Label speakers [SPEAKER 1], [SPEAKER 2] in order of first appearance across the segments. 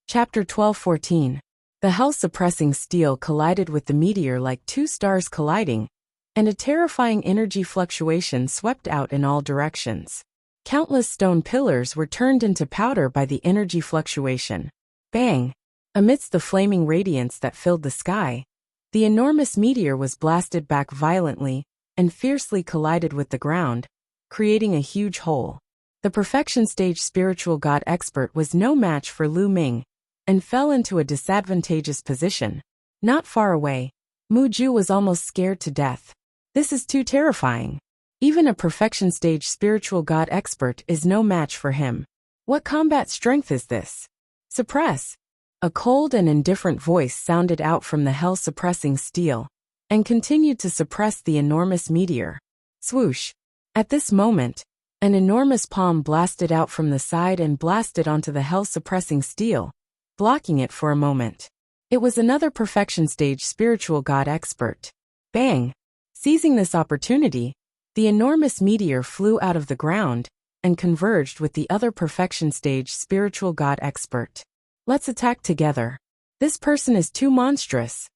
[SPEAKER 1] Chapter 12:14. The hell-suppressing steel collided with the meteor like two stars colliding, and a terrifying energy fluctuation swept out in all directions. Countless stone pillars were turned into powder by the energy fluctuation. Bang! Amidst the flaming radiance that filled the sky, the enormous meteor was blasted back violently and fiercely collided with the ground, creating a huge hole. The perfection stage spiritual god expert was no match for Lu Ming, and fell into a disadvantageous position. Not far away, Mu Ju was almost scared to death. This is too terrifying. Even a perfection stage spiritual god expert is no match for him. What combat strength is this? Suppress! A cold and indifferent voice sounded out from the hell-suppressing steel, and continued to suppress the enormous meteor. Swoosh! At this moment, an enormous palm blasted out from the side and blasted onto the hell-suppressing steel, blocking it for a moment. It was another perfection stage spiritual god expert. Bang! Seizing this opportunity, the enormous meteor flew out of the ground and converged with the other perfection stage spiritual god expert. Let's attack together. This person is too monstrous.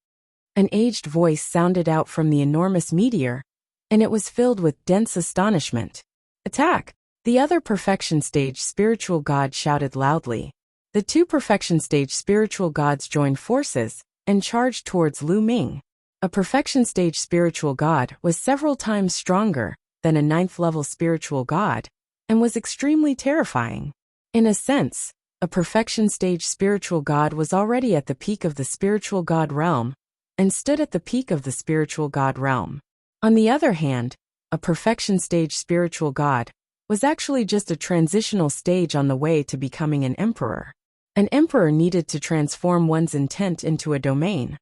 [SPEAKER 1] An aged voice sounded out from the enormous meteor, and it was filled with dense astonishment. Attack! The other perfection stage spiritual god shouted loudly. The two perfection stage spiritual gods joined forces and charged towards Lu Ming. A perfection stage spiritual god was several times stronger than a 9th-level spiritual god, and was extremely terrifying. In a sense, a perfection stage spiritual god was already at the peak of the spiritual god realm, and stood at the peak of the spiritual god realm. On the other hand, a perfection stage spiritual god was actually just a transitional stage on the way to becoming an emperor. An emperor needed to transform one's intent into a domain,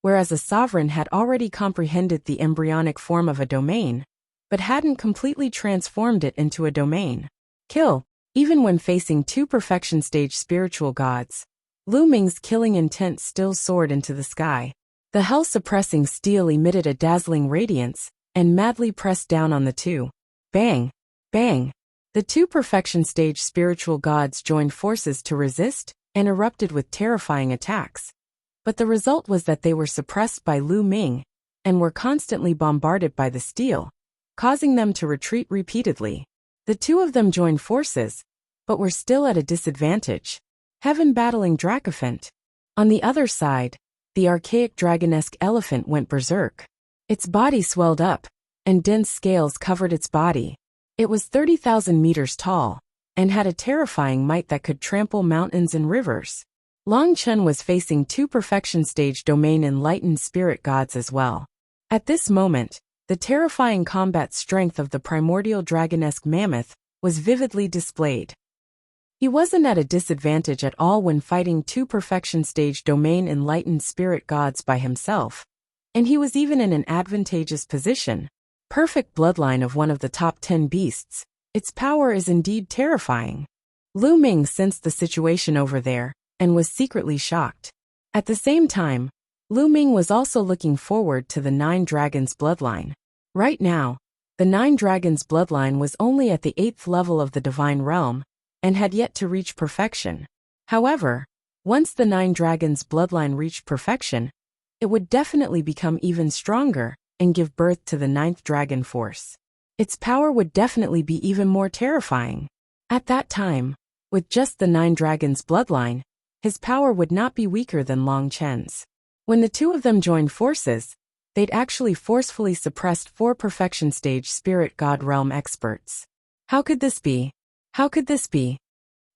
[SPEAKER 1] whereas a sovereign had already comprehended the embryonic form of a domain, but hadn't completely transformed it into a domain. Kill! Even when facing two perfection stage spiritual gods, Lu Ming's killing intent still soared into the sky. The hell-suppressing steel emitted a dazzling radiance and madly pressed down on the two. Bang! Bang! The two perfection stage spiritual gods joined forces to resist and erupted with terrifying attacks. But the result was that they were suppressed by Lu Ming and were constantly bombarded by the steel, causing them to retreat repeatedly. The two of them joined forces, but were still at a disadvantage. Heaven battling Dracophant. On the other side, the archaic dragonesque elephant went berserk. Its body swelled up, and dense scales covered its body. It was 30,000 meters tall, and had a terrifying might that could trample mountains and rivers. Long Chen was facing two perfection stage domain enlightened spirit gods as well. At this moment, the terrifying combat strength of the primordial dragonesque mammoth was vividly displayed. He wasn't at a disadvantage at all when fighting two perfection stage domain enlightened spirit gods by himself, and he was even in an advantageous position. Perfect bloodline of one of the top 10 beasts. Its power is indeed terrifying. Lu Ming sensed the situation over there and was secretly shocked. At the same time, Lu Ming was also looking forward to the 9 Dragons bloodline. Right now, the 9 Dragons bloodline was only at the 8th level of the divine realm, and had yet to reach perfection. However, once the 9 Dragons bloodline reached perfection, it would definitely become even stronger and give birth to the 9th dragon force. Its power would definitely be even more terrifying. At that time, with just the 9 Dragons bloodline, his power would not be weaker than Long Chen's. When the two of them joined forces, they'd actually forcefully suppressed 4 perfection stage spirit god realm experts. How could this be? How could this be?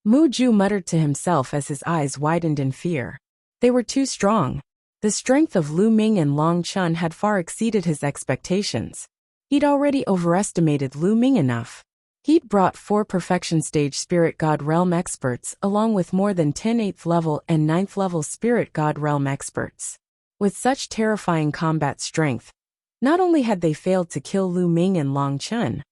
[SPEAKER 1] Mu Ju muttered to himself as his eyes widened in fear. They were too strong. The strength of Lu Ming and Long Chen had far exceeded his expectations. He'd already overestimated Lu Ming enough. He'd brought 4 perfection stage spirit god realm experts along with more than 10 8th level and 9th level spirit god realm experts. With such terrifying combat strength, not only had they failed to kill Lu Ming and Long Chen,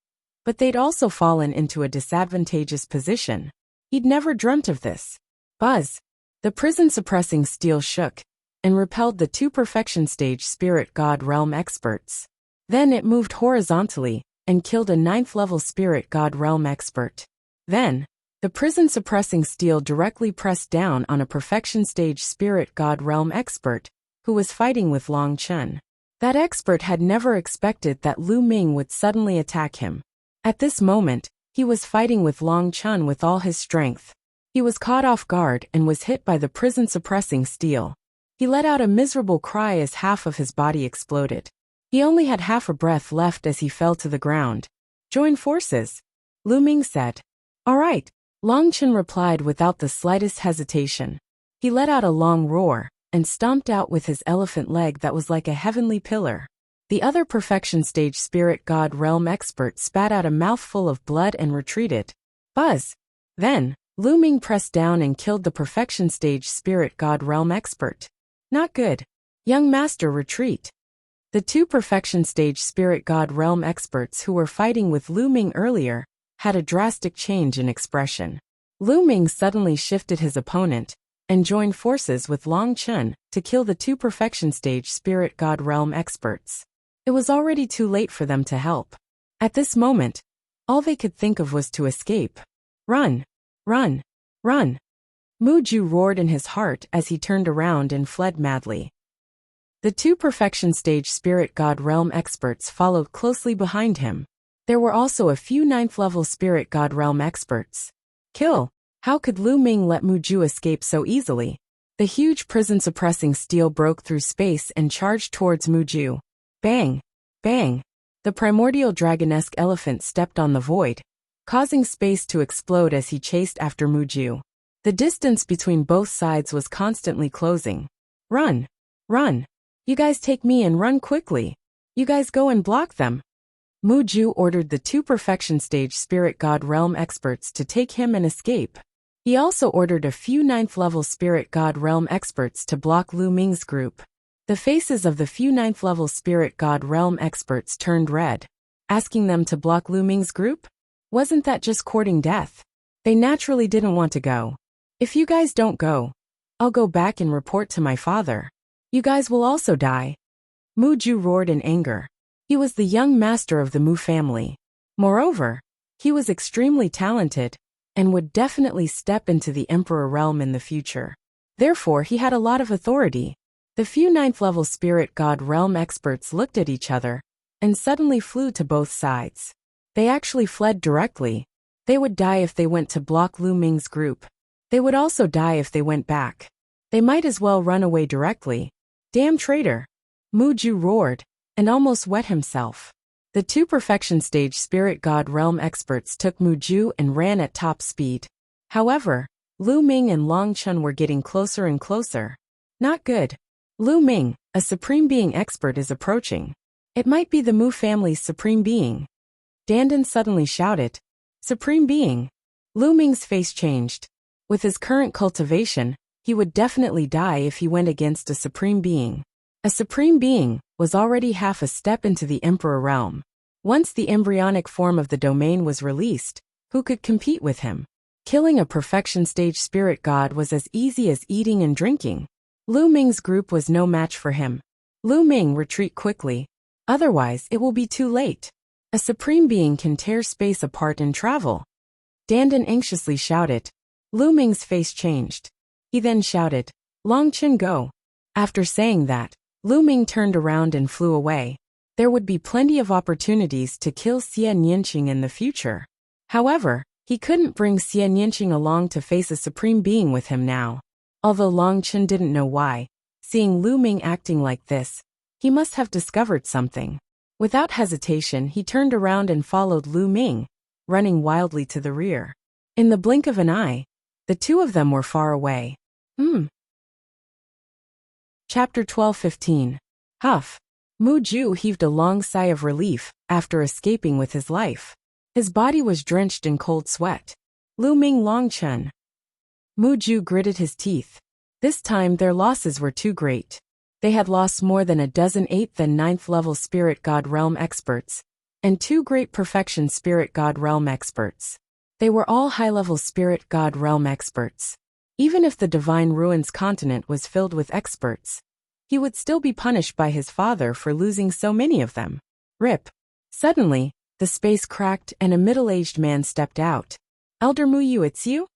[SPEAKER 1] but they'd also fallen into a disadvantageous position. He'd never dreamt of this. Buzz! The prison-suppressing steel shook and repelled the 2 perfection stage spirit god realm experts. Then it moved horizontally and killed a 9th level spirit god realm expert. Then, The prison-suppressing steel directly pressed down on a perfection stage spirit god realm expert who was fighting with Long Chen. That expert had never expected that Lu Ming would suddenly attack him. At this moment, he was fighting with Long Chen with all his strength. He was caught off guard and was hit by the prison-suppressing steel. He let out a miserable cry as half of his body exploded. He only had half a breath left as he fell to the ground. "Join forces," Lu Ming said. "All right," Long Chen replied without the slightest hesitation. He let out a long roar and stomped out with his elephant leg that was like a heavenly pillar. The other perfection stage spirit god realm expert spat out a mouthful of blood and retreated. Buzz. Then, Lu Ming pressed down and killed the perfection stage spirit god realm expert. Not good. Young master, retreat. The two perfection stage spirit god realm experts who were fighting with Lu Ming earlier had a drastic change in expression. Lu Ming suddenly shifted his opponent and joined forces with Long Chen to kill the two perfection stage spirit god realm experts. It was already too late for them to help. At this moment, all they could think of was to escape. Run! Run! Run! Mu Ju roared in his heart as he turned around and fled madly. The two perfection stage spirit god realm experts followed closely behind him. There were also a few 9th level spirit god realm experts. Kill! How could Lu Ming let Mu Ju escape so easily? The huge prison-suppressing steel broke through space and charged towards Mu Ju. Bang! Bang! The primordial dragonesque elephant stepped on the void, causing space to explode as he chased after Mu Ju. The distance between both sides was constantly closing. Run! Run! You guys take me and run quickly. You guys go and block them. Mu Ju ordered the two perfection stage spirit god realm experts to take him and escape. He also ordered a few 9th level spirit god realm experts to block Lu Ming's group. The faces of the few 9th level spirit god realm experts turned red. Asking them to block Lu Ming's group? Wasn't that just courting death? They naturally didn't want to go. If you guys don't go, I'll go back and report to my father. You guys will also die. Mu Ju roared in anger. He was the young master of the Mu family. Moreover, he was extremely talented and would definitely step into the emperor realm in the future. Therefore, he had a lot of authority. The few 9th level spirit god realm experts looked at each other and suddenly flew to both sides. They actually fled directly. They would die if they went to block Lu Ming's group. They would also die if they went back. They might as well run away directly. Damn traitor! Mu Ju roared and almost wet himself. The two perfection stage spirit god realm experts took Mu Ju and ran at top speed. However, Lu Ming and Long Chen were getting closer and closer. Not good. Lu Ming, a supreme being expert, is approaching. It might be the Mu family's supreme being. Dandan suddenly shouted. Supreme being. Lu Ming's face changed. With his current cultivation, he would definitely die if he went against a supreme being. A supreme being was already half a step into the emperor realm. Once the embryonic form of the domain was released, who could compete with him? Killing a perfection stage spirit god was as easy as eating and drinking. Lu Ming's group was no match for him. Lu Ming, retreat quickly. Otherwise, it will be too late. A supreme being can tear space apart and travel. Dandan anxiously shouted. Lu Ming's face changed. He then shouted, Long Chen, go. After saying that, Lu Ming turned around and flew away. There would be plenty of opportunities to kill Xie Nianqing in the future. However, he couldn't bring Xie Nianqing along to face a supreme being with him now. Although Long Chen didn't know why, seeing Lu Ming acting like this, he must have discovered something. Without hesitation, he turned around and followed Lu Ming, running wildly to the rear. In the blink of an eye, the two of them were far away. Chapter 12:15. Huff. Mu Ju heaved a long sigh of relief after escaping with his life. His body was drenched in cold sweat. Lu Ming, Long Chen. Mu Ju gritted his teeth. This time their losses were too great. They had lost more than a dozen 8th and 9th level spirit god realm experts, and 2 great perfection spirit god realm experts. They were all high-level spirit god realm experts. Even if the Divine Ruins continent was filled with experts, he would still be punished by his father for losing so many of them. Rip. Suddenly, the space cracked and a middle-aged man stepped out. Elder Muyu, it's you?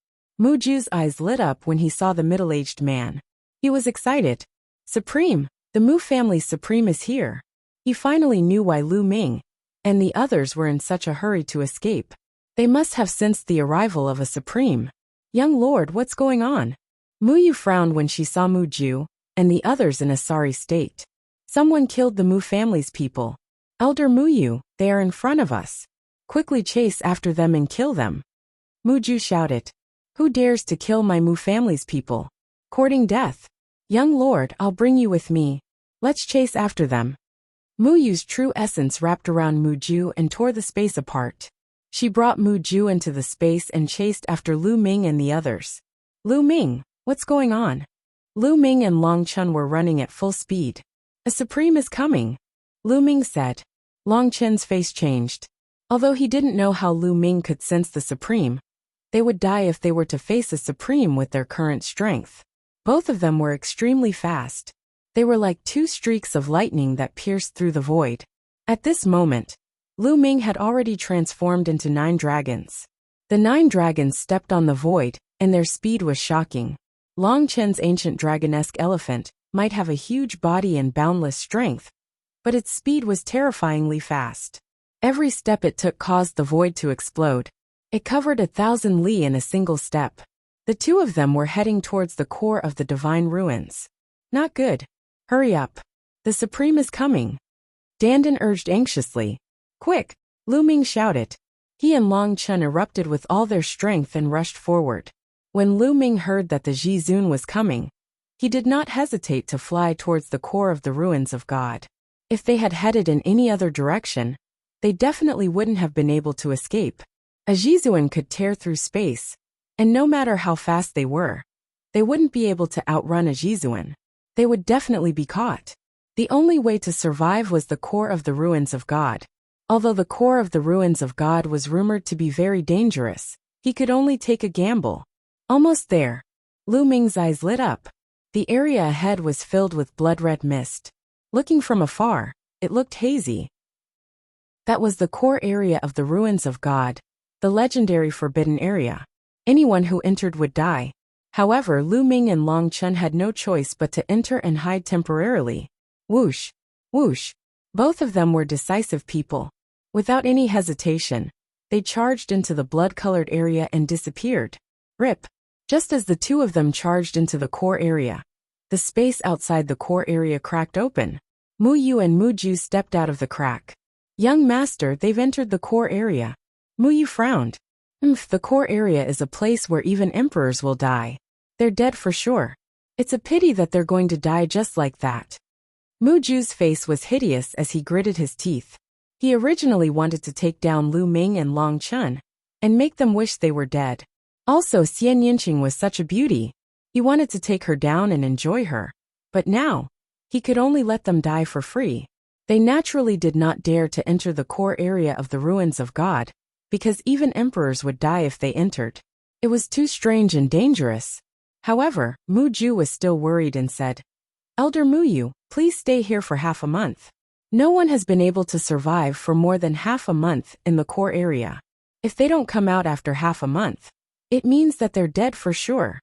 [SPEAKER 1] Muju's eyes lit up when he saw the middle-aged man. He was excited. Supreme, the Mu family's Supreme is here. He finally knew why Lu Ming and the others were in such a hurry to escape. They must have sensed the arrival of a Supreme. Young Lord, what's going on? Muyu frowned when she saw Muju and the others in a sorry state. Someone killed the Mu family's people. Elder Muyu, they are in front of us. Quickly chase after them and kill them. Muju shouted. Who dares to kill my Mu family's people? Courting death. Young Lord, I'll bring you with me. Let's chase after them. Muyu's true essence wrapped around Muju and tore the space apart. She brought Muju into the space and chased after Lu Ming and the others. Lu Ming, what's going on? Lu Ming and Long Chun were running at full speed. A Supreme is coming, Lu Ming said. Long Chun's face changed. Although he didn't know how Lu Ming could sense the Supreme, they would die if they were to face a Supreme with their current strength. Both of them were extremely fast. They were like two streaks of lightning that pierced through the void. At this moment, Lu Ming had already transformed into 9 dragons. The 9 dragons stepped on the void, and their speed was shocking. Long Chen's ancient dragonesque elephant might have a huge body and boundless strength, but its speed was terrifyingly fast. Every step it took caused the void to explode. It covered 1,000 li in a single step. The two of them were heading towards the core of the divine ruins. Not good. Hurry up. The Supreme is coming. Dandan urged anxiously. Quick, Lu Ming shouted. He and Long Chun erupted with all their strength and rushed forward. When Lu Ming heard that the Jizun was coming, he did not hesitate to fly towards the core of the ruins of God. If they had headed in any other direction, they definitely wouldn't have been able to escape. A Jizuan could tear through space, and no matter how fast they were, they wouldn't be able to outrun a Jizuan. They would definitely be caught. The only way to survive was the core of the ruins of God. Although the core of the ruins of God was rumored to be very dangerous, he could only take a gamble. Almost there. Lu Ming's eyes lit up. The area ahead was filled with blood-red mist. Looking from afar, it looked hazy. That was the core area of the ruins of God, the legendary forbidden area. Anyone who entered would die. However, Lu Ming and Long Chun had no choice but to enter and hide temporarily. Whoosh! Whoosh! Both of them were decisive people. Without any hesitation, they charged into the blood-colored area and disappeared. Rip! Just as the two of them charged into the core area, the space outside the core area cracked open. Muyu and Muju stepped out of the crack. Young master, they've entered the core area. Muyu frowned. The core area is a place where even emperors will die. They're dead for sure. It's a pity that they're going to die just like that. Muju's face was hideous as he gritted his teeth. He originally wanted to take down Lu Ming and Long Chun and make them wish they were dead. Also, Xian Yinqing was such a beauty. He wanted to take her down and enjoy her. But now, he could only let them die for free. They naturally did not dare to enter the core area of the ruins of God, because even emperors would die if they entered. It was too strange and dangerous. However, Muju was still worried and said, Elder Muyu, please stay here for half a month. No one has been able to survive for more than half a month in the core area. If they don't come out after half a month, it means that they're dead for sure.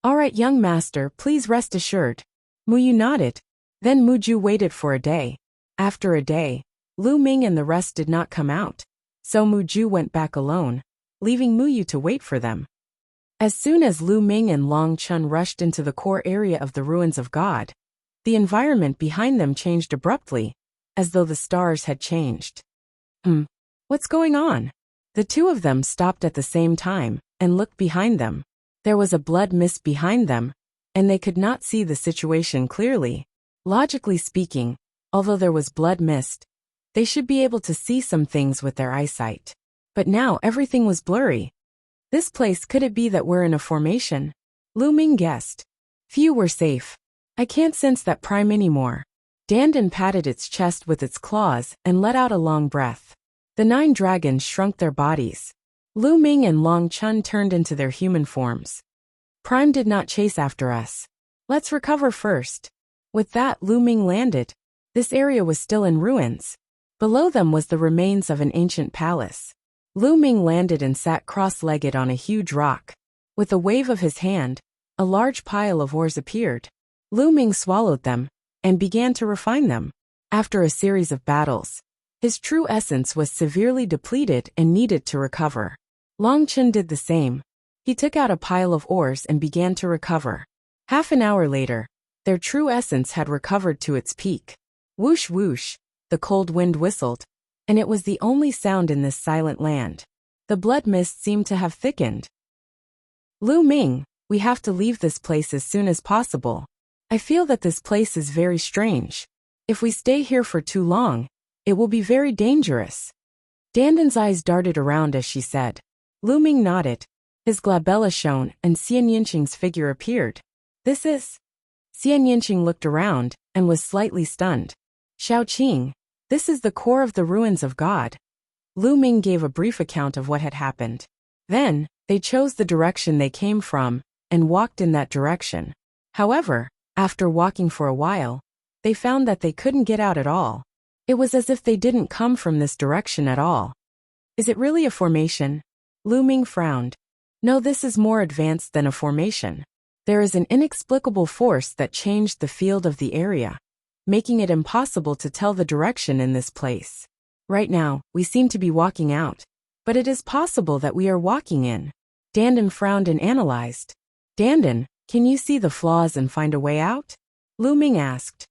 [SPEAKER 1] All right, young master, please rest assured. Muyu nodded. Then Muju waited for a day. After a day, Lu Ming and the rest did not come out. So Muju went back alone, leaving Muyu to wait for them. As soon as Lu Ming and Long Chun rushed into the core area of the ruins of God, the environment behind them changed abruptly, as though the stars had changed. What's going on? The two of them stopped at the same time and looked behind them. There was a blood mist behind them, and they could not see the situation clearly. Logically speaking, although there was blood mist, they should be able to see some things with their eyesight. But now everything was blurry. This place, could it be that we're in a formation? Lu Ming guessed. Few were safe. I can't sense that prime anymore. Dandan patted its chest with its claws and let out a long breath. The 9 dragons shrunk their bodies. Lu Ming and Long Chun turned into their human forms. Prime did not chase after us. Let's recover first. With that, Lu Ming landed. This area was still in ruins. Below them was the remains of an ancient palace. Lu Ming landed and sat cross-legged on a huge rock. With a wave of his hand, a large pile of ores appeared. Lu Ming swallowed them and began to refine them. After a series of battles, his true essence was severely depleted and needed to recover. Long Chen did the same. He took out a pile of ores and began to recover. Half an hour later, their true essence had recovered to its peak. Whoosh whoosh, the cold wind whistled, and it was the only sound in this silent land. The blood mist seemed to have thickened. Lu Ming, we have to leave this place as soon as possible. I feel that this place is very strange. If we stay here for too long, it will be very dangerous. Dandan's eyes darted around as she said. Lu Ming nodded. His glabella shone and Xian Yinqing's figure appeared. This is... Xian Yinqing looked around and was slightly stunned. Xiao Qing, this is the core of the ruins of God. Lu Ming gave a brief account of what had happened. Then, they chose the direction they came from and walked in that direction. However, after walking for a while, they found that they couldn't get out at all. It was as if they didn't come from this direction at all. Is it really a formation? Lu Ming frowned. No, this is more advanced than a formation. There is an inexplicable force that changed the field of the area, making it impossible to tell the direction in this place. Right now, we seem to be walking out, but it is possible that we are walking in. Dandan frowned and analyzed. Dandan, can you see the flaws and find a way out? Lu Ming asked.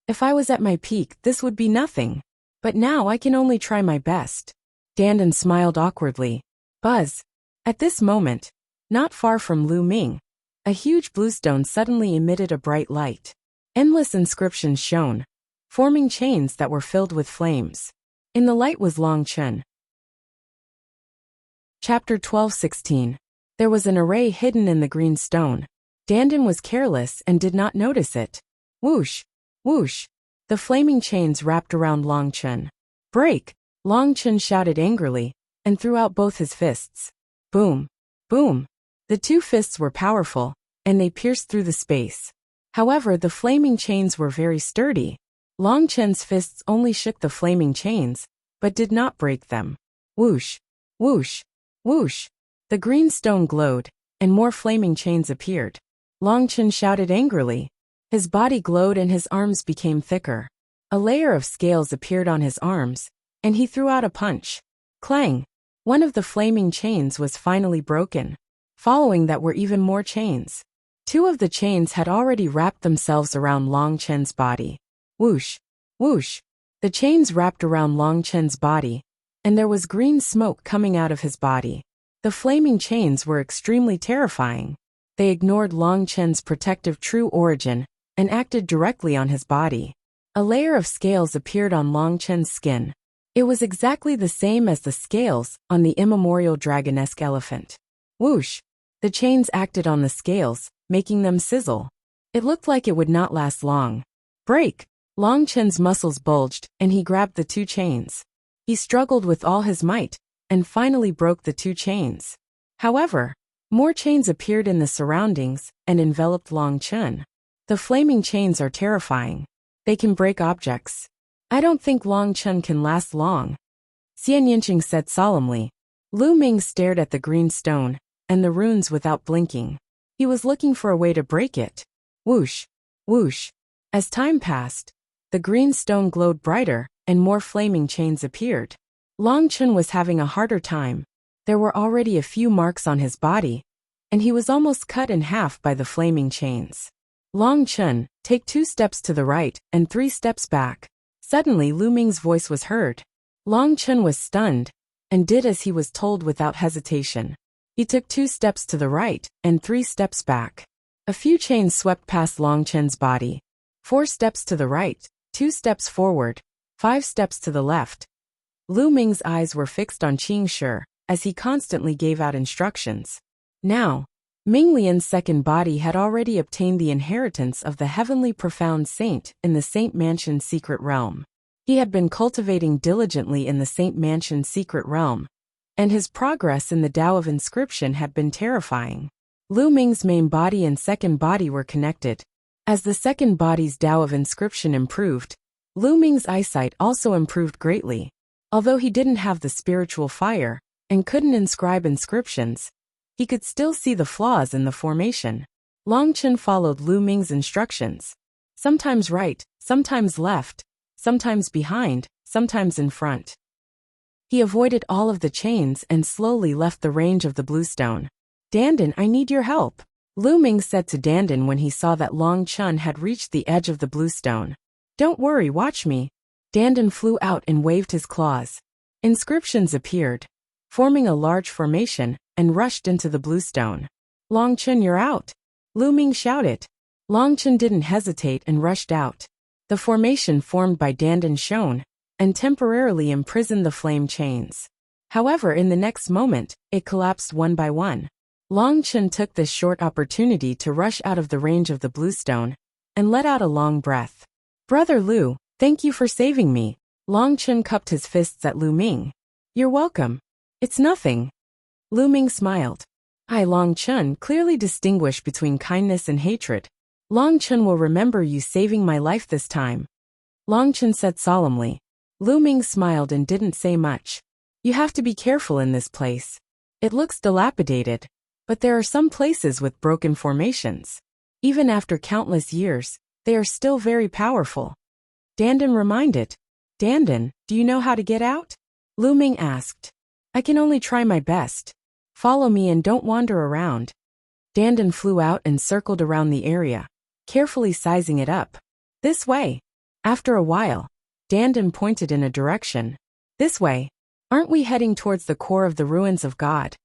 [SPEAKER 1] If I was at my peak, this would be nothing. But now I can only try my best. Dandan smiled awkwardly. Buzz. At this moment, not far from Lu Ming, a huge bluestone suddenly emitted a bright light. Endless inscriptions shone, forming chains that were filled with flames. In the light was Long Chen. Chapter 12:16. There was an array hidden in the green stone. Dandan was careless and did not notice it. Whoosh, whoosh. The flaming chains wrapped around Long Chen. Break! Long Chen shouted angrily and threw out both his fists. Boom, boom. The two fists were powerful, and they pierced through the space. However, the flaming chains were very sturdy. Long Chen's fists only shook the flaming chains, but did not break them. Whoosh, whoosh, whoosh. The green stone glowed, and more flaming chains appeared. Long Chen shouted angrily. His body glowed and his arms became thicker. A layer of scales appeared on his arms, and he threw out a punch. Clang! One of the flaming chains was finally broken. Following that were even more chains. Two of the chains had already wrapped themselves around Long Chen's body. Whoosh, whoosh. The chains wrapped around Long Chen's body, and there was green smoke coming out of his body. The flaming chains were extremely terrifying. They ignored Long Chen's protective true origin and acted directly on his body. A layer of scales appeared on Long Chen's skin. It was exactly the same as the scales on the immemorial dragonesque elephant. Whoosh! The chains acted on the scales, making them sizzle. It looked like it would not last long. Break! Long Chen's muscles bulged, and he grabbed the two chains. He struggled with all his might, and finally broke the two chains. However, more chains appeared in the surroundings and enveloped Long Chen. The flaming chains are terrifying. They can break objects. I don't think Long Chen can last long. Xian Yinqing said solemnly. Lu Ming stared at the green stone and the runes without blinking. He was looking for a way to break it. Whoosh, whoosh. As time passed, the green stone glowed brighter and more flaming chains appeared. Long Chen was having a harder time. There were already a few marks on his body, and he was almost cut in half by the flaming chains. Long Chen, take 2 steps to the right and 3 steps back. Suddenly Lu Ming's voice was heard. Long Chen was stunned and did as he was told without hesitation. He took 2 steps to the right and 3 steps back. A few chains swept past Long Chen's body. 4 steps to the right, 2 steps forward, 5 steps to the left. Lu Ming's eyes were fixed on Qing Shi as he constantly gave out instructions. Now, Ming Lian's second body had already obtained the inheritance of the heavenly profound saint in the Saint Mansion secret realm. He had been cultivating diligently in the Saint Mansion secret realm, and his progress in the Tao of Inscription had been terrifying. Lu Ming's main body and second body were connected. As the second body's Tao of Inscription improved, Lu Ming's eyesight also improved greatly. Although he didn't have the spiritual fire, and couldn't inscribe inscriptions, he could still see the flaws in the formation. Long Chen followed Lu Ming's instructions. Sometimes right, sometimes left, sometimes behind, sometimes in front. He avoided all of the chains and slowly left the range of the bluestone. Dandan, I need your help, Lu Ming said to Dandan when he saw that Long Chen had reached the edge of the bluestone. Don't worry, watch me. Dandan flew out and waved his claws. Inscriptions appeared, forming a large formation, and rushed into the bluestone. Long Chen, you're out, Lu Ming shouted. Long Chen didn't hesitate and rushed out. The formation formed by Dandan shone, and temporarily imprisoned the flame chains. However, in the next moment, it collapsed one by one. Long Chen took this short opportunity to rush out of the range of the bluestone, and let out a long breath. Brother Lu, thank you for saving me. Long Chen cupped his fists at Lu Ming. You're welcome. It's nothing. Lu Ming smiled. I, Long Chen, clearly distinguish between kindness and hatred. Long Chen will remember you saving my life this time, Long Chen said solemnly. Lu Ming smiled and didn't say much. You have to be careful in this place. It looks dilapidated, but there are some places with broken formations. Even after countless years, they are still very powerful. Dandan reminded. Dandan, do you know how to get out? Lu Ming asked. I can only try my best. Follow me and don't wander around. Dandan flew out and circled around the area, carefully sizing it up. This way. After a while, Dandan pointed in a direction. This way. Aren't we heading towards the core of the ruins of God?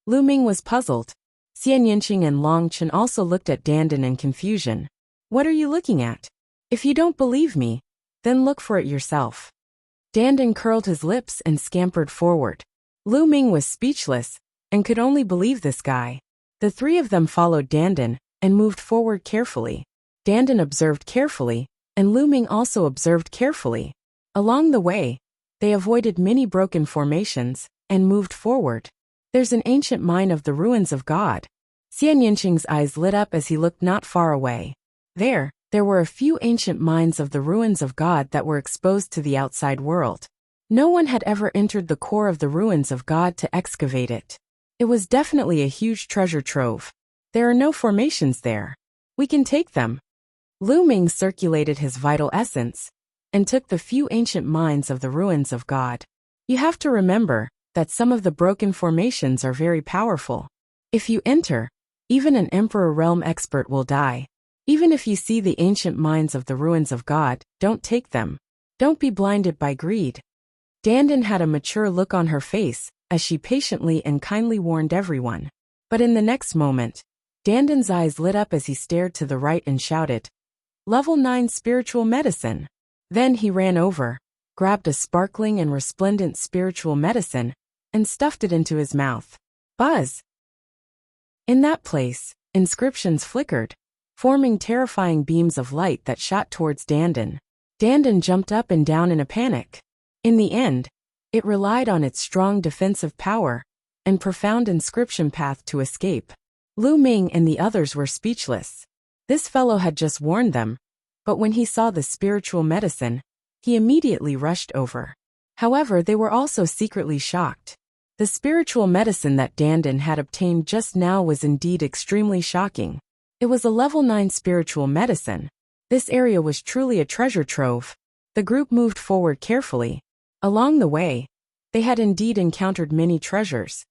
[SPEAKER 1] Lu Ming was puzzled. Xian Yinqing and Long Chen also looked at Dandan in confusion. What are you looking at? If you don't believe me, then look for it yourself. Dandan curled his lips and scampered forward. Lu Ming was speechless, and could only believe this guy. The three of them followed Dandan, and moved forward carefully. Dandan observed carefully, and Lu Ming also observed carefully. Along the way, they avoided many broken formations, and moved forward. There's an ancient mine of the ruins of God. Xian Yinqing's eyes lit up as he looked not far away. There were a few ancient mines of the ruins of God that were exposed to the outside world. No one had ever entered the core of the ruins of God to excavate it. It was definitely a huge treasure trove. There are no formations there. We can take them. Lu Ming circulated his vital essence, and took the few ancient mines of the ruins of God. You have to remember that some of the broken formations are very powerful. If you enter, even an Emperor Realm expert will die. Even if you see the ancient mines of the ruins of God, don't take them. Don't be blinded by greed. Dandan had a mature look on her face, as she patiently and kindly warned everyone. But in the next moment, Dandan's eyes lit up as he stared to the right and shouted, Level 9 Spiritual Medicine. Then he ran over, grabbed a sparkling and resplendent spiritual medicine, and stuffed it into his mouth. Buzz! In that place, inscriptions flickered, forming terrifying beams of light that shot towards Dandan. Dandan jumped up and down in a panic. In the end, it relied on its strong defensive power and profound inscription path to escape. Lu Ming and the others were speechless. This fellow had just warned them, but when he saw the spiritual medicine, he immediately rushed over. However, they were also secretly shocked. The spiritual medicine that Dandan had obtained just now was indeed extremely shocking. It was a level 9 spiritual medicine. This area was truly a treasure trove. The group moved forward carefully. Along the way, they had indeed encountered many treasures,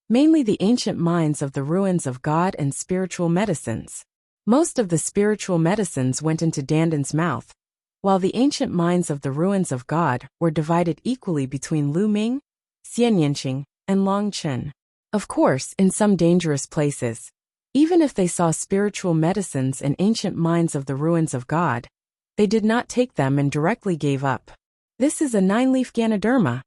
[SPEAKER 1] mainly the ancient mines of the ruins of God and spiritual medicines. Most of the spiritual medicines went into Dandan's mouth, while the ancient mines of the ruins of God were divided equally between Lu Ming, Xian Yinqing, and Long Chen. Of course, in some dangerous places, even if they saw spiritual medicines and ancient mines of the ruins of God, they did not take them and directly gave up. This is a 9-leaf Ganoderma.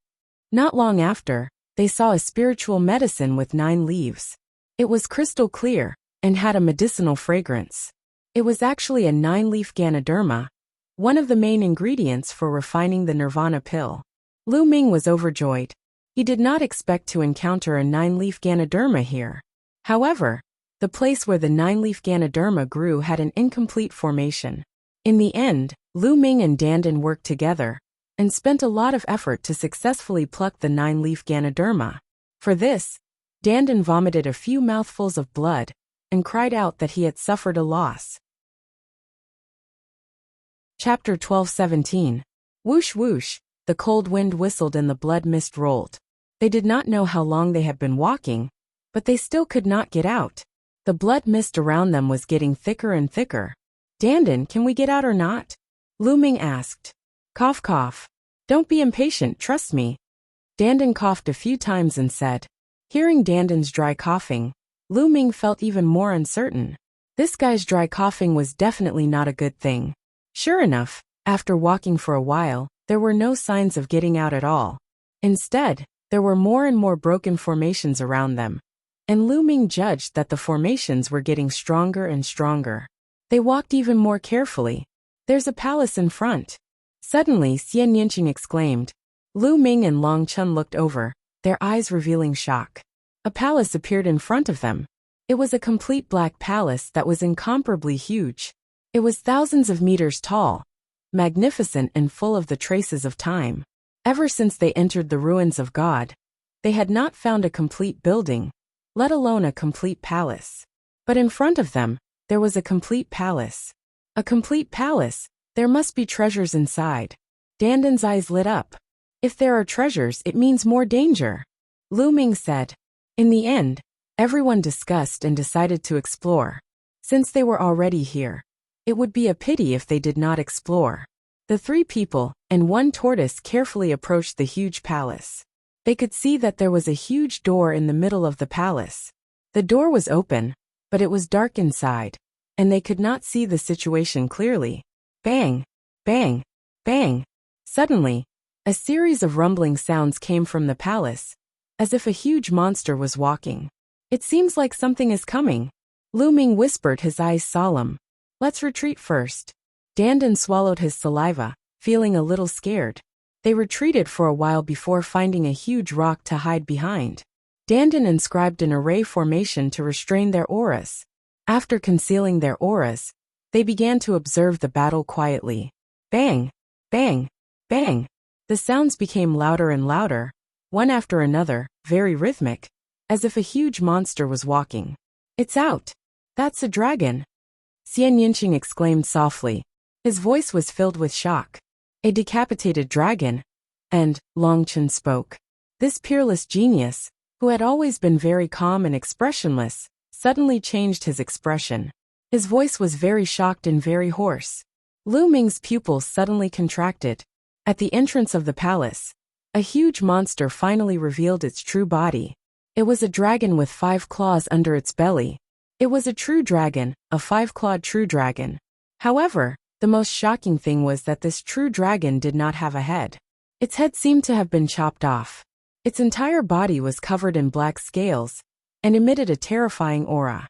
[SPEAKER 1] Not long after, they saw a spiritual medicine with 9 leaves. It was crystal clear, and had a medicinal fragrance. It was actually a 9-leaf Ganoderma, one of the main ingredients for refining the Nirvana pill. Lu Ming was overjoyed. He did not expect to encounter a 9-leaf Ganoderma here. However, the place where the 9-leaf Ganoderma grew had an incomplete formation. In the end, Lu Ming and Dandan worked together, and spent a lot of effort to successfully pluck the 9-leaf Ganoderma. For this, Dandan vomited a few mouthfuls of blood and cried out that he had suffered a loss. Chapter 12:17. Whoosh whoosh, the cold wind whistled and the blood mist rolled. They did not know how long they had been walking, but they still could not get out. The blood mist around them was getting thicker and thicker. Dandan, can we get out or not? Lu Ming asked. Cough cough. Don't be impatient, trust me. Dandan coughed a few times and said. Hearing Dandan's dry coughing, Lu Ming felt even more uncertain. This guy's dry coughing was definitely not a good thing. Sure enough, after walking for a while, there were no signs of getting out at all. Instead, there were more and more broken formations around them, and Lu Ming judged that the formations were getting stronger and stronger. They walked even more carefully. There's a palace in front. Suddenly, Xian Yinqing exclaimed. Lu Ming and Long Chun looked over, their eyes revealing shock. A palace appeared in front of them. It was a complete black palace that was incomparably huge. It was thousands of meters tall, magnificent and full of the traces of time. Ever since they entered the ruins of God, they had not found a complete building, let alone a complete palace. But in front of them, there was a complete palace. A complete palace, there must be treasures inside. Dandan's eyes lit up. If there are treasures, it means more danger. Lu Ming said. In the end, everyone discussed and decided to explore. Since they were already here, it would be a pity if they did not explore. The three people and one tortoise carefully approached the huge palace. They could see that there was a huge door in the middle of the palace. The door was open, but it was dark inside, and they could not see the situation clearly. Bang! Bang! Bang! Suddenly, a series of rumbling sounds came from the palace, as if a huge monster was walking. It seems like something is coming. Lu Ming whispered, his eyes solemn. Let's retreat first. Dandan swallowed his saliva, feeling a little scared. They retreated for a while before finding a huge rock to hide behind. Dandan inscribed an array formation to restrain their auras. After concealing their auras, they began to observe the battle quietly. Bang! Bang! Bang! The sounds became louder and louder, one after another, very rhythmic, as if a huge monster was walking. It's out! That's a dragon! Xian Yinqing exclaimed softly. His voice was filled with shock. A decapitated dragon? And, Long Chun spoke. This peerless genius, who had always been very calm and expressionless, suddenly changed his expression. His voice was very shocked and very hoarse. Lu Ming's pupils suddenly contracted. At the entrance of the palace, a huge monster finally revealed its true body. It was a dragon with 5 claws under its belly. It was a true dragon, a 5-clawed true dragon. However, the most shocking thing was that this true dragon did not have a head. Its head seemed to have been chopped off. Its entire body was covered in black scales and emitted a terrifying aura.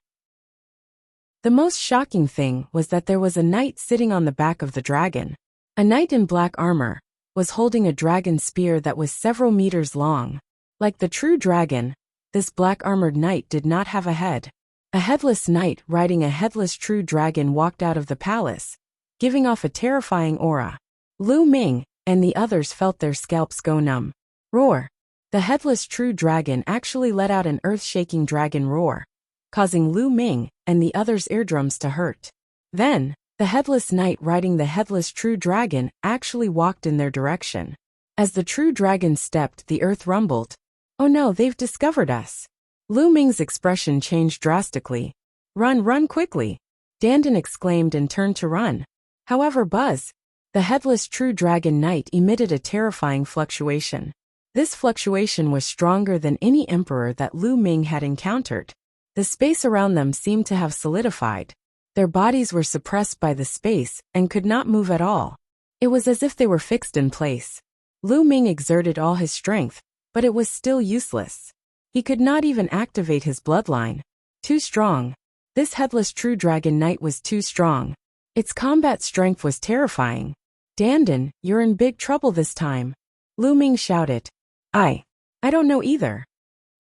[SPEAKER 1] The most shocking thing was that there was a knight sitting on the back of the dragon. A knight in black armor was holding a dragon spear that was several meters long. Like the true dragon, this black-armored knight did not have a head. A headless knight riding a headless true dragon walked out of the palace, giving off a terrifying aura. Lu Ming and the others felt their scalps go numb. Roar! The headless true dragon actually let out an earth-shaking dragon roar, causing Lu Ming and the others' eardrums to hurt. Then, the headless knight riding the headless true dragon actually walked in their direction. As the true dragon stepped, the earth rumbled. Oh no, they've discovered us. Lu Ming's expression changed drastically. Run, run quickly! Dandan exclaimed and turned to run. However, Buzz, the headless true dragon knight, emitted a terrifying fluctuation. This fluctuation was stronger than any emperor that Lu Ming had encountered. The space around them seemed to have solidified. Their bodies were suppressed by the space and could not move at all. It was as if they were fixed in place. Lu Ming exerted all his strength, but it was still useless. He could not even activate his bloodline. Too strong. This headless true dragon knight was too strong. Its combat strength was terrifying. Dandan, you're in big trouble this time. Lu Ming shouted. I don't know either.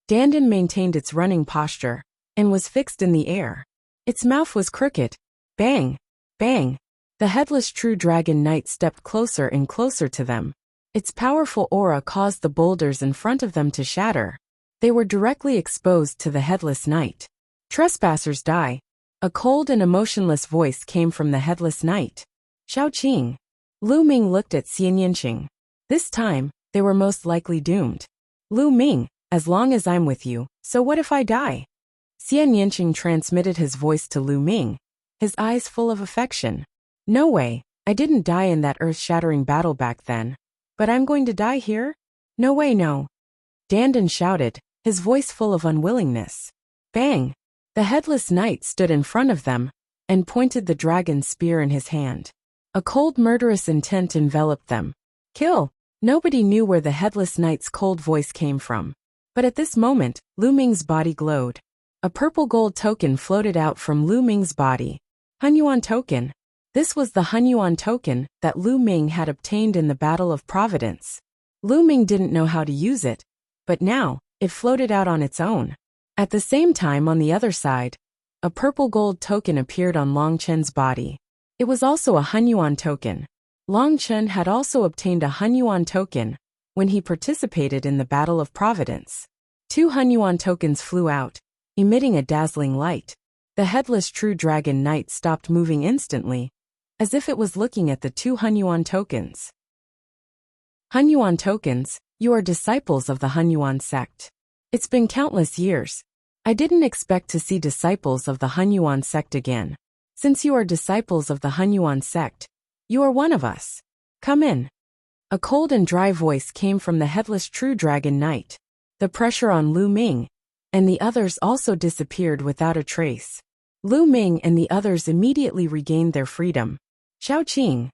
[SPEAKER 1] Dandan maintained its running posture and was fixed in the air. Its mouth was crooked. Bang! Bang! The headless true dragon knight stepped closer and closer to them. Its powerful aura caused the boulders in front of them to shatter. They were directly exposed to the headless knight. Trespassers die. A cold and emotionless voice came from the headless knight. Xiaoqing. Lu Ming looked at Xianyanqing. This time, they were most likely doomed. Lu Ming, as long as I'm with you, so what if I die? Xianyanqing transmitted his voice to Lu Ming, his eyes full of affection. No way, I didn't die in that earth-shattering battle back then. But I'm going to die here? No way, no. Dandan shouted, his voice full of unwillingness. Bang! The headless knight stood in front of them and pointed the dragon's spear in his hand. A cold murderous intent enveloped them. Kill! Nobody knew where the headless knight's cold voice came from. But at this moment, Lu Ming's body glowed. A purple gold token floated out from Lu Ming's body. Hunyuan token. This was the Hunyuan token that Lu Ming had obtained in the Battle of Providence. Lu Ming didn't know how to use it, but now, it floated out on its own. At the same time on the other side, a purple gold token appeared on Long Chen's body. It was also a Hunyuan token. Long Chen had also obtained a Hunyuan token when he participated in the Battle of Providence. 2 Hunyuan tokens flew out, emitting a dazzling light. The headless true dragon knight stopped moving instantly, as if it was looking at the 2 Hunyuan tokens. Hunyuan tokens, you are disciples of the Hunyuan sect. It's been countless years. I didn't expect to see disciples of the Hunyuan sect again. Since you are disciples of the Hunyuan sect, you are one of us. Come in. A cold and dry voice came from the headless true dragon knight. The pressure on Lu Ming and the others also disappeared without a trace. Lu Ming and the others immediately regained their freedom. Xiaoqing.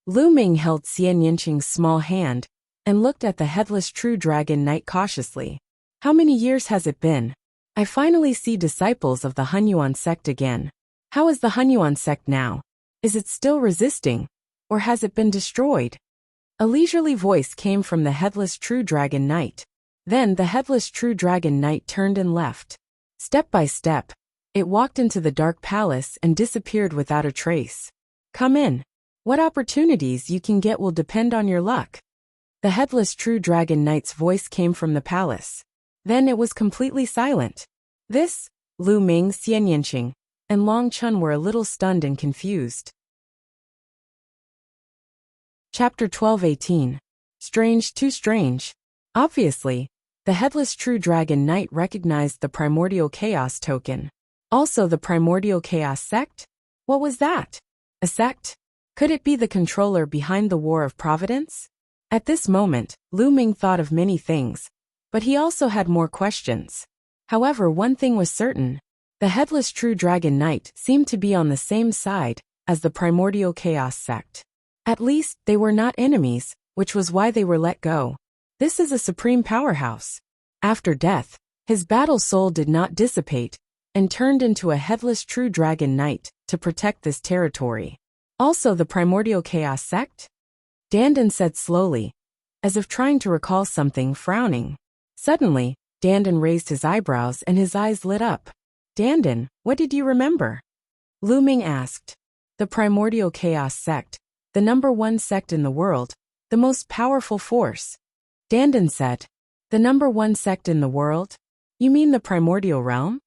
[SPEAKER 1] Lu Ming held Xianyanqing's small hand and looked at the headless true dragon knight cautiously. How many years has it been? I finally see disciples of the Hunyuan sect again. How is the Hunyuan sect now? Is it still resisting, or has it been destroyed? A leisurely voice came from the headless true dragon knight. Then the headless true dragon knight turned and left. Step by step, it walked into the dark palace and disappeared without a trace. Come in. What opportunities you can get will depend on your luck. The headless true dragon knight's voice came from the palace. Then it was completely silent. This, Lu Ming, Xianyanqing, and Long Chen were a little stunned and confused. Chapter 12:18. Strange, too strange. Obviously, the headless true dragon knight recognized the primordial chaos token. Also the primordial chaos sect? What was that? A sect? Could it be the controller behind the War of Providence? At this moment, Lu Ming thought of many things, but he also had more questions. However, one thing was certain. The headless true dragon knight seemed to be on the same side as the primordial chaos sect. At least, they were not enemies, which was why they were let go. This is a supreme powerhouse. After death, his battle soul did not dissipate and turned into a headless true dragon knight to protect this territory. Also the primordial chaos sect? Dandan said slowly, as if trying to recall something, frowning. Suddenly, Dandan raised his eyebrows and his eyes lit up. Dandan, what did you remember? Lu Ming asked. The primordial chaos sect, the #1 sect in the world, the most powerful force. Dandan said, the #1 sect in the world? You mean the primordial realm?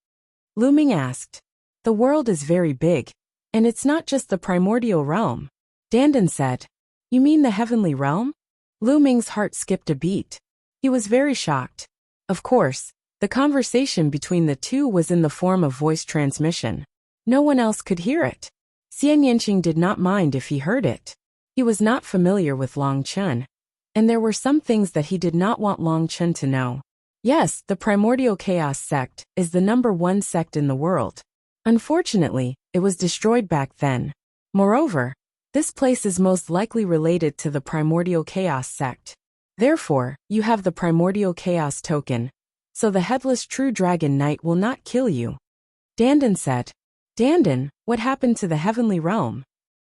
[SPEAKER 1] Lu Ming asked. The world is very big, and it's not just the primordial realm. Dandan said, you mean the heavenly realm? Lu Ming's heart skipped a beat. He was very shocked. Of course, the conversation between the two was in the form of voice transmission. No one else could hear it. Xianyanqing did not mind if he heard it. He was not familiar with Long Chen, and there were some things that he did not want Long Chen to know. Yes, the primordial chaos sect is the #1 sect in the world. Unfortunately, it was destroyed back then. Moreover, this place is most likely related to the primordial chaos sect. Therefore, you have the primordial chaos token, so the headless true dragon knight will not kill you. Dandan said. Dandan, what happened to the heavenly realm?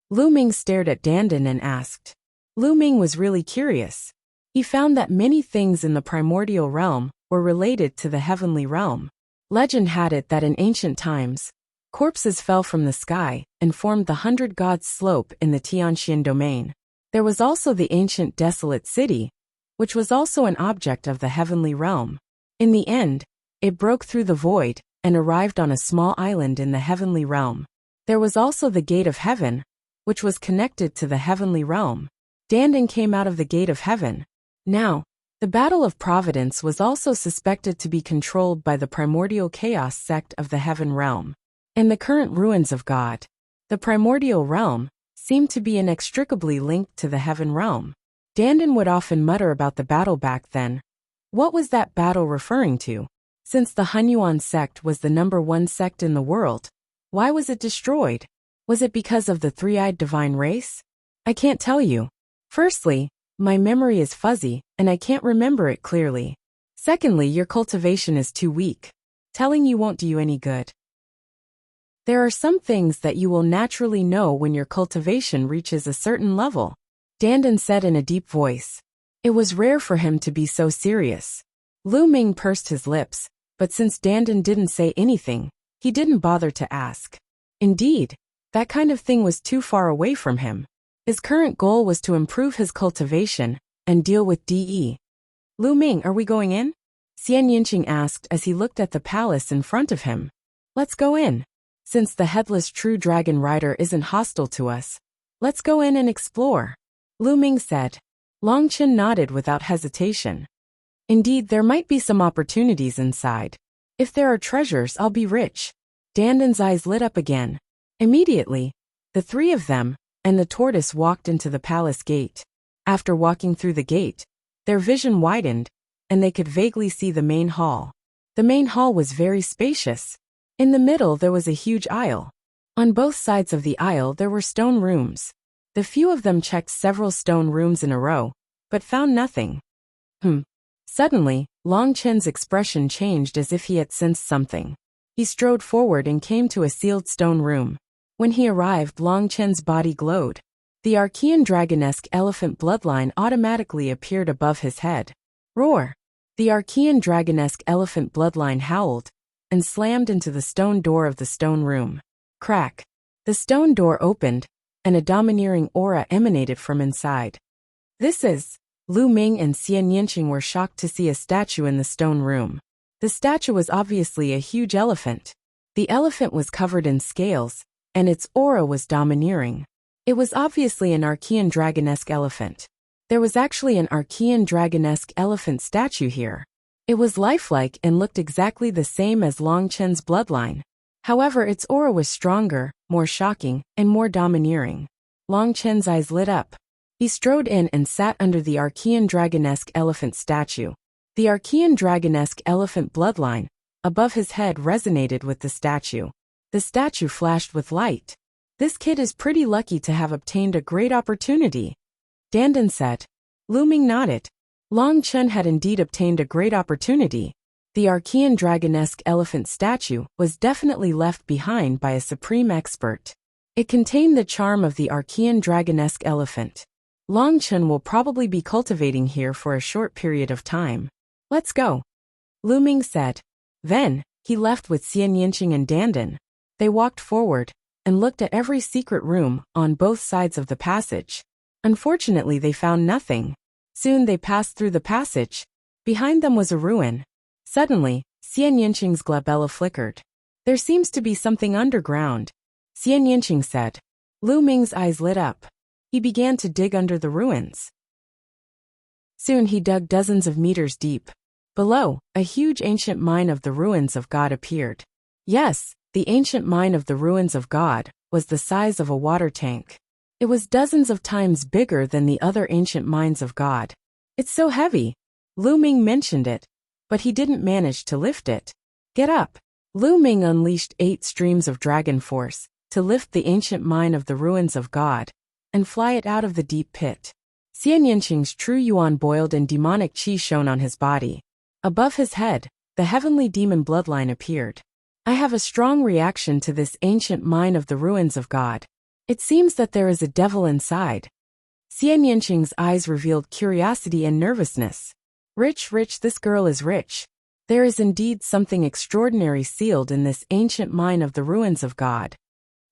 [SPEAKER 1] Lu Ming stared at Dandan and asked. Lu Ming was really curious. He found that many things in the primordial realm were related to the heavenly realm. Legend had it that in ancient times, corpses fell from the sky and formed the 100 Gods slope in the Tianxian domain. There was also the ancient desolate city, which was also an object of the heavenly realm. In the end, it broke through the void and arrived on a small island in the heavenly realm. There was also the gate of heaven, which was connected to the heavenly realm. Dandan came out of the gate of heaven. Now, the Battle of Providence was also suspected to be controlled by the primordial chaos sect of the heaven realm. In the current ruins of God, the primordial realm seemed to be inextricably linked to the heaven realm. Dandan would often mutter about the battle back then. What was that battle referring to? Since the Hunyuan sect was the #1 sect in the world, why was it destroyed? Was it because of the three-eyed divine race? I can't tell you. Firstly, my memory is fuzzy, and I can't remember it clearly. Secondly, your cultivation is too weak. Telling you won't do you any good. There are some things that you will naturally know when your cultivation reaches a certain level, Dandan said in a deep voice. It was rare for him to be so serious. Lu Ming pursed his lips, but since Dandan didn't say anything, he didn't bother to ask. Indeed, that kind of thing was too far away from him. His current goal was to improve his cultivation and deal with DE. Lu Ming, are we going in? Xian Yinqing asked as he looked at the palace in front of him. Let's go in. Since the headless true dragon rider isn't hostile to us, let's go in and explore. Lu Ming said. Long Chen nodded without hesitation. Indeed, there might be some opportunities inside. If there are treasures, I'll be rich. Dandan's eyes lit up again. Immediately, the three of them and the tortoise walked into the palace gate. After walking through the gate, their vision widened, and they could vaguely see the main hall. The main hall was very spacious. In the middle there was a huge aisle. On both sides of the aisle there were stone rooms. The few of them checked several stone rooms in a row, but found nothing. Suddenly, Long Chen's expression changed as if he had sensed something. He strode forward and came to a sealed stone room. When he arrived, Long Chen's body glowed. The Archean dragonesque elephant bloodline automatically appeared above his head. Roar! The Archean dragonesque elephant bloodline howled and slammed into the stone door of the stone room. Crack! The stone door opened, and a domineering aura emanated from inside. This is... Lu Ming and Xian Yinqing were shocked to see a statue in the stone room. The statue was obviously a huge elephant. The elephant was covered in scales, and its aura was domineering. It was obviously an Archean dragonesque elephant. There was actually an Archean dragonesque elephant statue here. It was lifelike and looked exactly the same as Long Chen's bloodline. However, its aura was stronger, more shocking, and more domineering. Long Chen's eyes lit up. He strode in and sat under the Archean dragonesque elephant statue. The Archean dragonesque elephant bloodline above his head resonated with the statue. The statue flashed with light. This kid is pretty lucky to have obtained a great opportunity, Dandan said. Lu Ming nodded. Long Chen had indeed obtained a great opportunity. The Archean dragonesque elephant statue was definitely left behind by a supreme expert. It contained the charm of the Archean dragonesque elephant. Long Chen will probably be cultivating here for a short period of time. Let's go, Lu Ming said. Then, he left with Xian Yinqing and Dandan. They walked forward and looked at every secret room on both sides of the passage. Unfortunately, they found nothing. Soon they passed through the passage. Behind them was a ruin. Suddenly, Xian Yinqing's glabella flickered. There seems to be something underground, Xian Yinqing said. Lu Ming's eyes lit up. He began to dig under the ruins. Soon he dug dozens of meters deep. Below, a huge ancient mine of the ruins of God appeared. Yes, the ancient mine of the ruins of God was the size of a water tank. It was dozens of times bigger than the other ancient mines of God. It's so heavy. Lu Ming mentioned it, but he didn't manage to lift it. Get up. Lu Ming unleashed 8 streams of dragon force to lift the ancient mine of the ruins of God and fly it out of the deep pit. Xian Yinqing's true yuan boiled and demonic qi shone on his body. Above his head, the heavenly demon bloodline appeared. I have a strong reaction to this ancient mine of the ruins of God. It seems that there is a devil inside. Xian Yinqing's eyes revealed curiosity and nervousness. Rich, this girl is rich. There is indeed something extraordinary sealed in this ancient mine of the ruins of God.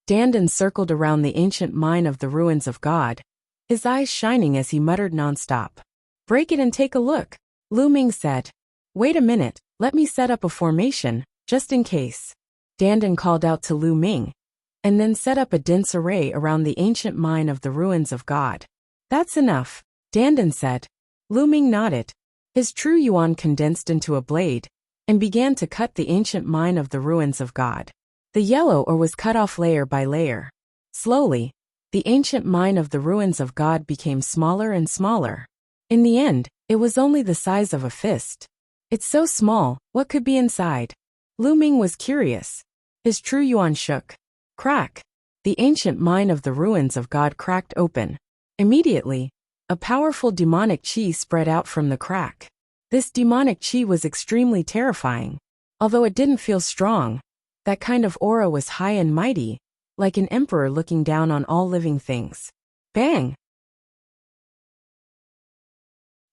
[SPEAKER 1] Dandan circled around the ancient mine of the ruins of God, his eyes shining as he muttered nonstop. Break it and take a look, Lu Ming said. Wait a minute, Let me set up a formation, just in case. Dandan called out to Lu Ming, and then set up a dense array around the ancient mine of the ruins of God. That's enough, Dandan said. Lu Ming nodded. His true yuan condensed into a blade, and began to cut the ancient mine of the ruins of God. The yellow ore was cut off layer by layer. Slowly, the ancient mine of the ruins of God became smaller and smaller. In the end, it was only the size of a fist. It's so small, what could be inside? Lu Ming was curious. His true yuan shook. Crack! The ancient mine of the ruins of God cracked open. Immediately, a powerful demonic chi spread out from the crack. This demonic chi was extremely terrifying. Although it didn't feel strong, that kind of aura was high and mighty, like an emperor looking down on all living things. Bang!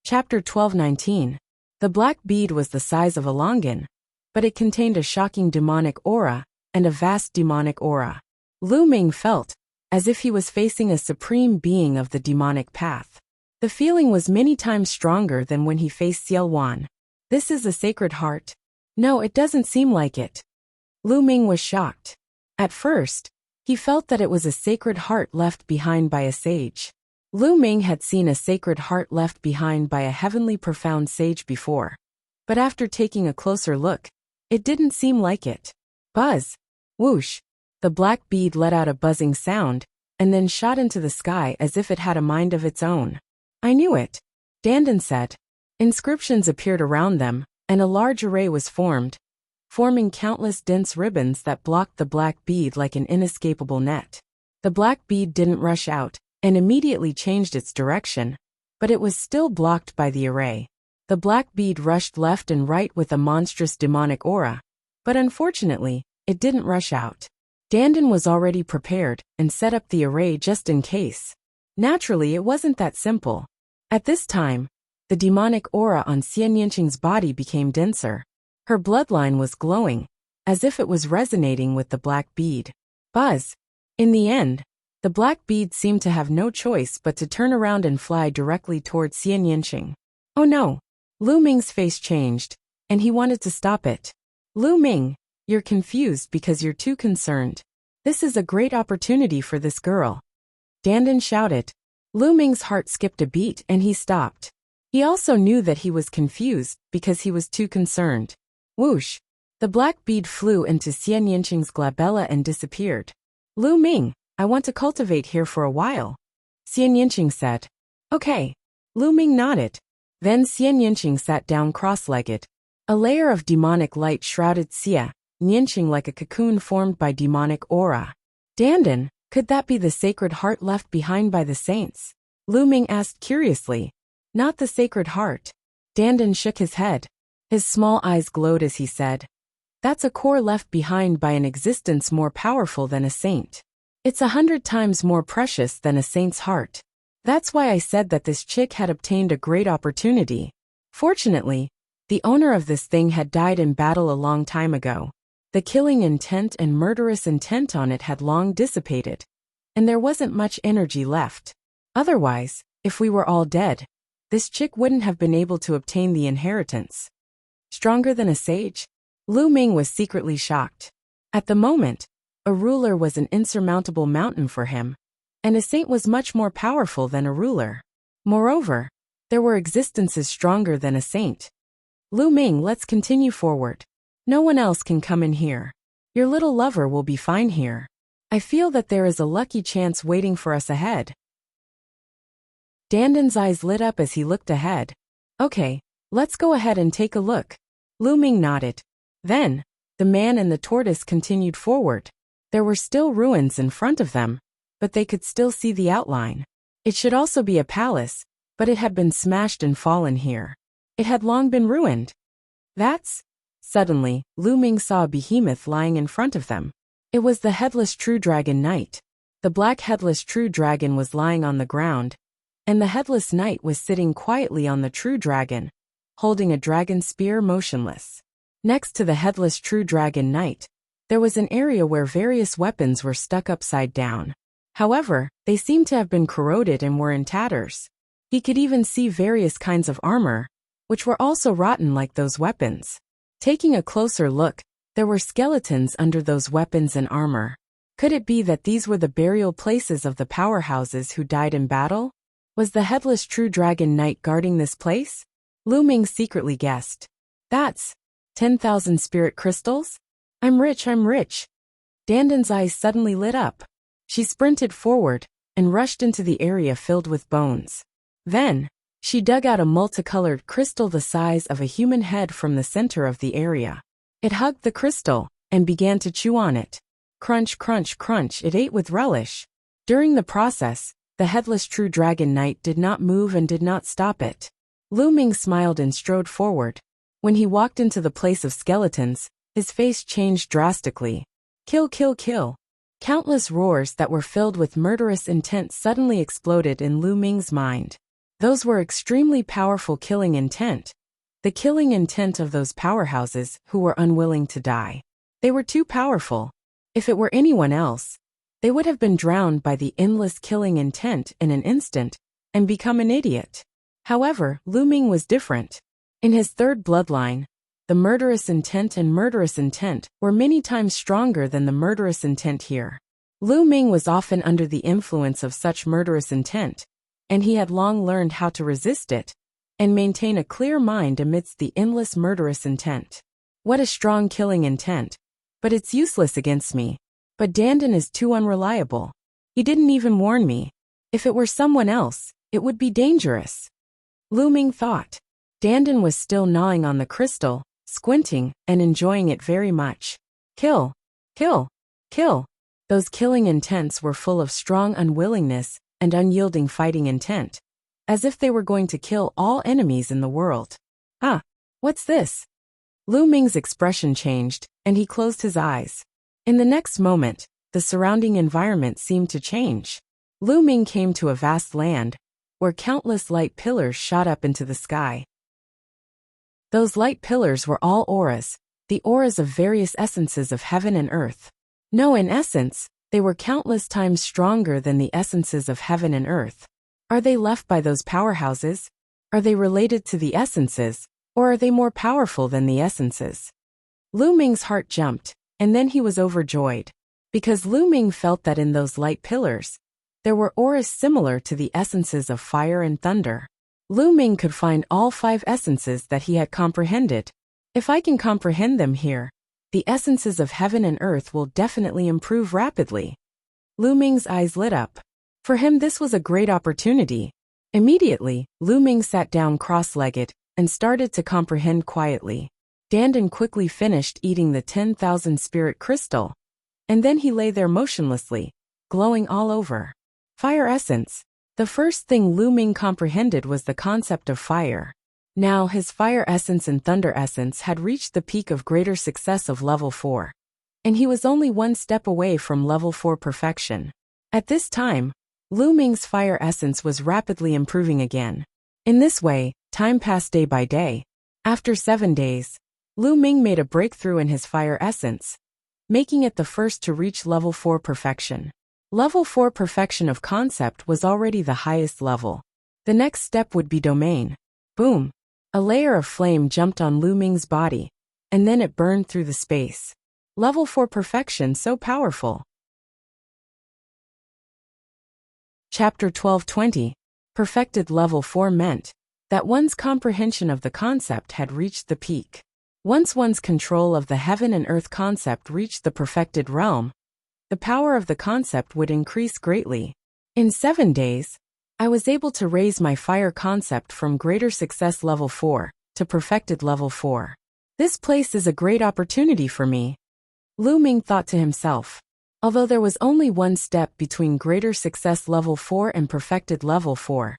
[SPEAKER 1] Chapter 12:19. The black bead was the size of a longan, but it contained a shocking demonic aura and a vast demonic aura. Lu Ming felt as if he was facing a supreme being of the demonic path. The feeling was many times stronger than when he faced Xiao Wan. This is a sacred heart. No, it doesn't seem like it. Lu Ming was shocked. At first, he felt that it was a sacred heart left behind by a sage. Lu Ming had seen a sacred heart left behind by a heavenly profound sage before. But after taking a closer look, it didn't seem like it. Buzz! Whoosh! The black bead let out a buzzing sound, and then shot into the sky as if it had a mind of its own. I knew it, Dandan said. Inscriptions appeared around them, and a large array was formed, forming countless dense ribbons that blocked the black bead like an inescapable net. The black bead didn't rush out, and immediately changed its direction, but it was still blocked by the array. The black bead rushed left and right with a monstrous demonic aura, but unfortunately, it didn't rush out. Dandan was already prepared and set up the array just in case. Naturally, it wasn't that simple. At this time, the demonic aura on Xian Yanqing's body became denser. Her bloodline was glowing, as if it was resonating with the black bead. Buzz! In the end, the black bead seemed to have no choice but to turn around and fly directly toward Xian Yanqing. Oh no! Lu Ming's face changed, and he wanted to stop it. Lu Ming, you're confused because you're too concerned. This is a great opportunity for this girl. Dandan shouted. Lu Ming's heart skipped a beat and he stopped. He also knew that he was confused because he was too concerned. Whoosh! The black bead flew into Xian Yanqing's glabella and disappeared. Lu Ming, I want to cultivate here for a while, Xian Yanqing said. Okay. Lu Ming nodded. Then Xian Yanqing sat down cross-legged. A layer of demonic light shrouded Xian Yanqing like a cocoon formed by demonic aura. Dandan, could that be the sacred heart left behind by the saints? Lu Ming asked curiously. Not the sacred heart. Dandan shook his head. His small eyes glowed as he said, that's a core left behind by an existence more powerful than a saint. It's 100 times more precious than a saint's heart. That's why I said that this chick had obtained a great opportunity. Fortunately, the owner of this thing had died in battle a long time ago. The killing intent and murderous intent on it had long dissipated, and there wasn't much energy left. Otherwise, if we were all dead, this chick wouldn't have been able to obtain the inheritance. Stronger than a sage? Lu Ming was secretly shocked. At the moment, a ruler was an insurmountable mountain for him, and a saint was much more powerful than a ruler. Moreover, there were existences stronger than a saint. Lu Ming, let's continue forward. No one else can come in here. Your little lover will be fine here. I feel that there is a lucky chance waiting for us ahead. Dandan's eyes lit up as he looked ahead. Okay, let's go ahead and take a look. Lu Ming nodded. Then, the man and the tortoise continued forward. There were still ruins in front of them, but they could still see the outline. It should also be a palace, but it had been smashed and fallen here. It had long been ruined. Suddenly, Lu Ming saw a behemoth lying in front of them. It was the headless true dragon knight. The black headless true dragon was lying on the ground, and the headless knight was sitting quietly on the true dragon, holding a dragon spear motionless. Next to the headless true dragon knight, there was an area where various weapons were stuck upside down. However, they seemed to have been corroded and were in tatters. He could even see various kinds of armor, which were also rotten like those weapons. Taking a closer look, there were skeletons under those weapons and armor. Could it be that these were the burial places of the powerhouses who died in battle? Was the headless true dragon knight guarding this place? Lu Ming secretly guessed. That's 10,000 spirit crystals? I'm rich, I'm rich. Dandan's eyes suddenly lit up. She sprinted forward and rushed into the area filled with bones. Then, she dug out a multicolored crystal the size of a human head from the center of the area. It hugged the crystal and began to chew on it. Crunch, crunch, crunch, it ate with relish. During the process, the headless true dragon knight did not move and did not stop it. Lu Ming smiled and strode forward. When he walked into the place of skeletons, his face changed drastically. Kill, kill, kill. Countless roars that were filled with murderous intent suddenly exploded in Lu Ming's mind. Those were extremely powerful killing intent. The killing intent of those powerhouses who were unwilling to die. They were too powerful. If it were anyone else, they would have been drowned by the endless killing intent in an instant and become an idiot. However, Lu Ming was different. In his third bloodline, the murderous intent and murderous intent were many times stronger than the murderous intent here. Lu Ming was often under the influence of such murderous intent, and he had long learned how to resist it and maintain a clear mind amidst the endless murderous intent. What a strong killing intent. But it's useless against me. But Dandan is too unreliable. He didn't even warn me. If it were someone else, it would be dangerous. Lu Ming thought. Dandan was still gnawing on the crystal, squinting, and enjoying it very much. Kill, kill, kill. Those killing intents were full of strong unwillingness and unyielding fighting intent, as if they were going to kill all enemies in the world. Ah, what's this? Lu Ming's expression changed, and he closed his eyes. In the next moment, the surrounding environment seemed to change. Lu Ming came to a vast land, where countless light pillars shot up into the sky. Those light pillars were all auras, the auras of various essences of heaven and earth. No, in essence, they were countless times stronger than the essences of heaven and earth. Are they left by those powerhouses? Are they related to the essences, or are they more powerful than the essences? Lu Ming's heart jumped, and then he was overjoyed, because Lu Ming felt that in those light pillars, there were auras similar to the essences of fire and thunder. Lu Ming could find all 5 essences that he had comprehended. If I can comprehend them here, the essences of heaven and earth will definitely improve rapidly. Lu Ming's eyes lit up. For him this was a great opportunity. Immediately, Lu Ming sat down cross-legged and started to comprehend quietly. Dandan quickly finished eating the 10,000 spirit crystal, and then he lay there motionlessly, glowing all over. Fire essence. The first thing Lu Ming comprehended was the concept of fire. Now his fire essence and thunder essence had reached the peak of greater success of level 4. And he was only one step away from level 4 perfection. At this time, Lu Ming's fire essence was rapidly improving again. In this way, time passed day by day. After 7 days, Lu Ming made a breakthrough in his fire essence, making it the first to reach level 4 perfection. Level 4 perfection of concept was already the highest level. The next step would be domain. Boom! A layer of flame jumped on Lu Ming's body, and then it burned through the space. Level 4 perfection so powerful. Chapter 12:20. Perfected level 4 meant that one's comprehension of the concept had reached the peak. Once one's control of the heaven and earth concept reached the perfected realm, the power of the concept would increase greatly. In 7 days, I was able to raise my fire concept from greater success level 4 to perfected level 4. This place is a great opportunity for me. Lu Ming thought to himself. Although there was only one step between greater success level 4 and perfected level 4,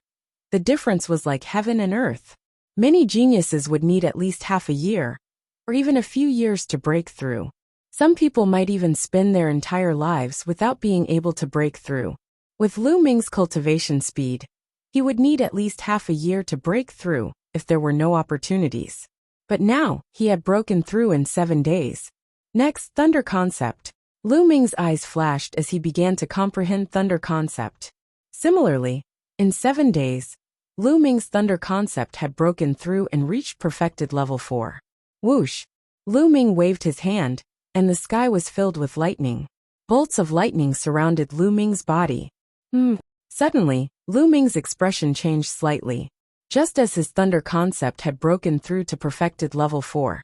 [SPEAKER 1] the difference was like heaven and earth. Many geniuses would need at least half a year, or even a few years to break through. Some people might even spend their entire lives without being able to break through. With Lu Ming's cultivation speed, he would need at least half a year to break through if there were no opportunities. But now, he had broken through in 7 days. Next, thunder concept. Lu Ming's eyes flashed as he began to comprehend thunder concept. Similarly, in 7 days, Lu Ming's thunder concept had broken through and reached perfected level 4. Whoosh! Lu Ming waved his hand, and the sky was filled with lightning. Bolts of lightning surrounded Lu Ming's body. Suddenly, Lu Ming's expression changed slightly. Just as his thunder concept had broken through to perfected level 4.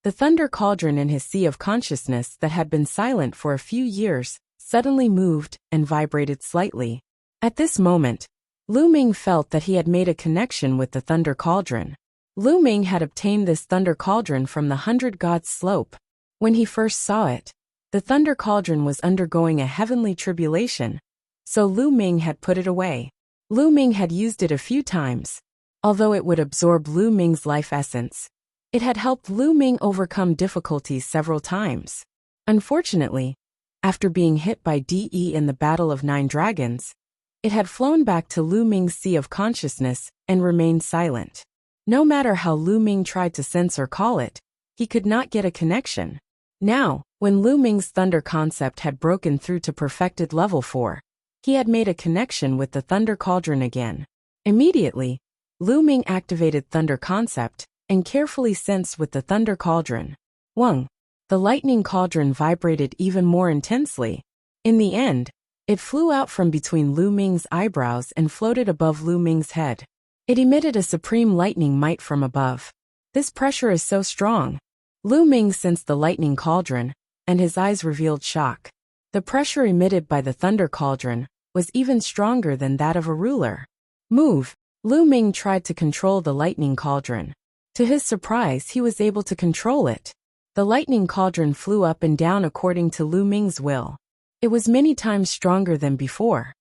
[SPEAKER 1] The thunder cauldron in his sea of consciousness that had been silent for a few years suddenly moved and vibrated slightly. At this moment, Lu Ming felt that he had made a connection with the thunder cauldron. Lu Ming had obtained this thunder cauldron from the 100 Gods slope. When he first saw it, the thunder cauldron was undergoing a heavenly tribulation, so Lu Ming had put it away. Lu Ming had used it a few times. Although it would absorb Lu Ming's life essence, it had helped Lu Ming overcome difficulties several times. Unfortunately, after being hit by DE in the Battle of 9 Dragons, it had flown back to Lu Ming's sea of consciousness and remained silent. No matter how Lu Ming tried to sense or call it, he could not get a connection. Now, when Lu Ming's thunder concept had broken through to perfected level 4, he had made a connection with the thunder cauldron again. Immediately, Lu Ming activated thunder concept and carefully sensed with the thunder cauldron. Wang. The lightning cauldron vibrated even more intensely. In the end, it flew out from between Lu Ming's eyebrows and floated above Lu Ming's head. It emitted a supreme lightning might from above. This pressure is so strong. Lu Ming sensed the lightning cauldron, and his eyes revealed shock. The pressure emitted by the thunder cauldron was even stronger than that of a ruler. Move. Lu Ming tried to control the lightning cauldron. To his surprise, he was able to control it. The lightning cauldron flew up and down according to Lu Ming's will. It was many times stronger than before.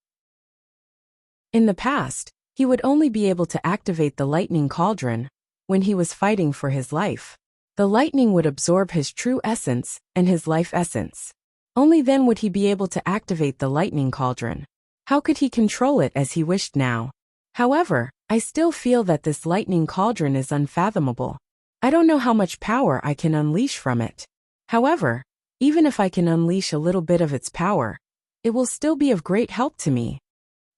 [SPEAKER 1] In the past, he would only be able to activate the lightning cauldron when he was fighting for his life. The lightning would absorb his true essence and his life essence. Only then would he be able to activate the lightning cauldron. How could he control it as he wished now? However, I still feel that this lightning cauldron is unfathomable. I don't know how much power I can unleash from it. However, even if I can unleash a little bit of its power, it will still be of great help to me.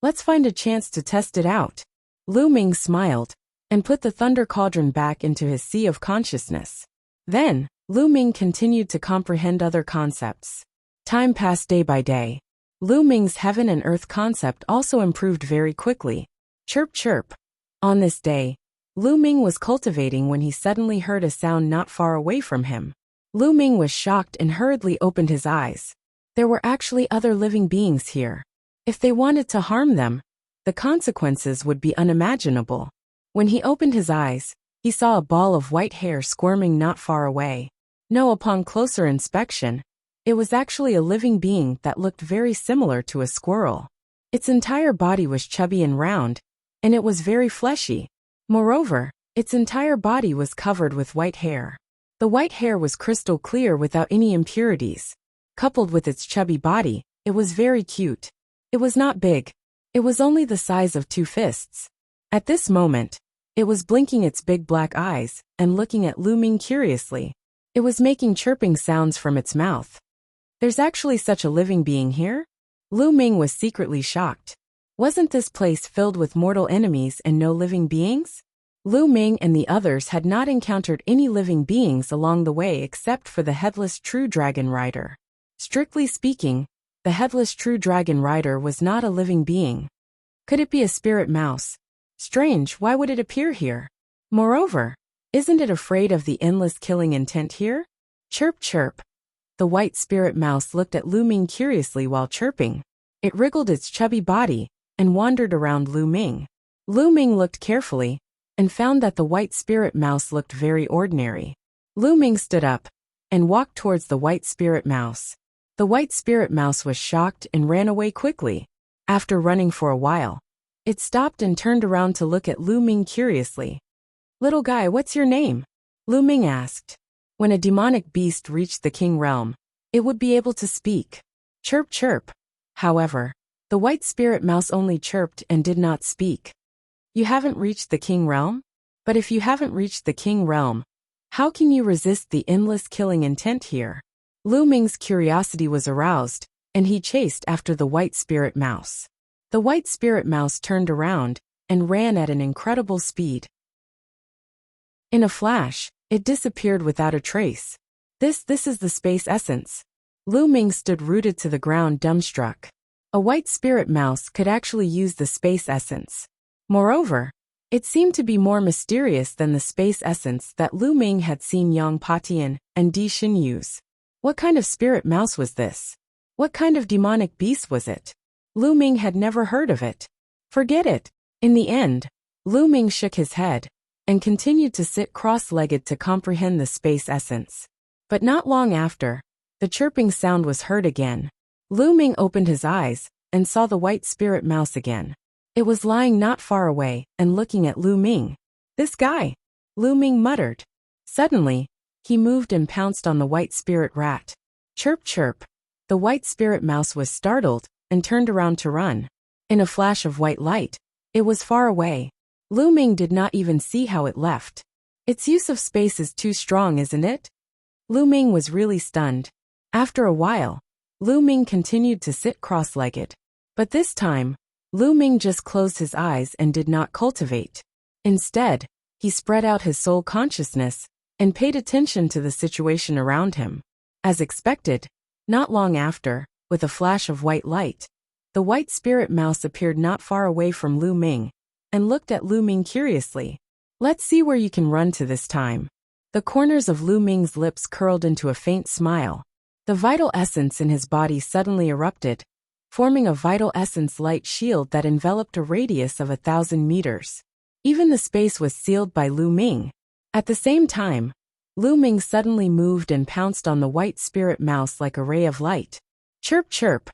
[SPEAKER 1] Let's find a chance to test it out. Lu Ming smiled and put the thunder cauldron back into his sea of consciousness. Then, Lu Ming continued to comprehend other concepts. Time passed day by day. Lu Ming's heaven and earth concept also improved very quickly. Chirp chirp. On this day, Lu Ming was cultivating when he suddenly heard a sound not far away from him. Lu Ming was shocked and hurriedly opened his eyes. There were actually other living beings here. If they wanted to harm them, the consequences would be unimaginable. When he opened his eyes, he saw a ball of white hair squirming not far away. No, upon closer inspection, it was actually a living being that looked very similar to a squirrel. Its entire body was chubby and round, and it was very fleshy. Moreover, its entire body was covered with white hair. The white hair was crystal clear without any impurities. Coupled with its chubby body, it was very cute. It was not big. It was only the size of 2 fists. At this moment, it was blinking its big black eyes and looking at Lu Ming curiously. It was making chirping sounds from its mouth. There's actually such a living being here? Lu Ming was secretly shocked. Wasn't this place filled with mortal enemies and no living beings? Lu Ming and the others had not encountered any living beings along the way except for the headless true dragon rider. Strictly speaking, the headless true dragon rider was not a living being. Could it be a spirit mouse? Strange, why would it appear here? Moreover, isn't it afraid of the endless killing intent here? Chirp chirp. The white spirit mouse looked at Lu Ming curiously while chirping. It wriggled its chubby body and wandered around Lu Ming. Lu Ming looked carefully and found that the white spirit mouse looked very ordinary. Lu Ming stood up and walked towards the white spirit mouse. The white spirit mouse was shocked and ran away quickly. After running for a while, it stopped and turned around to look at Lu Ming curiously. "Little guy, what's your name?" Lu Ming asked. When a demonic beast reached the king realm, it would be able to speak. Chirp chirp. However, the white spirit mouse only chirped and did not speak. You haven't reached the king realm? But if you haven't reached the king realm, how can you resist the endless killing intent here? Lu Ming's curiosity was aroused, and he chased after the white spirit mouse. The white spirit mouse turned around and ran at an incredible speed. In a flash, It disappeared without a trace. This is the space essence. Lu Ming stood rooted to the ground, dumbstruck. A white spirit mouse could actually use the space essence. Moreover, it seemed to be more mysterious than the space essence that Lu Ming had seen Yang Patian and Di Xin use. What kind of spirit mouse was this? What kind of demonic beast was it? Lu Ming had never heard of it. Forget it. In the end, Lu Ming shook his head and continued to sit cross-legged to comprehend the space essence. But not long after, the chirping sound was heard again. Lu Ming opened his eyes and saw the white spirit mouse again. It was lying not far away and looking at Lu Ming. This guy, Lu Ming muttered. Suddenly, he moved and pounced on the white spirit rat. Chirp chirp. The white spirit mouse was startled and turned around to run. In a flash of white light, it was far away. Lu Ming did not even see how it left. Its use of space is too strong, isn't it? Lu Ming was really stunned. After a while, Lu Ming continued to sit cross-legged. But this time, Lu Ming just closed his eyes and did not cultivate. Instead, he spread out his soul consciousness and paid attention to the situation around him. As expected, not long after, with a flash of white light, the white spirit mouse appeared not far away from Lu Ming and looked at Lu Ming curiously. Let's see where you can run to this time. The corners of Lu Ming's lips curled into a faint smile. The vital essence in his body suddenly erupted, forming a vital essence light shield that enveloped a radius of 1,000 meters. Even the space was sealed by Lu Ming. At the same time, Lu Ming suddenly moved and pounced on the white spirit mouse like a ray of light. Chirp chirp.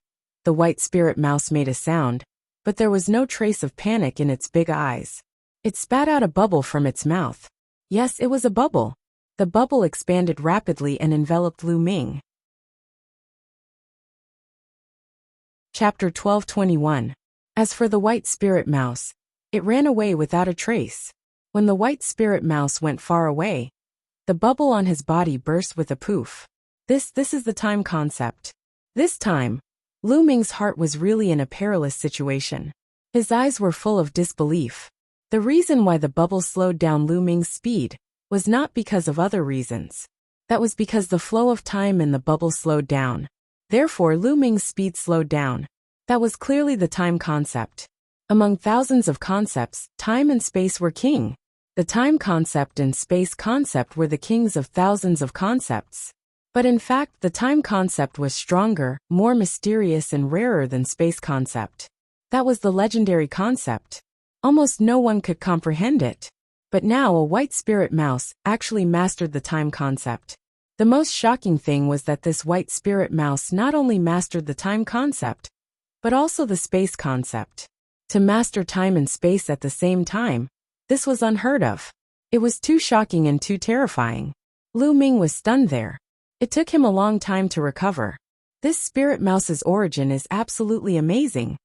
[SPEAKER 1] The white spirit mouse made a sound, but there was no trace of panic in its big eyes. It spat out a bubble from its mouth. Yes, it was a bubble. The bubble expanded rapidly and enveloped Lu Ming. Chapter 12:21. As for the white spirit mouse, it ran away without a trace. When the white spirit mouse went far away, the bubble on his body burst with a poof. This is the time concept. This time, Lu Ming's heart was really in a perilous situation. His eyes were full of disbelief. The reason why the bubble slowed down Lu Ming's speed was not because of other reasons. That was because the flow of time in the bubble slowed down. Therefore, Lu Ming's speed slowed down. That was clearly the time concept. Among thousands of concepts, time and space were king. The time concept and space concept were the kings of thousands of concepts. But in fact, the time concept was stronger, more mysterious and rarer than space concept. That was the legendary concept. Almost no one could comprehend it. But now a white spirit mouse actually mastered the time concept. The most shocking thing was that this white spirit mouse not only mastered the time concept, but also the space concept. To master time and space at the same time, this was unheard of. It was too shocking and too terrifying. Lu Ming was stunned there. It took him a long time to recover. This spirit mouse's origin is absolutely amazing.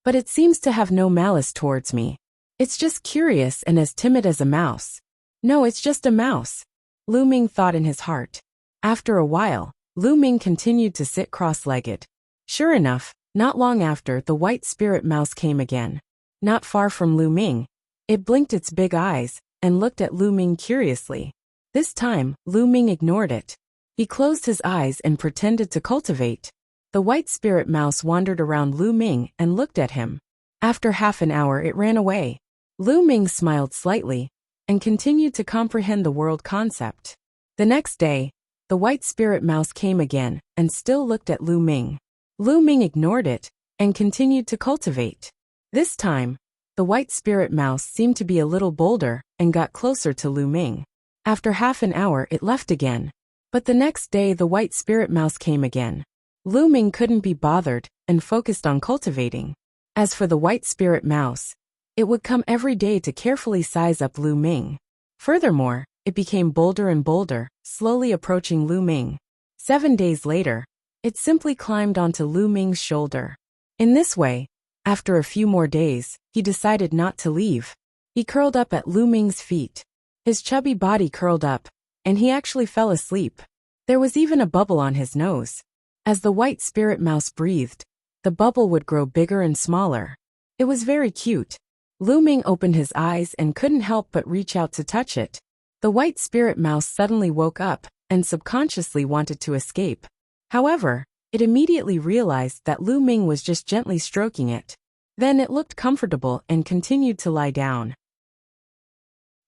[SPEAKER 1] But it seems to have no malice towards me. It's just curious and as timid as a mouse. No, it's just a mouse, Lu Ming thought in his heart. After a while, Lu Ming continued to sit cross-legged. Sure enough, not long after, the white spirit mouse came again. Not far from Lu Ming, it blinked its big eyes and looked at Lu Ming curiously. This time, Lu Ming ignored it. He closed his eyes and pretended to cultivate. The white spirit mouse wandered around Lu Ming and looked at him. After half an hour, it ran away. Lu Ming smiled slightly and continued to comprehend the world concept. The next day, the white spirit mouse came again and still looked at Lu Ming. Lu Ming ignored it and continued to cultivate. This time, the white spirit mouse seemed to be a little bolder and got closer to Lu Ming. After half an hour, it left again. But the next day, the white spirit mouse came again. Lu Ming couldn't be bothered and focused on cultivating. As for the white spirit mouse, it would come every day to carefully size up Lu Ming. Furthermore, it became bolder and bolder, slowly approaching Lu Ming. 7 days later, it simply climbed onto Lu Ming's shoulder. In this way, after a few more days, he decided not to leave. He curled up at Lu Ming's feet. His chubby body curled up, and he actually fell asleep. There was even a bubble on his nose. As the white spirit mouse breathed, the bubble would grow bigger and smaller. It was very cute. Lu Ming opened his eyes and couldn't help but reach out to touch it. The white spirit mouse suddenly woke up and subconsciously wanted to escape. However, it immediately realized that Lu Ming was just gently stroking it. Then it looked comfortable and continued to lie down.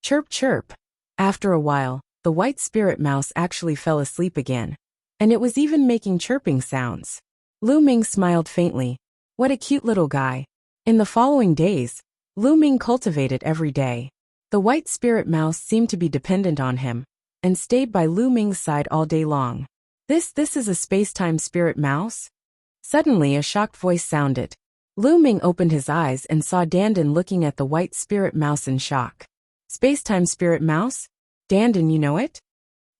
[SPEAKER 1] Chirp chirp. After a while, the white spirit mouse actually fell asleep again. And it was even making chirping sounds. Lu Ming smiled faintly. What a cute little guy. In the following days, Lu Ming cultivated every day. The white spirit mouse seemed to be dependent on him, and stayed by Lu Ming's side all day long. This is a space-time spirit mouse? Suddenly a shocked voice sounded. Lu Ming opened his eyes and saw Dandan looking at the white spirit mouse in shock. Space-time spirit mouse? Dandan, you know it?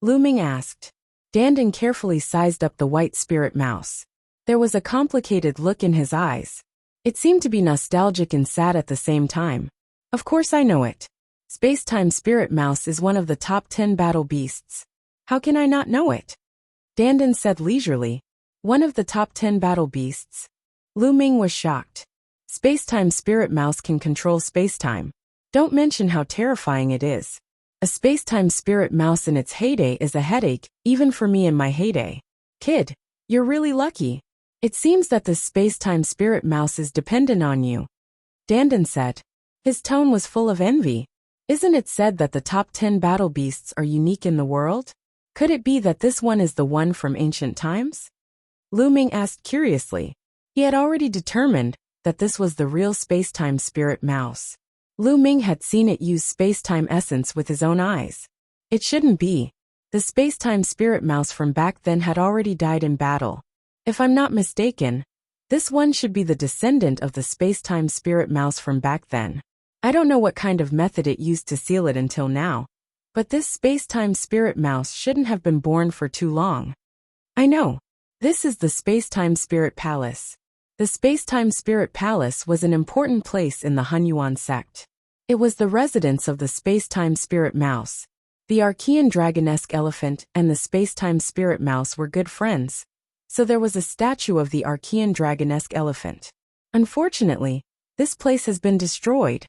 [SPEAKER 1] Lu Ming asked. Dandan carefully sized up the white spirit mouse. There was a complicated look in his eyes. It seemed to be nostalgic and sad at the same time. Of course I know it. Space-time spirit mouse is one of the top 10 battle beasts. How can I not know it? Dandan said leisurely. One of the top 10 battle beasts. Lu Ming was shocked. Space-time spirit mouse can control space-time. Don't mention how terrifying it is. A space-time spirit mouse in its heyday is a headache, even for me in my heyday. Kid, you're really lucky. It seems that this space-time spirit mouse is dependent on you. Dandan said. His tone was full of envy. Isn't it said that the top 10 battle beasts are unique in the world? Could it be that this one is the one from ancient times? Lu Ming asked curiously. He had already determined that this was the real space-time spirit mouse. Lu Ming had seen it use space-time essence with his own eyes. It shouldn't be. The space-time spirit mouse from back then had already died in battle. If I'm not mistaken, this one should be the descendant of the space-time spirit mouse from back then. I don't know what kind of method it used to seal it until now, but this space-time spirit mouse shouldn't have been born for too long. I know. This is the space-time spirit palace. The space-time spirit palace was an important place in the Hunyuan sect. It was the residence of the space-time spirit mouse. The Archean dragonesque elephant and the space-time spirit mouse were good friends, so there was a statue of the Archean dragonesque elephant. Unfortunately, this place has been destroyed.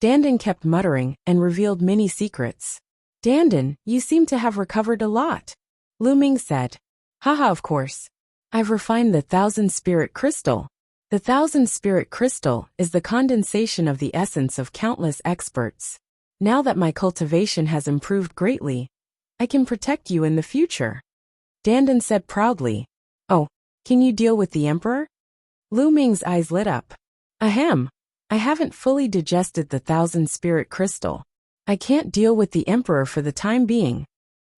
[SPEAKER 1] Dandan kept muttering and revealed many secrets. Dandan, you seem to have recovered a lot. Lu Ming said. Haha, of course. I've refined the 1000 spirit crystal. The 1000 spirit crystal is the condensation of the essence of countless experts. Now that my cultivation has improved greatly, I can protect you in the future. Dandan said proudly. Oh, can you deal with the emperor? Lu Ming's eyes lit up. Ahem. I haven't fully digested the 1000 spirit crystal. I can't deal with the emperor for the time being.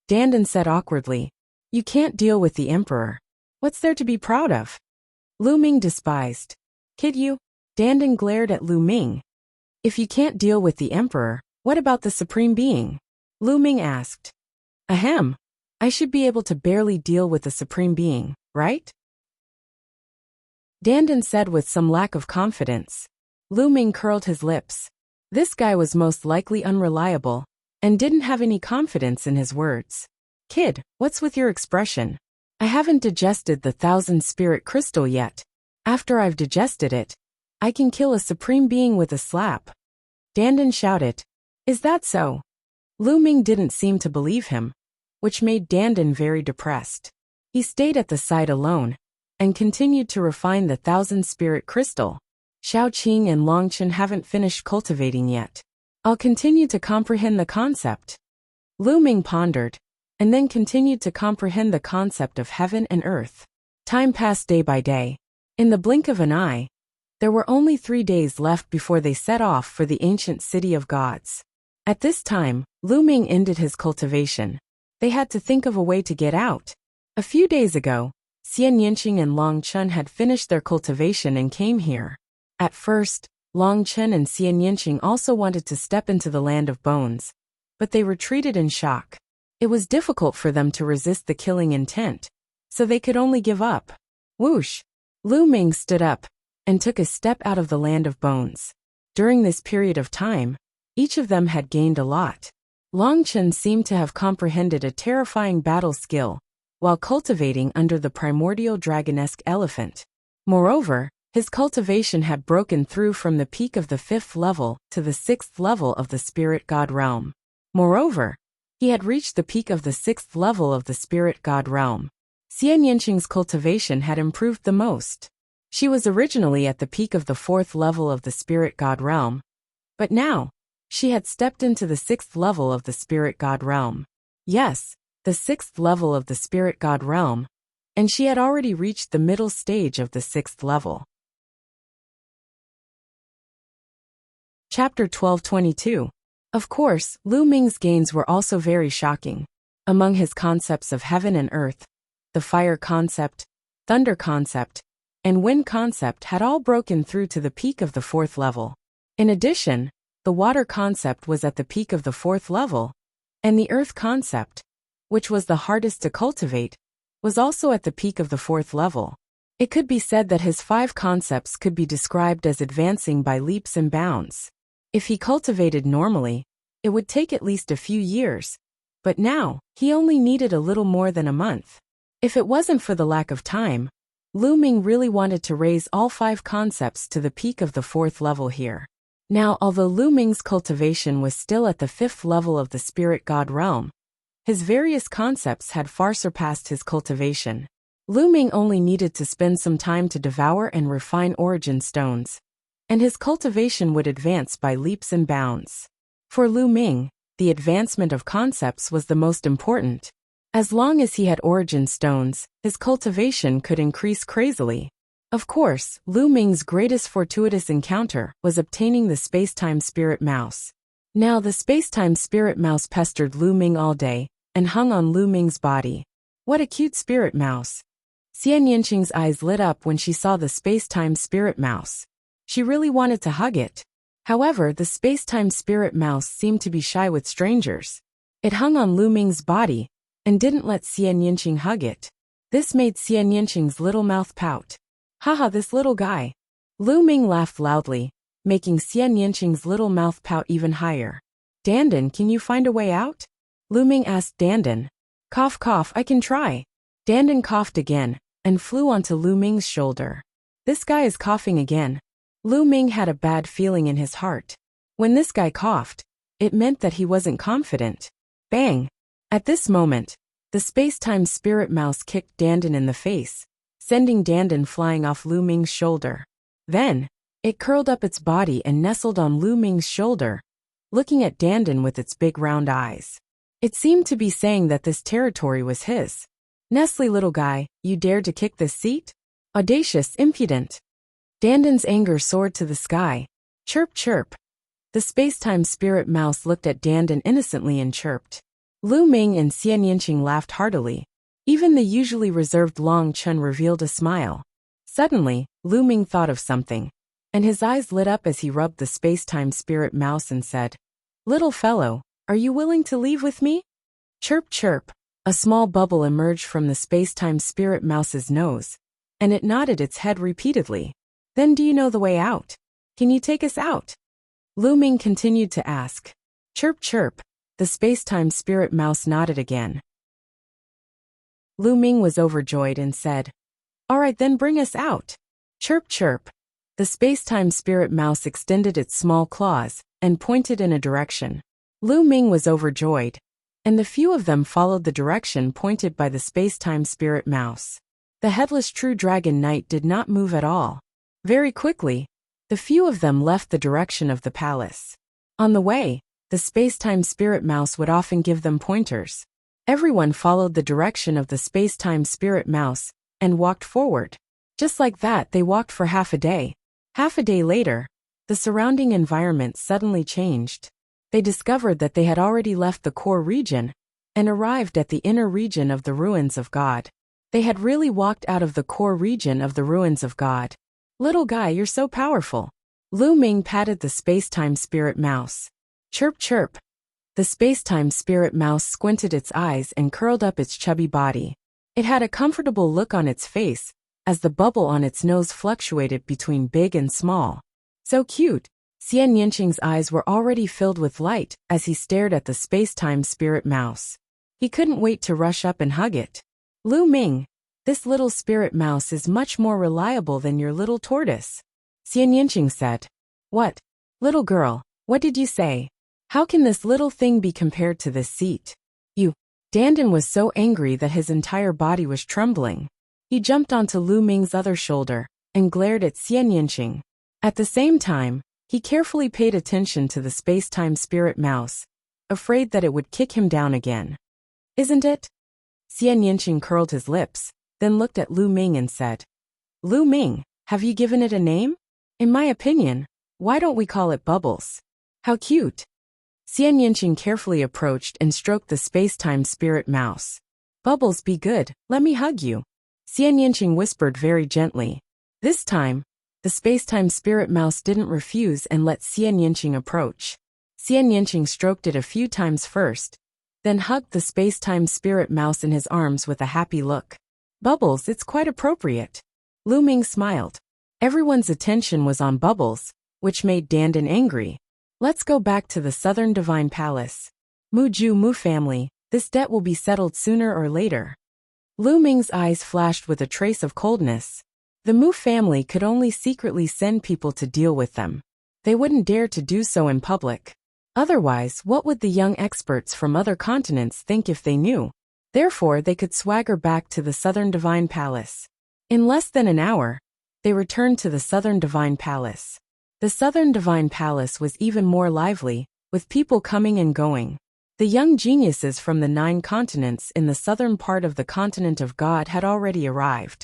[SPEAKER 1] Dandan said awkwardly. You can't deal with the emperor. What's there to be proud of? Lu Ming despised. Kid you? Dandan glared at Lu Ming. If you can't deal with the emperor, what about the supreme being? Lu Ming asked. Ahem. I should be able to barely deal with the supreme being, right? Dandan said with some lack of confidence. Lu Ming curled his lips. This guy was most likely unreliable, and didn't have any confidence in his words. Kid, what's with your expression? I haven't digested the 1000 spirit crystal yet. After I've digested it, I can kill a supreme being with a slap. Dandan shouted. Is that so? Lu Ming didn't seem to believe him, which made Dandan very depressed. He stayed at the side alone, and continued to refine the 1000 spirit crystal. Xiao Qing and Long Chen haven't finished cultivating yet. I'll continue to comprehend the concept. Lu Ming pondered, and then continued to comprehend the concept of heaven and earth. Time passed day by day. In the blink of an eye, there were only 3 days left before they set off for the ancient city of gods. At this time, Lu Ming ended his cultivation. They had to think of a way to get out. A few days ago, Xian Yanqing and Long Chen had finished their cultivation and came here. At first, Long Chen and Xian Yanqing also wanted to step into the land of bones, but they retreated in shock. It was difficult for them to resist the killing intent, so they could only give up. Whoosh! Lu Ming stood up and took a step out of the land of bones. During this period of time, each of them had gained a lot. Long Chen seemed to have comprehended a terrifying battle skill while cultivating under the primordial dragonesque elephant. Moreover, his cultivation had broken through from the peak of the 5th level to the 6th level of the spirit god realm. Moreover, He had reached the peak of the 6th level of the spirit god realm. Xian Yanqing's cultivation had improved the most. She was originally at the peak of the 4th level of the spirit god realm, but now, she had stepped into the 6th level of the spirit god realm. Yes, the 6th level of the spirit god realm, and she had already reached the middle stage of the 6th level. Chapter 1222. Of course, Lu Ming's gains were also very shocking. Among his concepts of heaven and earth, the fire concept, thunder concept, and wind concept had all broken through to the peak of the 4th level. In addition, the water concept was at the peak of the 4th level, and the earth concept, which was the hardest to cultivate, was also at the peak of the 4th level. It could be said that his 5 concepts could be described as advancing by leaps and bounds. If he cultivated normally, it would take at least a few years, but now, he only needed a little more than a month. If it wasn't for the lack of time, Lu Ming really wanted to raise all 5 concepts to the peak of the 4th level here. Now, although Lu Ming's cultivation was still at the 5th level of the spirit god realm, his various concepts had far surpassed his cultivation. Lu Ming only needed to spend some time to devour and refine origin stones, and his cultivation would advance by leaps and bounds. For Lu Ming, the advancement of concepts was the most important. As long as he had origin stones, his cultivation could increase crazily. Of course, Lu Ming's greatest fortuitous encounter was obtaining the space-time spirit mouse. Now the space-time spirit mouse pestered Lu Ming all day, and hung on Lu Ming's body. What a cute spirit mouse. Xian Yanqing's eyes lit up when she saw the space-time spirit mouse. She really wanted to hug it. However, the space-time spirit mouse seemed to be shy with strangers. It hung on Lu Ming's body, and didn't let Xian Yanqing hug it. This made Xian Yanqing's little mouth pout. Haha, this little guy. Lu Ming laughed loudly, making Xian Yanqing's little mouth pout even higher. Dandan, can you find a way out? Lu Ming asked Dandan. Cough cough, I can try. Dandan coughed again, and flew onto Lu Ming's shoulder. This guy is coughing again. Lu Ming had a bad feeling in his heart. When this guy coughed, it meant that he wasn't confident. Bang! At this moment, the space-time spirit mouse kicked Dandan in the face, sending Dandan flying off Lu Ming's shoulder. Then, it curled up its body and nestled on Lu Ming's shoulder, looking at Dandan with its big round eyes. It seemed to be saying that this territory was his. Nestle, little guy, you dared to kick this seat? Audacious, impudent. Dandan's anger soared to the sky. Chirp chirp. The space-time spirit mouse looked at Dandan innocently and chirped. Lu Ming and Xian Yanqing laughed heartily. Even the usually reserved Long Chun revealed a smile. Suddenly, Lu Ming thought of something, and his eyes lit up as he rubbed the space-time spirit mouse and said, Little fellow, are you willing to leave with me? Chirp chirp. A small bubble emerged from the space-time spirit mouse's nose, and it nodded its head repeatedly. Then do you know the way out? Can you take us out? Lu Ming continued to ask. Chirp chirp. The space-time spirit mouse nodded again. Lu Ming was overjoyed and said, All right, then bring us out. Chirp chirp. The space-time spirit mouse extended its small claws and pointed in a direction. Lu Ming was overjoyed, and the few of them followed the direction pointed by the space-time spirit mouse. The headless true dragon knight did not move at all. Very quickly, the few of them left the direction of the palace. On the way, the space-time spirit mouse would often give them pointers. Everyone followed the direction of the space-time spirit mouse and walked forward. Just like that, they walked for half a day. Half a day later, the surrounding environment suddenly changed. They discovered that they had already left the core region and arrived at the inner region of the ruins of God. They had really walked out of the core region of the ruins of God. Little guy, you're so powerful. Lu Ming patted the space-time spirit mouse. Chirp chirp. The space-time spirit mouse squinted its eyes and curled up its chubby body. It had a comfortable look on its face, as the bubble on its nose fluctuated between big and small. So cute. Xian Yanqing's eyes were already filled with light as he stared at the space-time spirit mouse. He couldn't wait to rush up and hug it. Lu Ming, this little spirit mouse is much more reliable than your little tortoise. Xian Yanqing said. What? Little girl, what did you say? How can this little thing be compared to this seat? You. Dandan was so angry that his entire body was trembling. He jumped onto Lu Ming's other shoulder and glared at Xian Yinqing. At the same time, he carefully paid attention to the space-time spirit mouse, afraid that it would kick him down again. Isn't it? Xian Yinqing curled his lips, then looked at Lu Ming and said, Lu Ming, have you given it a name? In my opinion, why don't we call it Bubbles? How cute. Xian Yinqing carefully approached and stroked the space-time spirit mouse. Bubbles, be good, let me hug you. Xian Yinqing whispered very gently. This time, the space-time spirit mouse didn't refuse and let Xian Yinqing approach. Xian Yinqing stroked it a few times first, then hugged the space-time spirit mouse in his arms with a happy look. Bubbles, it's quite appropriate. Lu Ming smiled. Everyone's attention was on Bubbles, which made Dandan angry. Let's go back to the Southern Divine Palace. Mu family, this debt will be settled sooner or later. Lu Ming's eyes flashed with a trace of coldness. The Mu family could only secretly send people to deal with them. They wouldn't dare to do so in public. Otherwise, what would the young experts from other continents think if they knew? Therefore, they could swagger back to the Southern Divine Palace. In less than an hour, they returned to the Southern Divine Palace. The Southern Divine Palace was even more lively, with people coming and going. The young geniuses from the 9 continents in the southern part of the continent of God had already arrived.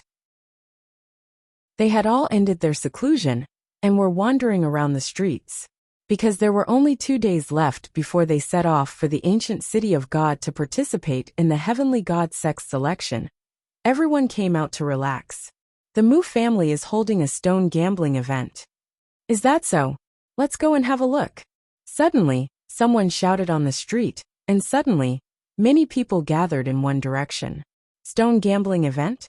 [SPEAKER 1] They had all ended their seclusion and were wandering around the streets. Because there were only 2 days left before they set off for the ancient city of God to participate in the heavenly god sex selection, everyone came out to relax. The Mu family is holding a stone gambling event. Is that so? Let's go and have a look. Suddenly, someone shouted on the street, and suddenly, many people gathered in one direction. Stone gambling event?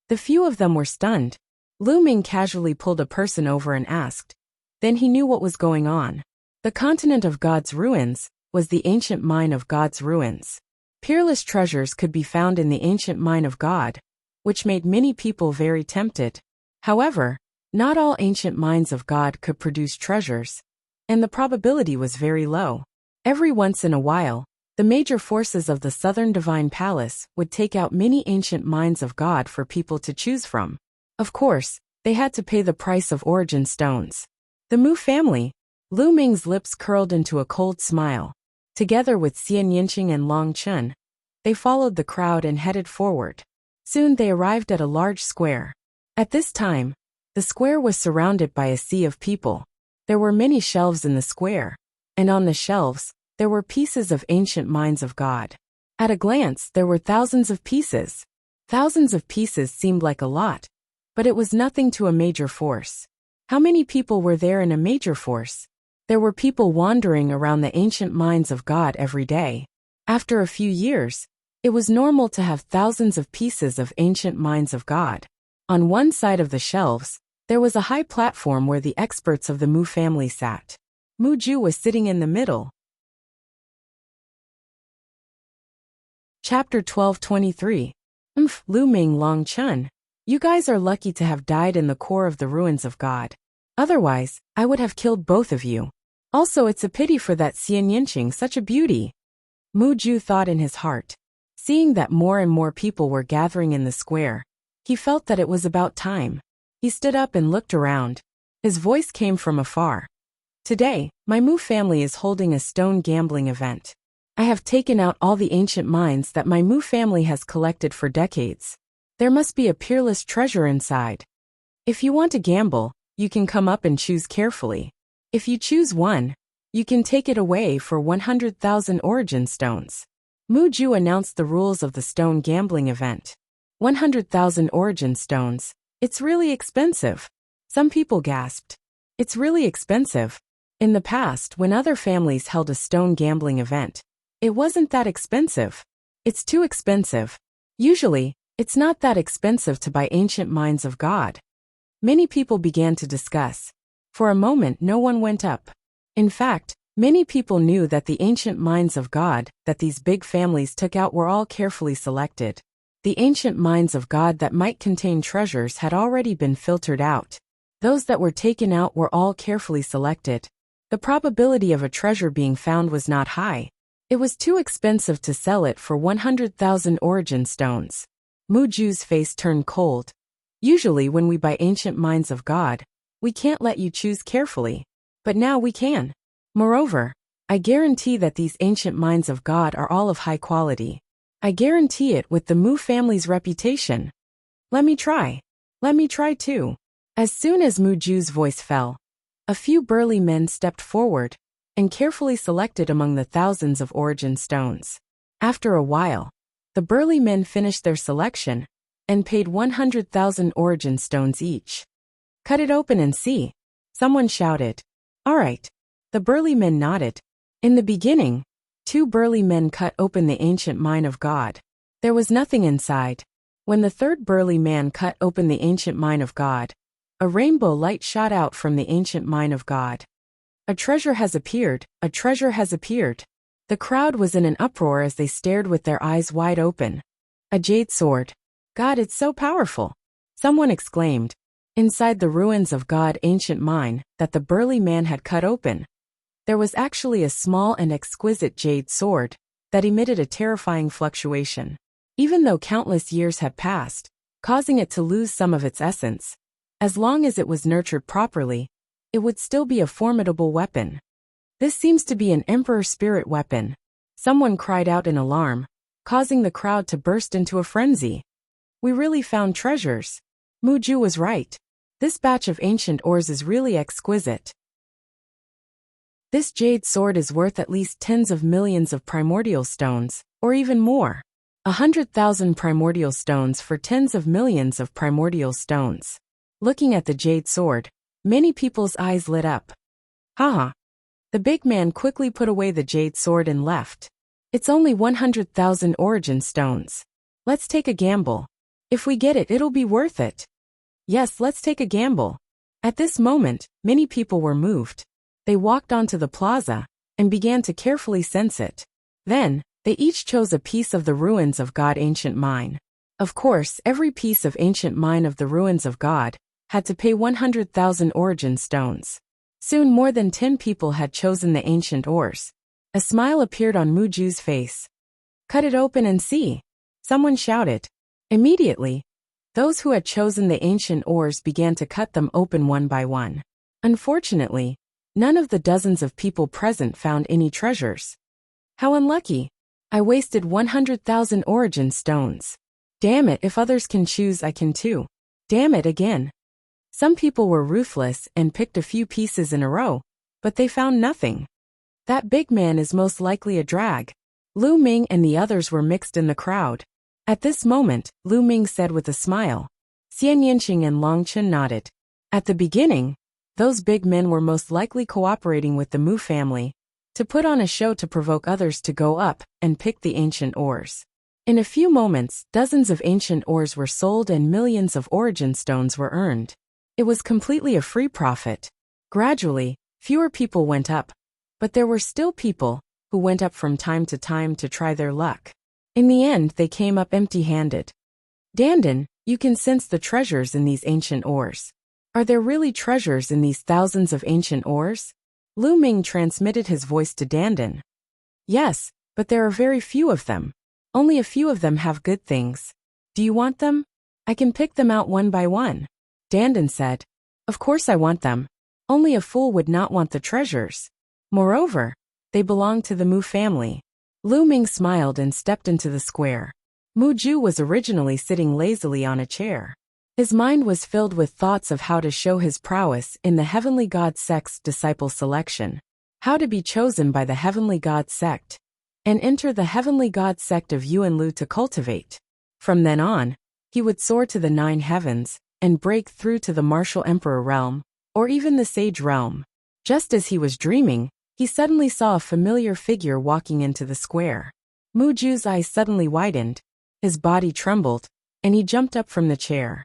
[SPEAKER 1] The few of them were stunned. Lu Ming casually pulled a person over and asked. Then he knew what was going on. The continent of God's ruins was the ancient mine of God's ruins. Peerless treasures could be found in the ancient mine of God, which made many people very tempted. However, not all ancient mines of God could produce treasures, and the probability was very low. Every once in a while, the major forces of the Southern Divine Palace would take out many ancient mines of God for people to choose from. Of course, they had to pay the price of origin stones. The Mu family, Lu Ming's lips curled into a cold smile. Together with Xian Yinqing and Long Chun, they followed the crowd and headed forward. Soon they arrived at a large square. At this time, the square was surrounded by a sea of people. There were many shelves in the square, and on the shelves, there were pieces of ancient mines of God. At a glance, there were thousands of pieces. Thousands of pieces seemed like a lot, but it was nothing to a major force. How many people were there in a major force? There were people wandering around the ancient mines of God every day. After a few years, it was normal to have thousands of pieces of ancient mines of God. On one side of the shelves, there was a high platform where the experts of the Mu family sat. Mu Ju was sitting in the middle. Chapter 12:23. Lu Ming, Long Chun. You guys are lucky to have died in the core of the ruins of God. Otherwise, I would have killed both of you. Also, it's a pity for that Xian Yinqing, such a beauty. Mu Ju thought in his heart. Seeing that more and more people were gathering in the square, he felt that it was about time. He stood up and looked around. His voice came from afar. Today, my Mu family is holding a stone gambling event. I have taken out all the ancient mines that my Mu family has collected for decades. There must be a peerless treasure inside. If you want to gamble, you can come up and choose carefully. If you choose one, you can take it away for 100,000 origin stones. Mu Ju announced the rules of the stone gambling event. 100,000 origin stones. It's really expensive. Some people gasped. It's really expensive. In the past, when other families held a stone gambling event, it wasn't that expensive. It's too expensive. Usually, it's not that expensive to buy ancient mines of God. Many people began to discuss. For a moment, no one went up. In fact, many people knew that the ancient mines of God that these big families took out were all carefully selected. The ancient mines of God that might contain treasures had already been filtered out. Those that were taken out were all carefully selected. The probability of a treasure being found was not high. It was too expensive to sell it for 100,000 origin stones. Mu Ju's face turned cold. Usually when we buy ancient minds of God, we can't let you choose carefully. But now we can. Moreover, I guarantee that these ancient minds of God are all of high quality. I guarantee it with the Mu family's reputation. Let me try. Let me try too. As soon as Mu Ju's voice fell, a few burly men stepped forward and carefully selected among the thousands of origin stones. After a while, the burly men finished their selection and paid 100,000 origin stones each. Cut it open and see, someone shouted. All right. The burly men nodded. In the beginning, 2 burly men cut open the ancient mine of God. There was nothing inside. When the 3rd burly man cut open the ancient mine of God, a rainbow light shot out from the ancient mine of God. A treasure has appeared, a treasure has appeared. The crowd was in an uproar as they stared with their eyes wide open. A jade sword. God, it's so powerful. Someone exclaimed. Inside the ruins of God ancient mine that the burly man had cut open, there was actually a small and exquisite jade sword that emitted a terrifying fluctuation. Even though countless years had passed, causing it to lose some of its essence, as long as it was nurtured properly, it would still be a formidable weapon. This seems to be an emperor spirit weapon. Someone cried out in alarm, causing the crowd to burst into a frenzy. We really found treasures. Mu Ju was right. This batch of ancient ores is really exquisite. This jade sword is worth at least tens of millions of primordial stones, or even more. 100,000 primordial stones for tens of millions of primordial stones. Looking at the jade sword, many people's eyes lit up. Haha. The big man quickly put away the jade sword and left. It's only 100,000 origin stones. Let's take a gamble. If we get it, it'll be worth it. Yes, let's take a gamble. At this moment, many people were moved. They walked onto the plaza and began to carefully sense it. Then, they each chose a piece of the ruins of God ancient mine. Of course, every piece of ancient mine of the ruins of God had to pay 100,000 origin stones. Soon more than 10 people had chosen the ancient ores. A smile appeared on Mu Ju's face. Cut it open and see, someone shouted. Immediately, those who had chosen the ancient ores began to cut them open one by one. Unfortunately, none of the dozens of people present found any treasures. How unlucky. I wasted 100,000 origin stones. Damn it, if others can choose, I can too. Damn it again. Some people were ruthless and picked a few pieces in a row, but they found nothing. That big man is most likely a drag. Lu Ming and the others were mixed in the crowd. At this moment, Lu Ming said with a smile. Xian Yinqing and Long Chen nodded. At the beginning, those big men were most likely cooperating with the Mu family to put on a show to provoke others to go up and pick the ancient ores. In a few moments, dozens of ancient ores were sold and millions of origin stones were earned. It was completely a free profit. Gradually, fewer people went up, but there were still people who went up from time to try their luck. In the end, they came up empty-handed. Dandan, you can sense the treasures in these ancient ores. Are there really treasures in these thousands of ancient ores? Lu Ming transmitted his voice to Dandan. Yes, but there are very few of them. Only a few of them have good things. Do you want them? I can pick them out one by one. Dandan said. Of course I want them. Only a fool would not want the treasures. Moreover, they belong to the Mu family. Lu Ming smiled and stepped into the square. Mu Ju was originally sitting lazily on a chair. His mind was filled with thoughts of how to show his prowess in the Heavenly God sect's disciple selection, how to be chosen by the Heavenly God sect, and enter the Heavenly God sect of Yuan Lu to cultivate. From then on, he would soar to the 9 heavens and break through to the martial emperor realm, or even the sage realm. Just as he was dreaming, he suddenly saw a familiar figure walking into the square. Mu Ju's eyes suddenly widened, his body trembled, and he jumped up from the chair.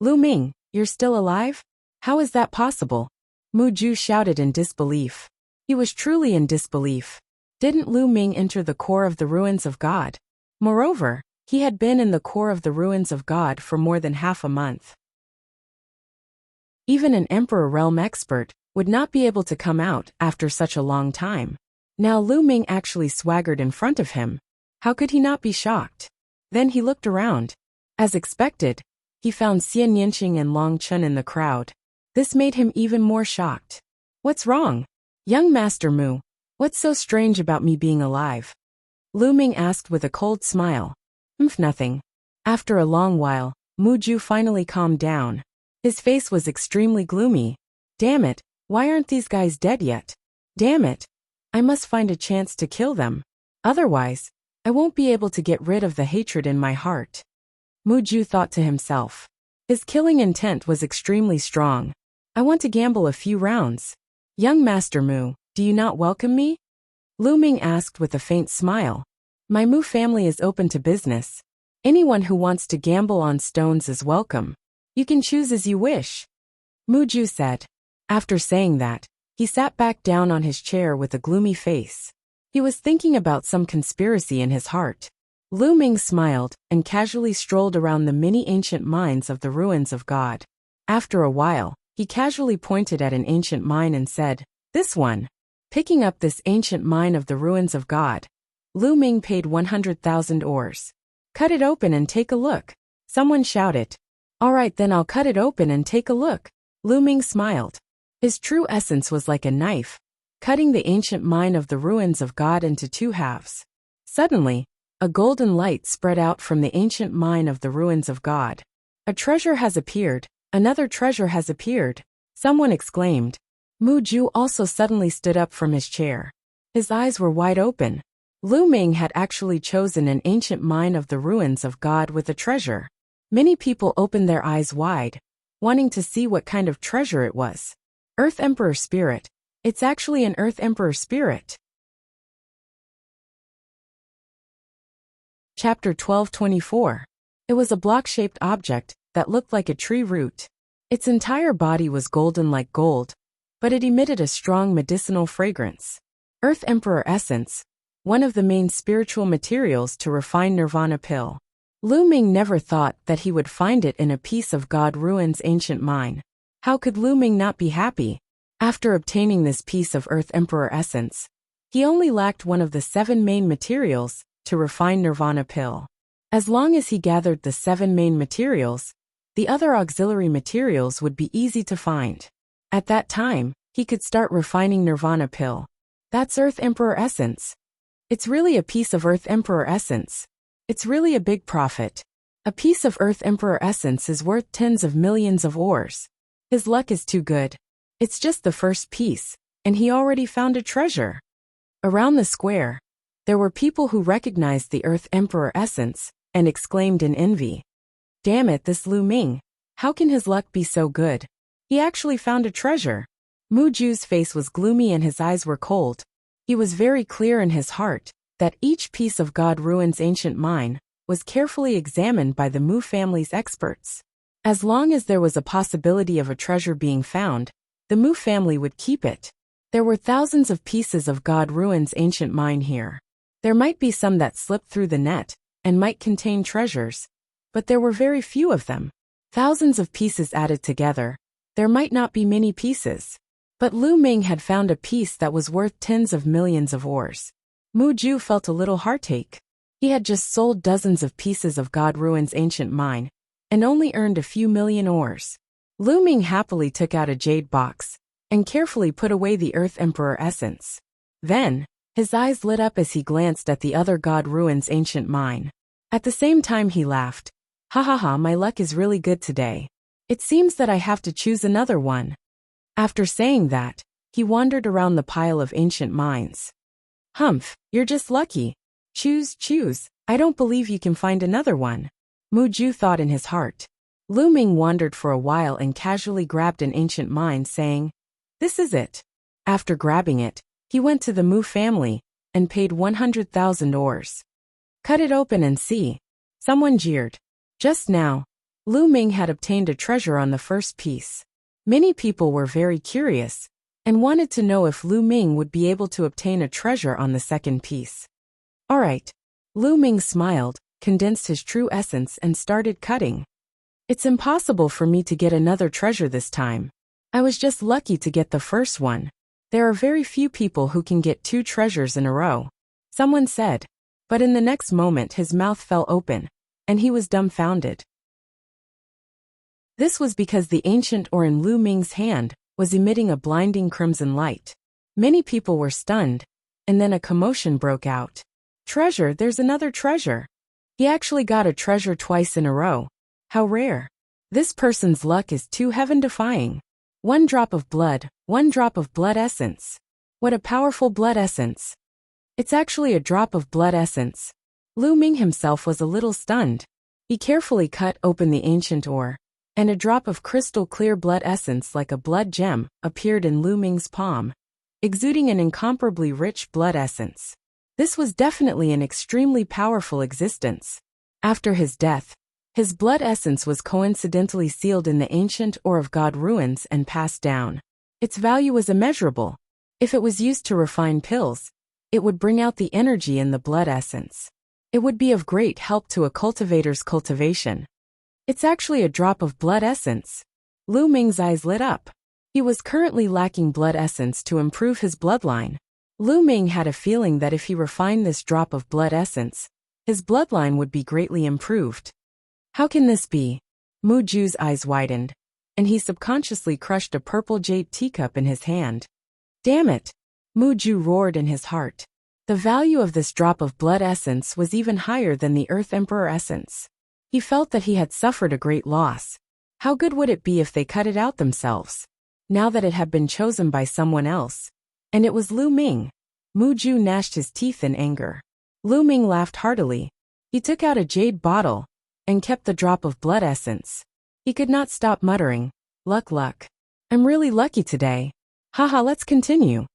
[SPEAKER 1] Lu Ming, you're still alive? How is that possible? Mu Ju shouted in disbelief. He was truly in disbelief. Didn't Lu Ming enter the core of the ruins of God? Moreover, he had been in the core of the ruins of God for more than half a month. Even an Emperor Realm expert would not be able to come out after such a long time. Now Lu Ming actually swaggered in front of him. How could he not be shocked? Then he looked around. As expected, he found Xian Yinqing and Long Chun in the crowd. This made him even more shocked. What's wrong? Young Master Mu, what's so strange about me being alive? Lu Ming asked with a cold smile. Nothing. After a long while, Mu Ju finally calmed down. His face was extremely gloomy. Damn it, why aren't these guys dead yet? Damn it. I must find a chance to kill them. Otherwise, I won't be able to get rid of the hatred in my heart. Mu Ju thought to himself. His killing intent was extremely strong. I want to gamble a few rounds. Young Master Mu, do you not welcome me? Lu Ming asked with a faint smile. My Mu family is open to business. Anyone who wants to gamble on stones is welcome. You can choose as you wish. Mu Ju said. After saying that, he sat back down on his chair with a gloomy face. He was thinking about some conspiracy in his heart. Lu Ming smiled and casually strolled around the many ancient mines of the ruins of God. After a while, he casually pointed at an ancient mine and said, "This one." Picking up this ancient mine of the ruins of God, Lu Ming paid 100,000 ores. Cut it open and take a look. Someone shouted. All right, then I'll cut it open and take a look. Lu Ming smiled. His true essence was like a knife, cutting the ancient mine of the ruins of God into two halves. Suddenly, a golden light spread out from the ancient mine of the ruins of God. A treasure has appeared, another treasure has appeared, someone exclaimed. Mu Ju also suddenly stood up from his chair. His eyes were wide open. Lu Ming had actually chosen an ancient mine of the ruins of God with a treasure. Many people opened their eyes wide, wanting to see what kind of treasure it was. Earth Emperor Spirit. It's actually an Earth Emperor Spirit. Chapter 1224. It was a block-shaped object that looked like a tree root. Its entire body was golden like gold, but it emitted a strong medicinal fragrance. Earth Emperor Essence, one of the main spiritual materials to refine Nirvana pill. Lu Ming never thought that he would find it in a piece of God Ruin's ancient mine. How could Lu Ming not be happy? After obtaining this piece of Earth Emperor Essence, he only lacked one of the 7 main materials to refine Nirvana pill. As long as he gathered the 7 main materials, the other auxiliary materials would be easy to find. At that time, he could start refining Nirvana pill. That's Earth Emperor Essence. It's really a piece of Earth Emperor Essence. It's really a big profit. A piece of Earth Emperor Essence is worth tens of millions of ores. His luck is too good. It's just the first piece, and he already found a treasure. Around the square, there were people who recognized the Earth Emperor Essence and exclaimed in envy. Damn it, this Lu Ming. How can his luck be so good? He actually found a treasure. Mu Ju's face was gloomy and his eyes were cold. He was very clear in his heart that each piece of God Ruin's ancient mine was carefully examined by the Mu family's experts. As long as there was a possibility of a treasure being found, the Mu family would keep it. There were thousands of pieces of God Ruin's ancient mine here. There might be some that slipped through the net and might contain treasures, but there were very few of them. Thousands of pieces added together. There might not be many pieces. But Lu Ming had found a piece that was worth tens of millions of ores. Mu Ju felt a little heartache. He had just sold dozens of pieces of God Ruin's ancient mine and only earned a few million ores. Lu Ming happily took out a jade box and carefully put away the Earth Emperor Essence. Then, his eyes lit up as he glanced at the other God Ruin's ancient mine. At the same time he laughed. Ha ha ha, my luck is really good today. It seems that I have to choose another one. After saying that, he wandered around the pile of ancient mines. Humph, you're just lucky. Choose. I don't believe you can find another one. Mu Ju thought in his heart. Lu Ming wandered for a while and casually grabbed an ancient mine, saying, This is it. After grabbing it, he went to the Mu family and paid 100,000 ores. Cut it open and see. Someone jeered. Just now, Lu Ming had obtained a treasure on the first piece. Many people were very curious and wanted to know if Lu Ming would be able to obtain a treasure on the second piece. All right. Lu Ming smiled, condensed his true essence and started cutting. It's impossible for me to get another treasure this time. I was just lucky to get the first one. There are very few people who can get 2 treasures in a row, someone said. But in the next moment his mouth fell open, and he was dumbfounded. This was because the ancient ore in Lu Ming's hand was emitting a blinding crimson light. Many people were stunned, and then a commotion broke out. Treasure, there's another treasure. He actually got a treasure twice in a row. How rare. This person's luck is too heaven-defying. 1 drop of blood, 1 drop of blood essence. What a powerful blood essence. It's actually a drop of blood essence. Lu Ming himself was a little stunned. He carefully cut open the ancient ore, and a drop of crystal-clear blood essence like a blood gem appeared in Lu Ming's palm, exuding an incomparably rich blood essence. This was definitely an extremely powerful existence. After his death, his blood essence was coincidentally sealed in the ancient ore of God ruins and passed down. Its value was immeasurable. If it was used to refine pills, it would bring out the energy in the blood essence. It would be of great help to a cultivator's cultivation. It's actually a drop of blood essence. Lu Ming's eyes lit up. He was currently lacking blood essence to improve his bloodline. Lu Ming had a feeling that if he refined this drop of blood essence, his bloodline would be greatly improved. How can this be? Mu Ju's eyes widened, and he subconsciously crushed a purple jade teacup in his hand. Damn it! Mu Ju roared in his heart. The value of this drop of blood essence was even higher than the Earth Emperor essence. He felt that he had suffered a great loss. How good would it be if they cut it out themselves? Now that it had been chosen by someone else, and it was Lu Ming. Mu Ju gnashed his teeth in anger. Lu Ming laughed heartily. He took out a jade bottle, and kept the drop of blood essence. He could not stop muttering, "Luck, luck. I'm really lucky today. Haha, let's continue."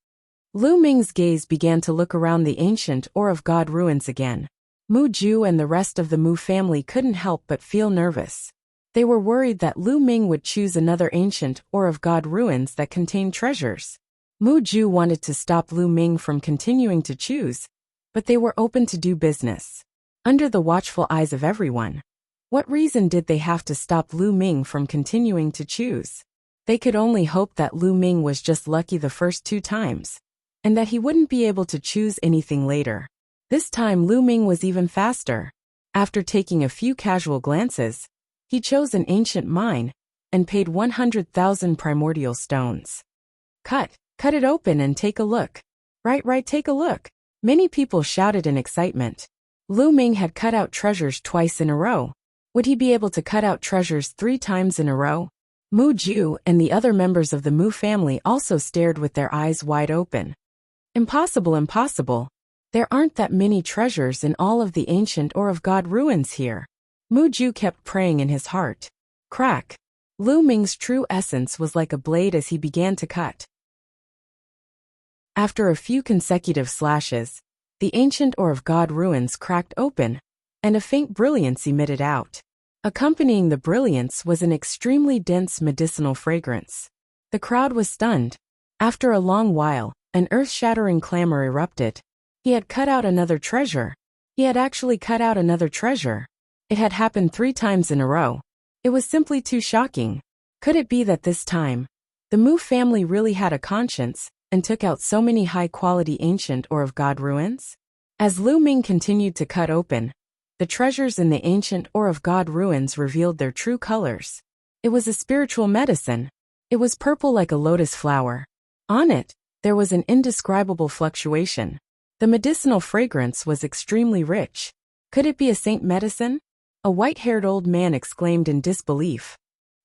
[SPEAKER 1] Lu Ming's gaze began to look around the ancient ore of God ruins again. Mu Ju and the rest of the Mu family couldn't help but feel nervous. They were worried that Lu Ming would choose another ancient ore of God ruins that contained treasures. Mu Ju wanted to stop Lu Ming from continuing to choose, but they were open to do business. Under the watchful eyes of everyone. What reason did they have to stop Lu Ming from continuing to choose? They could only hope that Lu Ming was just lucky the first 2 times, and that he wouldn't be able to choose anything later. This time Lu Ming was even faster. After taking a few casual glances, he chose an ancient mine, and paid 100,000 primordial stones. Cut it open and take a look. Right, take a look. Many people shouted in excitement. Lu Ming had cut out treasures twice in a row. Would he be able to cut out treasures 3 times in a row? Mu Ju and the other members of the Mu family also stared with their eyes wide open. Impossible, impossible. There aren't that many treasures in all of the ancient ore of God ruins here. Mu Ju kept praying in his heart. Crack. Lu Ming's true essence was like a blade as he began to cut. After a few consecutive slashes, the ancient ore of God ruins cracked open, and a faint brilliance emitted out. Accompanying the brilliance was an extremely dense medicinal fragrance. The crowd was stunned. After a long while, an earth-shattering clamor erupted. He had cut out another treasure. He had actually cut out another treasure. It had happened 3 times in a row. It was simply too shocking. Could it be that this time, the Mu family really had a conscience, and took out so many high-quality ancient ore of God ruins? As Lu Ming continued to cut open, the treasures in the ancient ore of God ruins revealed their true colors. It was a spiritual medicine. It was purple like a lotus flower. On it, there was an indescribable fluctuation. The medicinal fragrance was extremely rich. Could it be a saint medicine? A white-haired old man exclaimed in disbelief.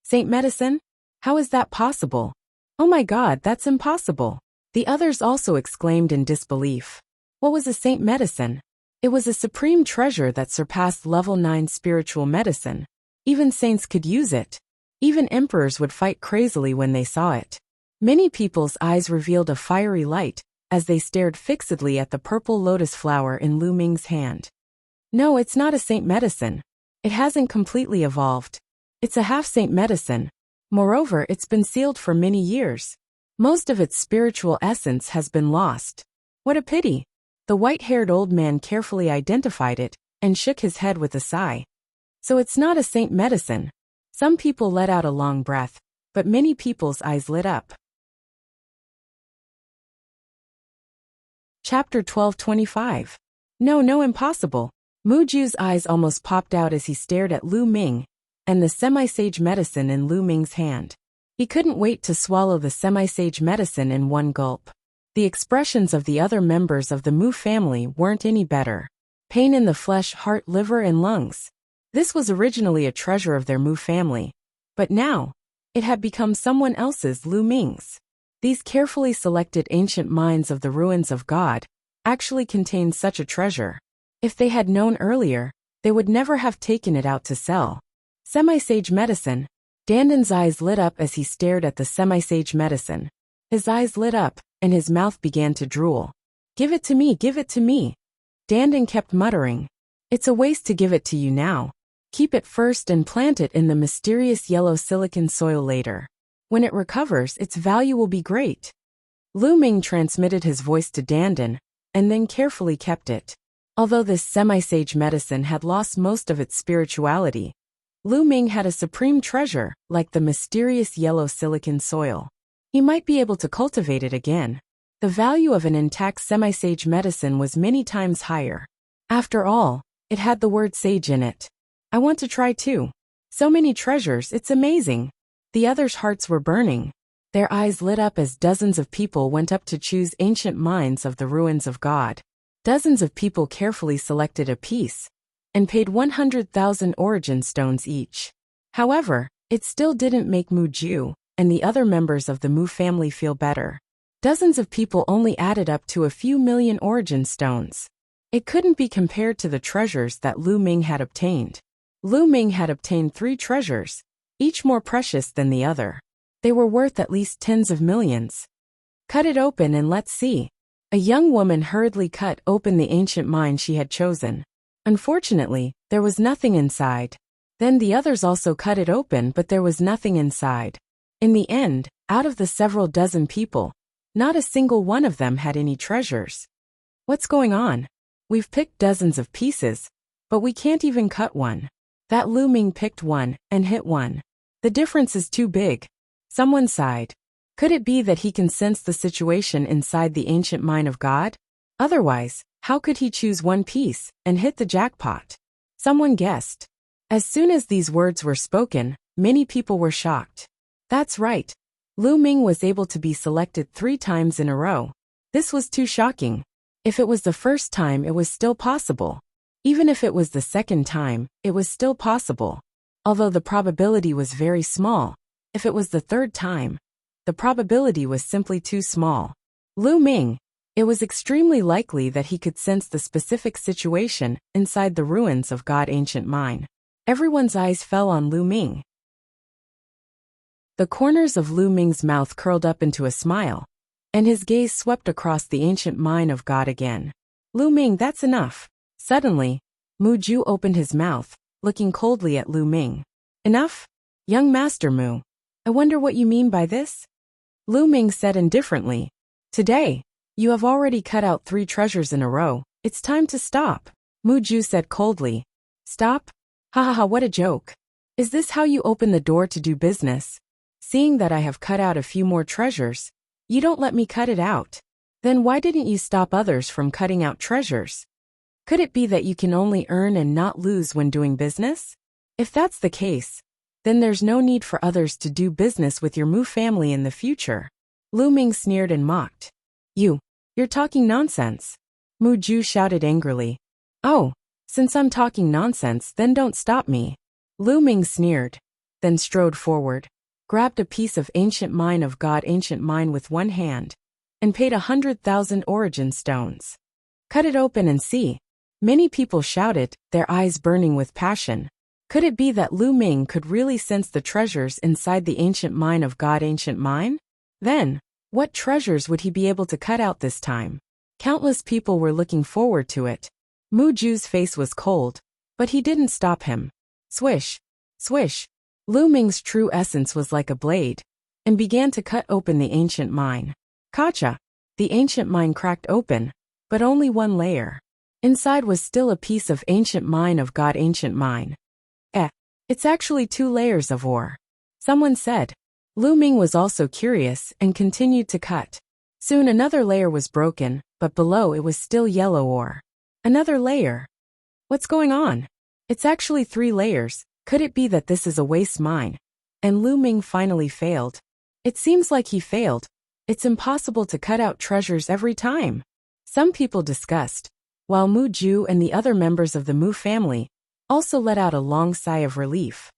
[SPEAKER 1] Saint medicine? How is that possible? Oh my God, that's impossible. The others also exclaimed in disbelief. What was a saint medicine? It was a supreme treasure that surpassed level 9 spiritual medicine. Even saints could use it. Even emperors would fight crazily when they saw it. Many people's eyes revealed a fiery light as they stared fixedly at the purple lotus flower in Lu Ming's hand. No, it's not a saint medicine. It hasn't completely evolved. It's a half-saint medicine. Moreover, it's been sealed for many years. Most of its spiritual essence has been lost. What a pity. The white-haired old man carefully identified it and shook his head with a sigh. So it's not a saint medicine. Some people let out a long breath, but many people's eyes lit up. Chapter 1225. No, impossible. Mu Ju's eyes almost popped out as he stared at Lu Ming and the semi-sage medicine in Lu Ming's hand. He couldn't wait to swallow the semi-sage medicine in one gulp. The expressions of the other members of the Mu family weren't any better. Pain in the flesh, heart, liver, and lungs. This was originally a treasure of their Mu family, but now it had become someone else's, Lu Ming's. These carefully selected ancient mines of the ruins of God actually contained such a treasure. If they had known earlier, they would never have taken it out to sell. Semi-sage medicine. Danden's eyes lit up as he stared at the semi-sage medicine. His eyes lit up, and his mouth began to drool. Give it to me, give it to me. Danden kept muttering. It's a waste to give it to you now. Keep it first and plant it in the mysterious yellow silicon soil later. When it recovers, its value will be great. Lu Ming transmitted his voice to Danden, and then carefully kept it. Although this semi-sage medicine had lost most of its spirituality, Lu Ming had a supreme treasure, like the mysterious yellow silicon soil. He might be able to cultivate it again. The value of an intact semi-sage medicine was many times higher. After all, it had the word sage in it. I want to try too. So many treasures, it's amazing. The others' hearts were burning. Their eyes lit up as dozens of people went up to choose ancient mines of the ruins of God. Dozens of people carefully selected a piece and paid 100,000 origin stones each. However, it still didn't make Mu Ju and the other members of the Mu family feel better. Dozens of people only added up to a few million origin stones. It couldn't be compared to the treasures that Lu Ming had obtained. Lu Ming had obtained 3 treasures, each more precious than the other. They were worth at least tens of millions. Cut it open and let's see. A young woman hurriedly cut open the ancient mine she had chosen. Unfortunately, there was nothing inside. Then the others also cut it open, but there was nothing inside. In the end, out of the several dozen people, not a single one of them had any treasures. What's going on? We've picked dozens of pieces, but we can't even cut one. That Lu Ming picked one and hit one. The difference is too big. Someone sighed. Could it be that he can sense the situation inside the ancient mine of God? Otherwise, how could he choose one piece and hit the jackpot? Someone guessed. As soon as these words were spoken, many people were shocked. That's right. Lu Ming was able to be selected 3 times in a row. This was too shocking. If it was the first time, it was still possible. Even if it was the second time, it was still possible. Although the probability was very small, if it was the third time, the probability was simply too small. Lu Ming, it was extremely likely that he could sense the specific situation inside the ruins of God ancient mine. Everyone's eyes fell on Lu Ming. The corners of Lu Ming's mouth curled up into a smile, and his gaze swept across the ancient mine of God again. Lu Ming, that's enough. Suddenly, Mu Ju opened his mouth, looking coldly at Lu Ming. Enough? Young Master Mu, I wonder what you mean by this? Lu Ming said indifferently. Today, you have already cut out 3 treasures in a row. It's time to stop. Mu Ju said coldly. Stop? Ha ha ha, what a joke. Is this how you open the door to do business? Seeing that I have cut out a few more treasures, you don't let me cut it out. Then why didn't you stop others from cutting out treasures? Could it be that you can only earn and not lose when doing business? If that's the case, then there's no need for others to do business with your Mu family in the future. Lu Ming sneered and mocked. You're talking nonsense. Mu Ju shouted angrily. Oh, since I'm talking nonsense, then don't stop me. Lu Ming sneered, then strode forward, grabbed a piece of ancient mine of God ancient mine with one hand, and paid 100,000 origin stones. Cut it open and see. Many people shouted, their eyes burning with passion. Could it be that Lu Ming could really sense the treasures inside the ancient mine of God ancient mine? Then, what treasures would he be able to cut out this time? Countless people were looking forward to it. Mu Ju's face was cold, but he didn't stop him. Swish, swish. Lu Ming's true essence was like a blade, and began to cut open the ancient mine. Kacha! The ancient mine cracked open, but only one layer. Inside was still a piece of ancient mine of God ancient mine. It's actually 2 layers of ore. Someone said. Lu Ming was also curious and continued to cut. Soon another layer was broken, but below it was still yellow ore. Another layer. What's going on? It's actually 3 layers. Could it be that this is a waste mine? And Lu Ming finally failed. It seems like he failed. It's impossible to cut out treasures every time. Some people discussed, while Mu Ju and the other members of the Mu family also let out a long sigh of relief.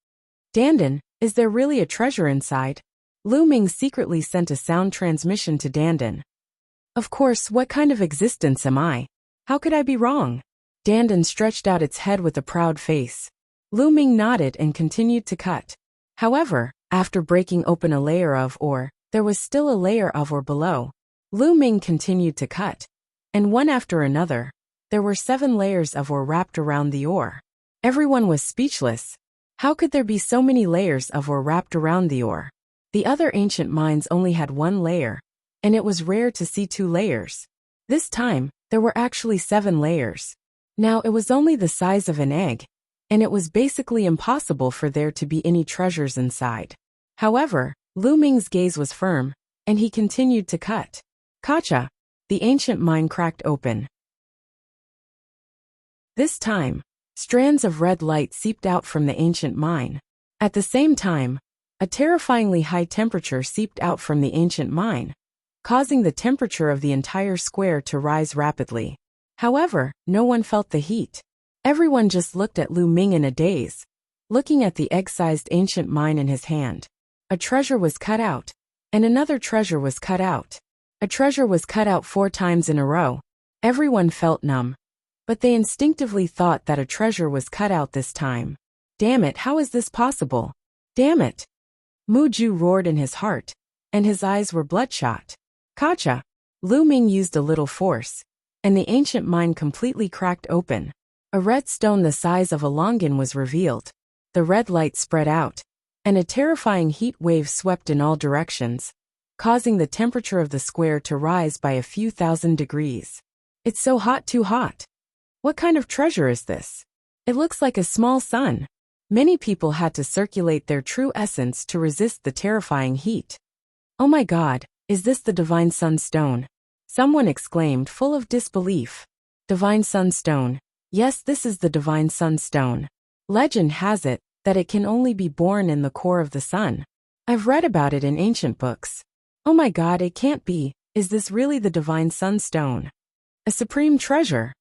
[SPEAKER 1] Dandan, is there really a treasure inside? Lu Ming secretly sent a sound transmission to Dandan. Of course, what kind of existence am I? How could I be wrong? Dandan stretched out its head with a proud face. Lu Ming nodded and continued to cut. However, after breaking open a layer of ore, there was still a layer of ore below. Lu Ming continued to cut. And one after another, there were 7 layers of ore wrapped around the ore. Everyone was speechless. How could there be so many layers of ore wrapped around the ore? The other ancient mines only had 1 layer, and it was rare to see 2 layers. This time, there were actually 7 layers. Now it was only the size of an egg, and it was basically impossible for there to be any treasures inside. However, Lu Ming's gaze was firm, and he continued to cut. Kacha! The ancient mine cracked open. This time, strands of red light seeped out from the ancient mine. At the same time, a terrifyingly high temperature seeped out from the ancient mine, causing the temperature of the entire square to rise rapidly. However, no one felt the heat. Everyone just looked at Lu Ming in a daze, looking at the egg-sized ancient mine in his hand. A treasure was cut out, and another treasure was cut out. A treasure was cut out 4 times in a row. Everyone felt numb, but they instinctively thought that a treasure was cut out this time. Damn it, how is this possible? Damn it! Mu Ju roared in his heart, and his eyes were bloodshot. Kacha! Lu Ming used a little force, and the ancient mine completely cracked open. A red stone the size of a longan was revealed. The red light spread out, and a terrifying heat wave swept in all directions, causing the temperature of the square to rise by a few thousand degrees. It's so hot, too hot. What kind of treasure is this? It looks like a small sun. Many people had to circulate their true essence to resist the terrifying heat. Oh my God, is this the Divine Sunstone? Someone exclaimed, full of disbelief. Divine Sunstone. Yes, this is the Divine Sunstone. Legend has it that it can only be born in the core of the sun. I've read about it in ancient books. Oh my God, it can't be. Is this really the Divine Sunstone? A supreme treasure.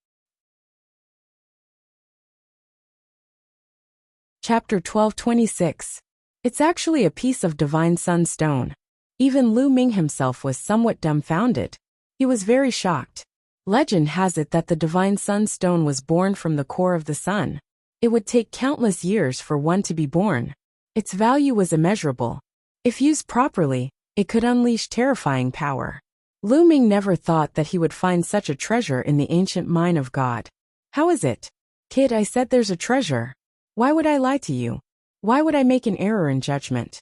[SPEAKER 1] Chapter 1226. It's actually a piece of Divine Sunstone. Even Lu Ming himself was somewhat dumbfounded. He was very shocked. Legend has it that the Divine Sunstone was born from the core of the sun. It would take countless years for one to be born. Its value was immeasurable. If used properly, it could unleash terrifying power. Lu Ming never thought that he would find such a treasure in the ancient mine of God. How is it? Kid, I said there's a treasure. Why would I lie to you? Why would I make an error in judgment?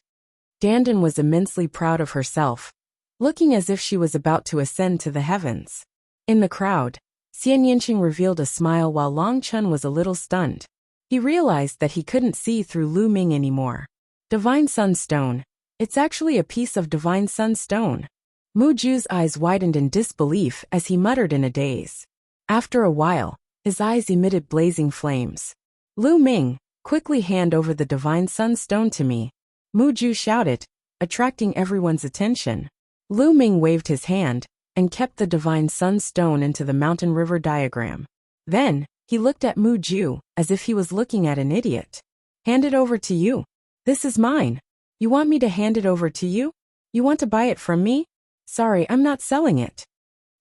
[SPEAKER 1] Dandan was immensely proud of herself, looking as if she was about to ascend to the heavens. In the crowd, Xian Yinqing revealed a smile while Long Chun was a little stunned. He realized that he couldn't see through Lu Ming anymore. Divine Sunstone. It's actually a piece of Divine Sunstone. Mu Ju's eyes widened in disbelief as he muttered in a daze. After a while, his eyes emitted blazing flames. Lu Ming, quickly hand over the Divine Sunstone to me. Mu Ju shouted, attracting everyone's attention. Lu Ming waved his hand, and kept the Divine Sunstone into the mountain river diagram. Then, he looked at Mu Ju, as if he was looking at an idiot. Hand it over to you. This is mine. You want me to hand it over to you? You want to buy it from me? Sorry, I'm not selling it.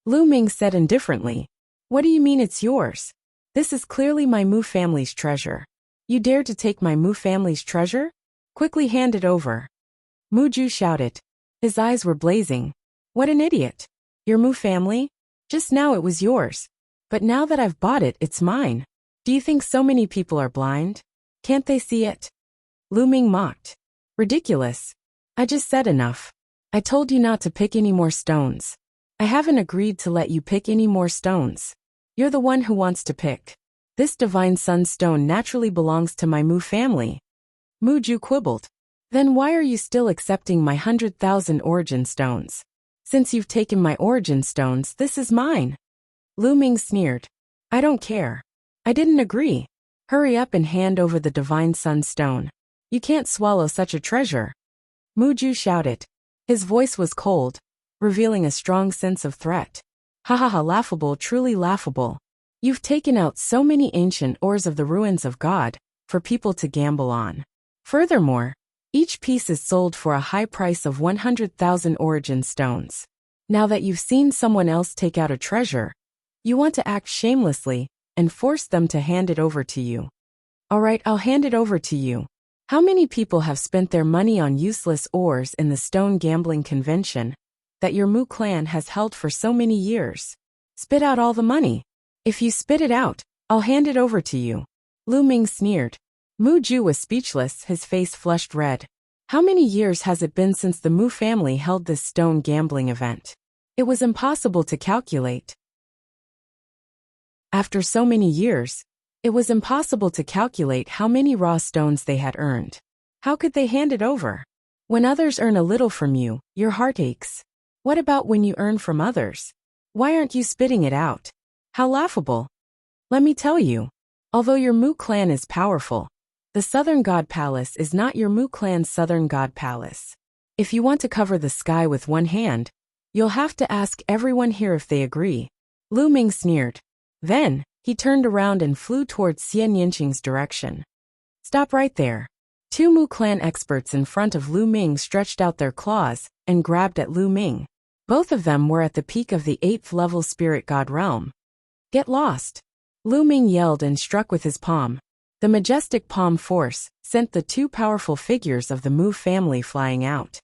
[SPEAKER 1] Lu Ming said indifferently. What do you mean it's yours? This is clearly my Mu family's treasure. You dare to take my Mu family's treasure? Quickly hand it over. Mu Ju shouted. His eyes were blazing. What an idiot. Your Mu family? Just now it was yours. But now that I've bought it, it's mine. Do you think so many people are blind? Can't they see it? Lu Ming mocked. Ridiculous. I just said enough. I told you not to pick any more stones. I haven't agreed to let you pick any more stones. You're the one who wants to pick. This Divine Sunstone naturally belongs to my Mu family. Mu Ju quibbled. Then why are you still accepting my 100,000 origin stones? Since you've taken my origin stones, this is mine. Lu Ming sneered. I don't care. I didn't agree. Hurry up and hand over the divine sunstone. You can't swallow such a treasure. Mu Ju shouted. His voice was cold, revealing a strong sense of threat. Ha ha ha, laughable, truly laughable. You've taken out so many ancient ores of the ruins of God for people to gamble on. Furthermore, each piece is sold for a high price of 100,000 origin stones. Now that you've seen someone else take out a treasure, you want to act shamelessly and force them to hand it over to you. All right, I'll hand it over to you. How many people have spent their money on useless ores in the stone gambling convention that your Mu clan has held for so many years? Spit out all the money. If you spit it out, I'll hand it over to you. Lu Ming sneered. Mu Ju was speechless, his face flushed red. How many years has it been since the Mu family held this stone gambling event? It was impossible to calculate. After so many years, it was impossible to calculate how many raw stones they had earned. How could they hand it over? When others earn a little from you, your heart aches. What about when you earn from others? Why aren't you spitting it out? How laughable. Let me tell you, although your Mu clan is powerful, the Southern God Palace is not your Mu clan's Southern God Palace. If you want to cover the sky with one hand, you'll have to ask everyone here if they agree. Lu Ming sneered. Then, he turned around and flew towards Xian Yinqing's direction. Stop right there. Two Mu clan experts in front of Lu Ming stretched out their claws and grabbed at Lu Ming. Both of them were at the peak of the 8th level spirit god realm. Get lost. Lu Ming yelled and struck with his palm. The majestic palm force sent the two powerful figures of the Mu family flying out.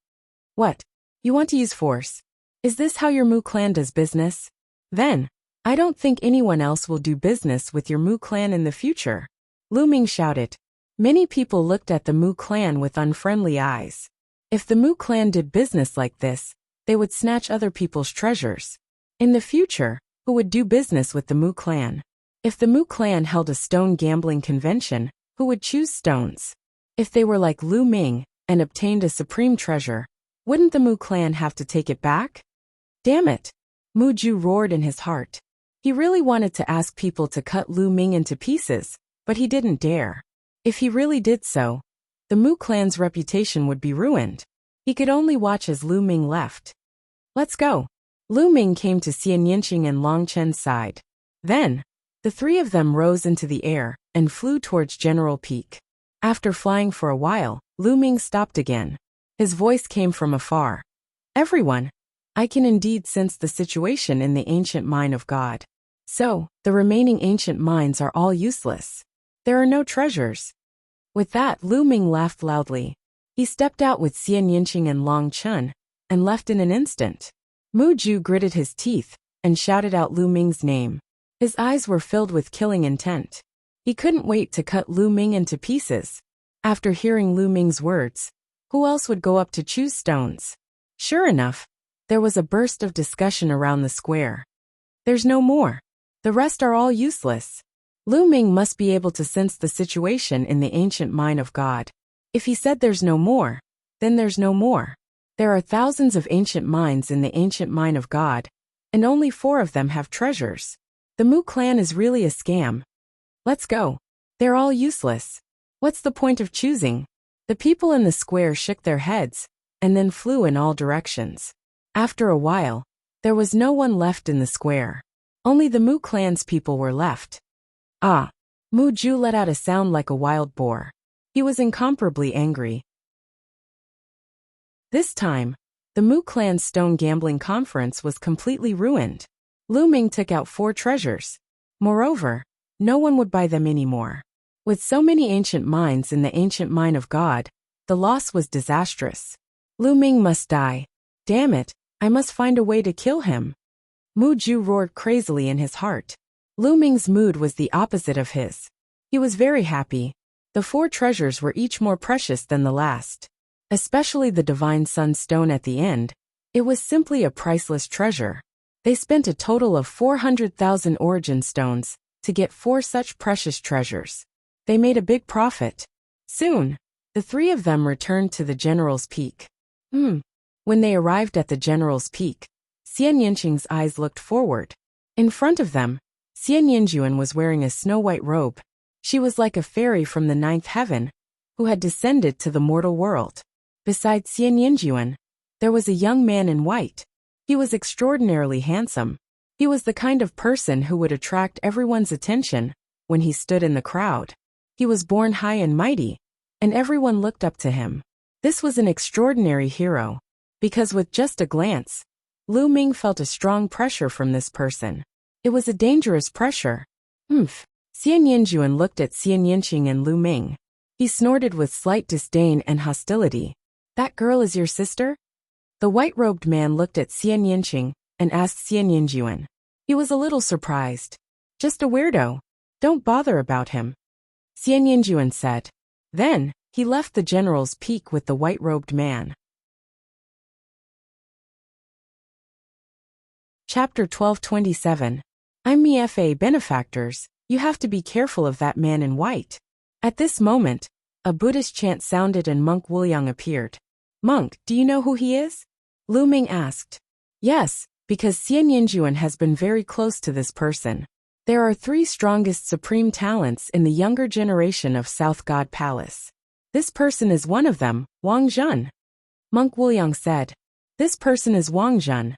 [SPEAKER 1] What? You want to use force? Is this how your Mu clan does business? Then, I don't think anyone else will do business with your Mu clan in the future. Lu Ming shouted. Many people looked at the Mu clan with unfriendly eyes. If the Mu clan did business like this, they would snatch other people's treasures. In the future, who would do business with the Mu clan? If the Mu clan held a stone gambling convention, who would choose stones? If they were like Lu Ming and obtained a supreme treasure, wouldn't the Mu clan have to take it back? Damn it! Mu Ju roared in his heart. He really wanted to ask people to cut Lu Ming into pieces, but he didn't dare. If he really did so, the Mu clan's reputation would be ruined. He could only watch as Lu Ming left. Let's go. Lu Ming came to Xian Yinqing and Long Chen's side. Then, the three of them rose into the air and flew towards General Peak. After flying for a while, Lu Ming stopped again. His voice came from afar. Everyone, I can indeed sense the situation in the ancient mine of God. So, the remaining ancient mines are all useless. There are no treasures. With that, Lu Ming laughed loudly. He stepped out with Xian Yinqing and Long Chen, and left in an instant. Mu Ju gritted his teeth and shouted out Lu Ming's name. His eyes were filled with killing intent. He couldn't wait to cut Lu Ming into pieces. After hearing Lu Ming's words, who else would go up to choose stones? Sure enough, there was a burst of discussion around the square. There's no more. The rest are all useless. Lu Ming must be able to sense the situation in the ancient mine of God. If he said there's no more, then there's no more. There are thousands of ancient mines in the ancient mine of God, and only 4 of them have treasures. The Mu clan is really a scam. Let's go. They're all useless. What's the point of choosing? The people in the square shook their heads, and then flew in all directions. After a while, there was no one left in the square. Only the Mu clan's people were left. Ah! Mu Ju let out a sound like a wild boar. He was incomparably angry. This time, the Mu clan's stone gambling conference was completely ruined. Lu Ming took out 4 treasures. Moreover, no one would buy them anymore. With so many ancient mines in the ancient mine of God, the loss was disastrous. Lu Ming must die. Damn it, I must find a way to kill him. Mu Ju roared crazily in his heart. Lu Ming's mood was the opposite of his. He was very happy. The 4 treasures were each more precious than the last. Especially the divine sunstone at the end. It was simply a priceless treasure. They spent a total of 400,000 origin stones to get 4 such precious treasures. They made a big profit. Soon, the 3 of them returned to the General's Peak. When they arrived at the General's Peak, Xian Yinqing's eyes looked forward. In front of them, Xian Yinjuan was wearing a snow-white robe. She was like a fairy from the ninth heaven, who had descended to the mortal world. Beside Xian Yinjuan, there was a young man in white. He was extraordinarily handsome. He was the kind of person who would attract everyone's attention when he stood in the crowd. He was born high and mighty, and everyone looked up to him. This was an extraordinary hero, because with just a glance, Lu Ming felt a strong pressure from this person. It was a dangerous pressure. Xian Yinjuan looked at Xian Yinqing and Lu Ming. He snorted with slight disdain and hostility. "That girl is your sister?" The white-robed man looked at Xian Yinqing and asked Xian Yinjuan. He was a little surprised. "Just a weirdo. Don't bother about him," Xian Yinjuan said. Then, he left the general's peak with the white-robed man. Chapter 12:27. I'm MFA benefactors, you have to be careful of that man in white. At this moment, a Buddhist chant sounded and monk Wuliang appeared. "Monk, do you know who he is?" Lu Ming asked. "Yes, because Xian Yinjuan has been very close to this person. There are 3 strongest supreme talents in the younger generation of South God Palace. This person is one of them, Wang Zhen." Monk Wuliang said. "This person is Wang Zhen."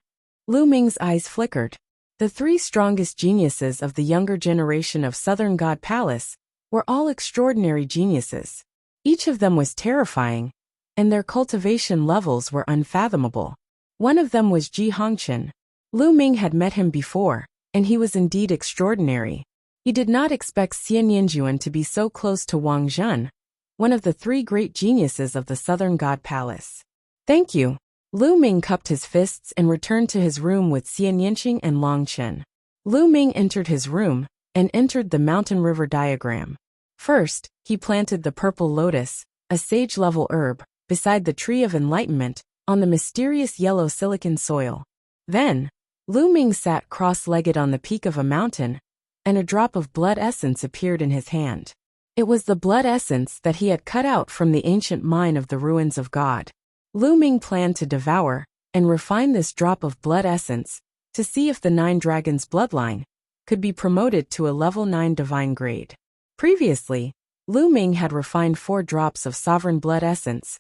[SPEAKER 1] Lu Ming's eyes flickered. The 3 strongest geniuses of the younger generation of Southern God Palace were all extraordinary geniuses. Each of them was terrifying, and their cultivation levels were unfathomable. One of them was Ji Hongqian. Lu Ming had met him before, and he was indeed extraordinary. He did not expect Xian Yinjuan to be so close to Wang Zhen, one of the 3 great geniuses of the Southern God Palace. "Thank you." Lu Ming cupped his fists and returned to his room with Xian Yinqing and Long Chen. Lu Ming entered his room and entered the mountain river diagram. First, he planted the purple lotus, a sage-level herb, beside the tree of enlightenment, on the mysterious yellow silicon soil. Then, Lu Ming sat cross-legged on the peak of a mountain, and a drop of blood essence appeared in his hand. It was the blood essence that he had cut out from the ancient mine of the ruins of God. Lu Ming planned to devour and refine this drop of blood essence to see if the 9 dragons bloodline could be promoted to a level 9 divine grade. Previously, Lu Ming had refined 4 drops of sovereign blood essence,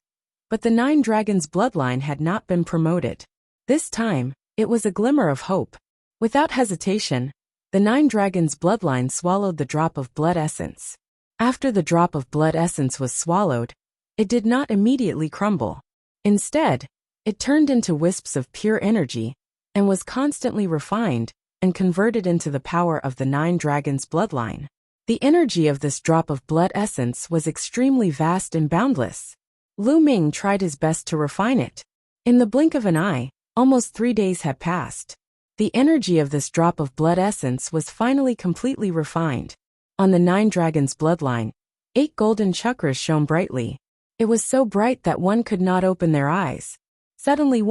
[SPEAKER 1] but the 9 dragons bloodline had not been promoted. This time, it was a glimmer of hope. Without hesitation, the 9 dragons bloodline swallowed the drop of blood essence. After the drop of blood essence was swallowed, it did not immediately crumble. Instead, it turned into wisps of pure energy and was constantly refined and converted into the power of the 9 dragons bloodline. The energy of this drop of blood essence was extremely vast and boundless. Lu Ming tried his best to refine it. In the blink of an eye, almost 3 days had passed. The energy of this drop of blood essence was finally completely refined. On the 9 dragons bloodline, 8 golden chakras shone brightly. It was so bright that one could not open their eyes. Suddenly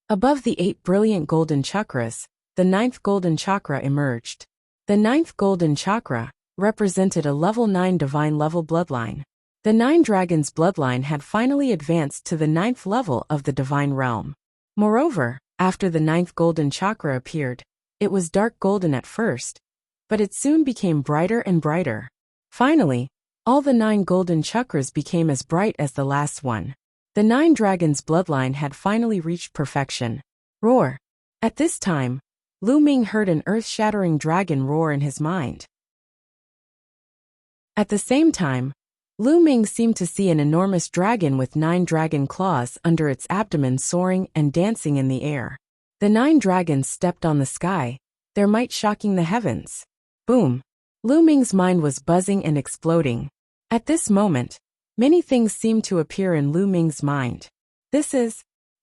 [SPEAKER 1] above the 8 brilliant golden chakras, the 9th golden chakra emerged. The 9th golden chakra represented a level 9 divine level bloodline. The 9 dragons bloodline had finally advanced to the 9th level of the divine realm. Moreover, after the 9th golden chakra appeared, it was dark golden at first, but it soon became brighter and brighter. Finally, all the 9 golden chakras became as bright as the last one. The 9 dragons bloodline had finally reached perfection. Roar! At this time, Lu Ming heard an earth-shattering dragon roar in his mind. At the same time, Lu Ming seemed to see an enormous dragon with 9 dragon claws under its abdomen soaring and dancing in the air. The 9 dragons stepped on the sky, their might shocking the heavens. Boom! Lu Ming's mind was buzzing and exploding. At this moment, many things seemed to appear in Lu Ming's mind.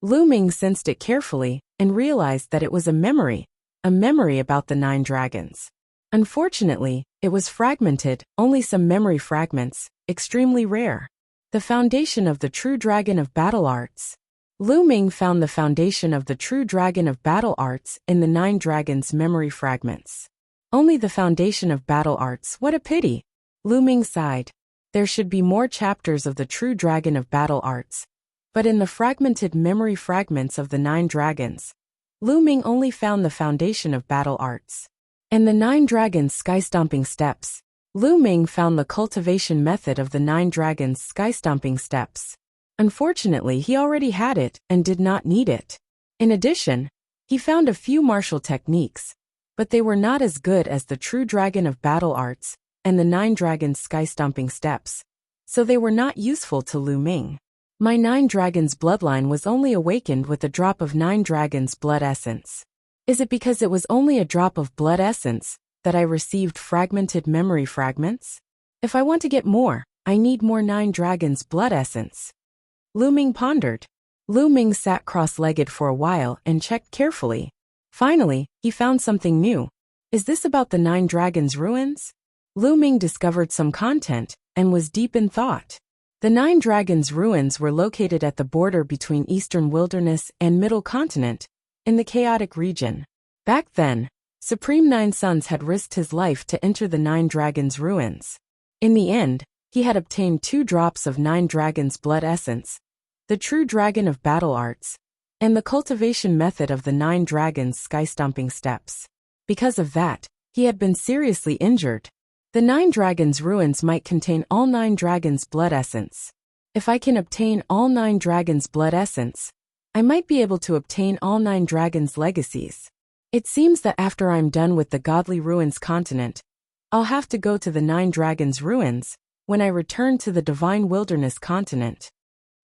[SPEAKER 1] Lu Ming sensed it carefully and realized that it was a memory about the 9 dragons. Unfortunately, it was fragmented, only some memory fragments, extremely rare. The foundation of the true dragon of battle arts. Lu Ming found the foundation of the true dragon of battle arts in the 9 dragons' memory fragments. Only the foundation of battle arts, what a pity! Lu Ming sighed. There should be more chapters of the true dragon of battle arts. But in the fragmented memory fragments of the 9 dragons, Lu Ming only found the foundation of battle arts. and the 9 Dragons Sky-Stomping Steps. Lu Ming found the cultivation method of the 9 Dragons Sky-Stomping Steps. Unfortunately, he already had it and did not need it. In addition, he found a few martial techniques, but they were not as good as the true Dragon of Battle Arts and the 9 Dragons Sky-Stomping Steps, so they were not useful to Lu Ming. My 9 Dragons bloodline was only awakened with a drop of 9 Dragons blood essence. Is it because it was only a drop of blood essence that I received fragmented memory fragments? If I want to get more, I need more 9 Dragons blood essence. Lu Ming pondered. Lu Ming sat cross-legged for a while and checked carefully. Finally, he found something new. Is this about the 9 Dragons ruins? Lu Ming discovered some content and was deep in thought. The 9 Dragons ruins were located at the border between Eastern Wilderness and Middle Continent, in the chaotic region. Back then, Supreme Nine Sons had risked his life to enter the 9 Dragons ruins. In the end, he had obtained 2 drops of 9 Dragons blood essence, the true Dragon of Battle Arts, and the cultivation method of the 9 Dragons Sky-Stomping Steps. Because of that, he had been seriously injured. The 9 Dragons ruins might contain all 9 Dragons blood essence. If I can obtain all 9 Dragons blood essence, I might be able to obtain all 9 Dragons legacies. It seems that after I'm done with the Godly Ruins continent, I'll have to go to the 9 Dragons ruins when I return to the Divine Wilderness continent.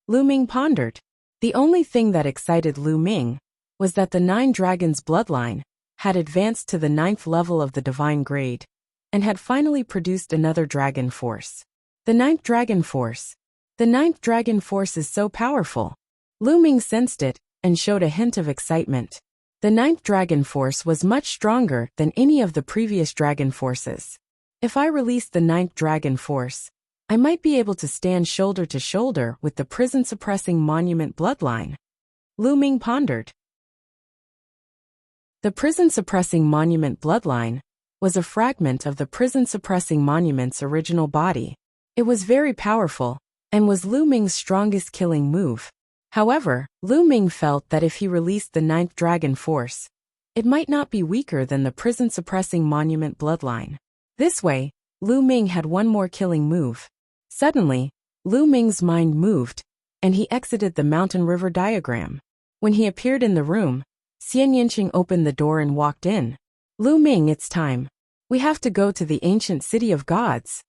[SPEAKER 1] Lu Ming pondered. The only thing that excited Lu Ming was that the 9 Dragons bloodline had advanced to the 9th level of the Divine Grade and had finally produced another Dragon Force. The 9th Dragon Force. The 9th Dragon Force is so powerful. Lu Ming sensed it and showed a hint of excitement. The 9th Dragon Force was much stronger than any of the previous Dragon Forces. If I released the 9th Dragon Force, I might be able to stand shoulder to shoulder with the prison-suppressing monument bloodline. Lu Ming pondered. The prison-suppressing monument bloodline was a fragment of the prison-suppressing monument's original body. It was very powerful and was Lu Ming's strongest killing move. However, Lu Ming felt that if he released the 9th Dragon Force, it might not be weaker than the prison-suppressing monument bloodline. This way, Lu Ming had one more killing move. Suddenly, Lu Ming's mind moved, and he exited the mountain river diagram. When he appeared in the room, Xian Yinqing opened the door and walked in. Lu Ming, it's time. We have to go to the ancient city of gods.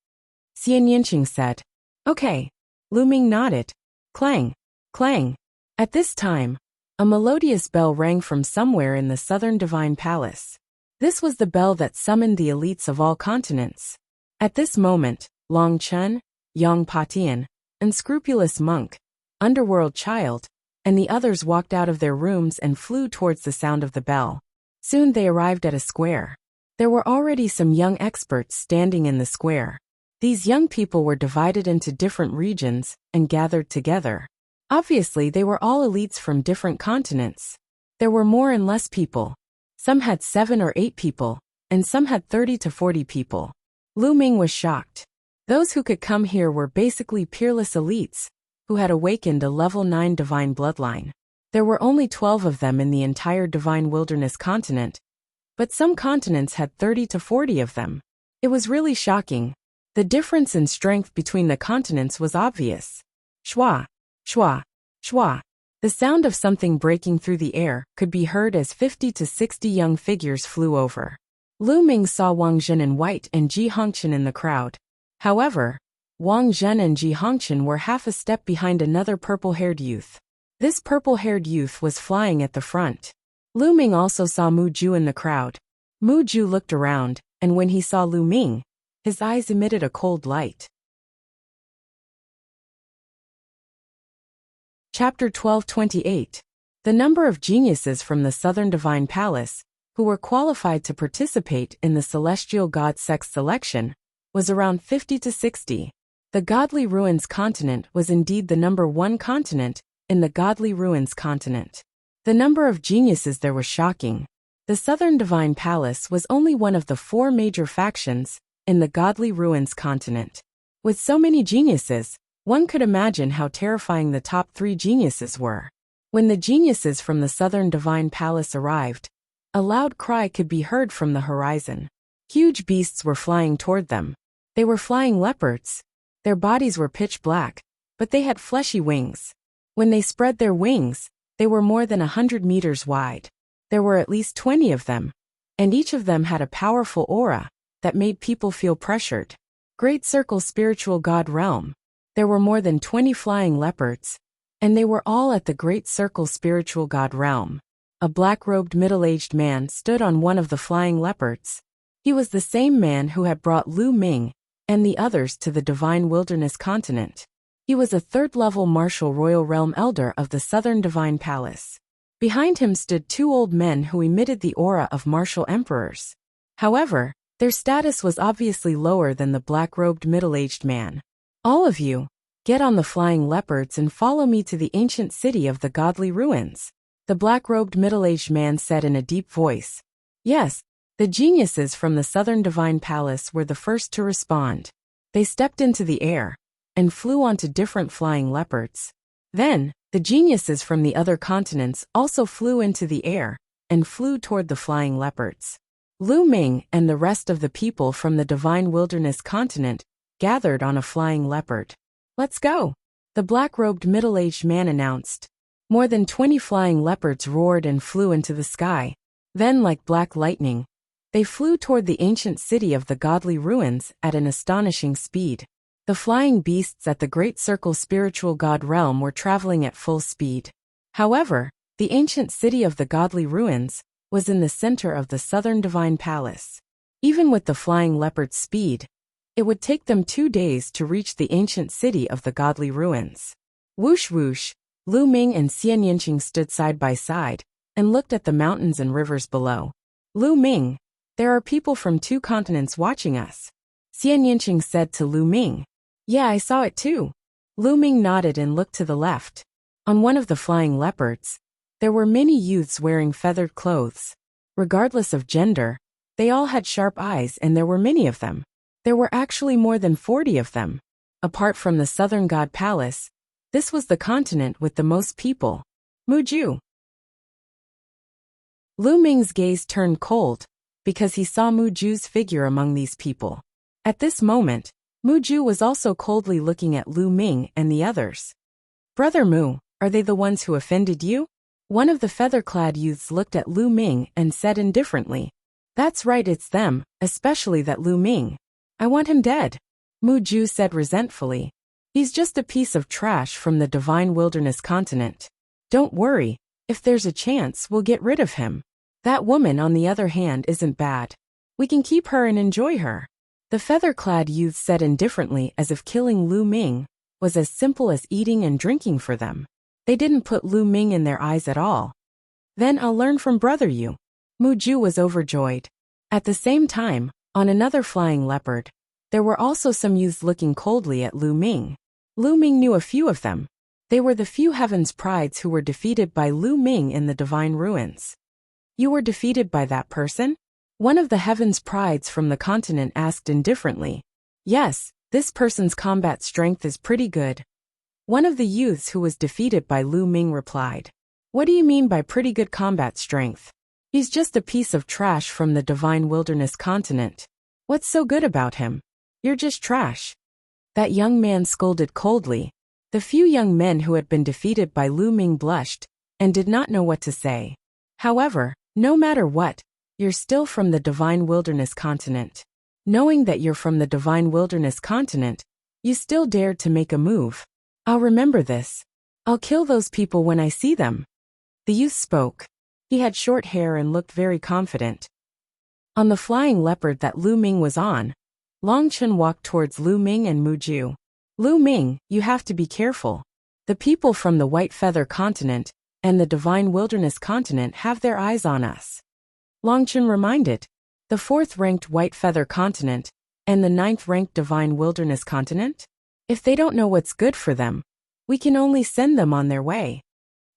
[SPEAKER 1] Xian Yinqing said. Okay. Lu Ming nodded. Clang. Clang. At this time, a melodious bell rang from somewhere in the southern divine palace. This was the bell that summoned the elites of all continents. At this moment, Long Chen, Yang Patian, Unscrupulous Monk, Underworld Child, and the others walked out of their rooms and flew towards the sound of the bell. Soon they arrived at a square. There were already some young experts standing in the square. These young people were divided into different regions and gathered together. Obviously, they were all elites from different continents. There were more and less people. Some had 7 or 8 people, and some had 30 to 40 people. Lu Ming was shocked. Those who could come here were basically peerless elites, who had awakened a level 9 divine bloodline. There were only 12 of them in the entire Divine Wilderness continent, but some continents had 30 to 40 of them. It was really shocking. The difference in strength between the continents was obvious. Shwa, shwa, shwa. The sound of something breaking through the air could be heard as 50 to 60 young figures flew over. Lu Ming saw Wang Zhen in white and Ji Hongqian in the crowd. However, Wang Zhen and Ji Hongqian were half a step behind another purple-haired youth. This purple-haired youth was flying at the front. Lu Ming also saw Mu Ju in the crowd. Mu Ju looked around, and when he saw Lu Ming, his eyes emitted a cold light. Chapter 1228. The number of geniuses from the Southern Divine Palace, who were qualified to participate in the Celestial God Sex selection, was around 50 to 60. The Godly Ruins continent was indeed the number 1 continent in the Godly Ruins continent. The number of geniuses there was shocking. The Southern Divine Palace was only one of the 4 major factions in the Godly Ruins continent. With so many geniuses, one could imagine how terrifying the top 3 geniuses were. When the geniuses from the Southern Divine Palace arrived, A loud cry could be heard from the horizon. Huge beasts were flying toward them. They were flying leopards. Their bodies were pitch black, but they had fleshy wings. When they spread their wings, they were more than 100 meters wide. There were at least 20 of them, and each of them had a powerful aura that made people feel pressured. Great Circle Spiritual God Realm. There were more than 20 flying leopards, and they were all at the Great Circle Spiritual God Realm. A black-robed middle-aged man stood on one of the flying leopards. He was the same man who had brought Lu Ming and the others to the Divine Wilderness continent. He was a third-level Martial Royal Realm Elder of the Southern Divine Palace. Behind him stood two old men who emitted the aura of martial emperors. However, their status was obviously lower than the black-robed middle-aged man. All of you, get on the flying leopards and follow me to the ancient city of the godly ruins, the black-robed middle-aged man said in a deep voice. Yes, the geniuses from the Southern Divine Palace were the first to respond. They stepped into the air and flew onto different flying leopards. Then, the geniuses from the other continents also flew into the air and flew toward the flying leopards. Lu Ming and the rest of the people from the Divine Wilderness continent gathered on a flying leopard. Let's go, the black-robed middle-aged man announced. More than 20 flying leopards roared and flew into the sky. Then, like black lightning, they flew toward the ancient city of the godly ruins at an astonishing speed. The flying beasts at the Great Circle Spiritual God Realm were traveling at full speed. However, the ancient city of the godly ruins was in the center of the Southern Divine Palace. Even with the flying leopard's speed, it would take them 2 days to reach the ancient city of the godly ruins. Whoosh whoosh, Lu Ming and Xian Yinqing stood side by side and looked at the mountains and rivers below. Lu Ming, there are people from 2 continents watching us, Xian Yinqing said to Lu Ming. Yeah, I saw it too. Lu Ming nodded and looked to the left. On one of the flying leopards, there were many youths wearing feathered clothes. Regardless of gender, they all had sharp eyes and there were many of them. There were actually more than 40 of them. Apart from the Southern God Palace, this was the continent with the most people. Muju. Lu Ming's gaze turned cold because he saw Muju's figure among these people. At this moment, Muju was also coldly looking at Lu Ming and the others. Brother Mu, are they the ones who offended you? One of the feather-clad youths looked at Lu Ming and said indifferently. That's right, it's them, especially that Lu Ming. I want him dead, Muju said resentfully. He's just a piece of trash from the Divine Wilderness continent. Don't worry, if there's a chance we'll get rid of him. That woman on the other hand isn't bad. We can keep her and enjoy her. The feather-clad youth said indifferently as if killing Lu Ming was as simple as eating and drinking for them. They didn't put Lu Ming in their eyes at all. Then I'll learn from brother you. Muju was overjoyed. At the same time, on another flying leopard, there were also some youths looking coldly at Lu Ming. Lu Ming knew a few of them. They were the few Heaven's Prides who were defeated by Lu Ming in the Divine Ruins. You were defeated by that person? One of the Heaven's Prides from the continent asked indifferently. Yes, this person's combat strength is pretty good. One of the youths who was defeated by Lu Ming replied. What do you mean by pretty good combat strength? He's just a piece of trash from the Divine Wilderness continent. What's so good about him? You're just trash. That young man scolded coldly. The few young men who had been defeated by Lu Ming blushed and did not know what to say. However, no matter what, you're still from the Divine Wilderness continent. Knowing that you're from the Divine Wilderness continent, you still dared to make a move. I'll remember this. I'll kill those people when I see them. The youth spoke. He had short hair and looked very confident. On the flying leopard that Lu Ming was on, Longchen walked towards Lu Ming and Muju. Lu Ming, you have to be careful. The people from the White Feather continent and the Divine Wilderness continent have their eyes on us. Longchen reminded. The 4th-ranked White Feather continent and the 9th-ranked Divine Wilderness continent? If they don't know what's good for them, we can only send them on their way.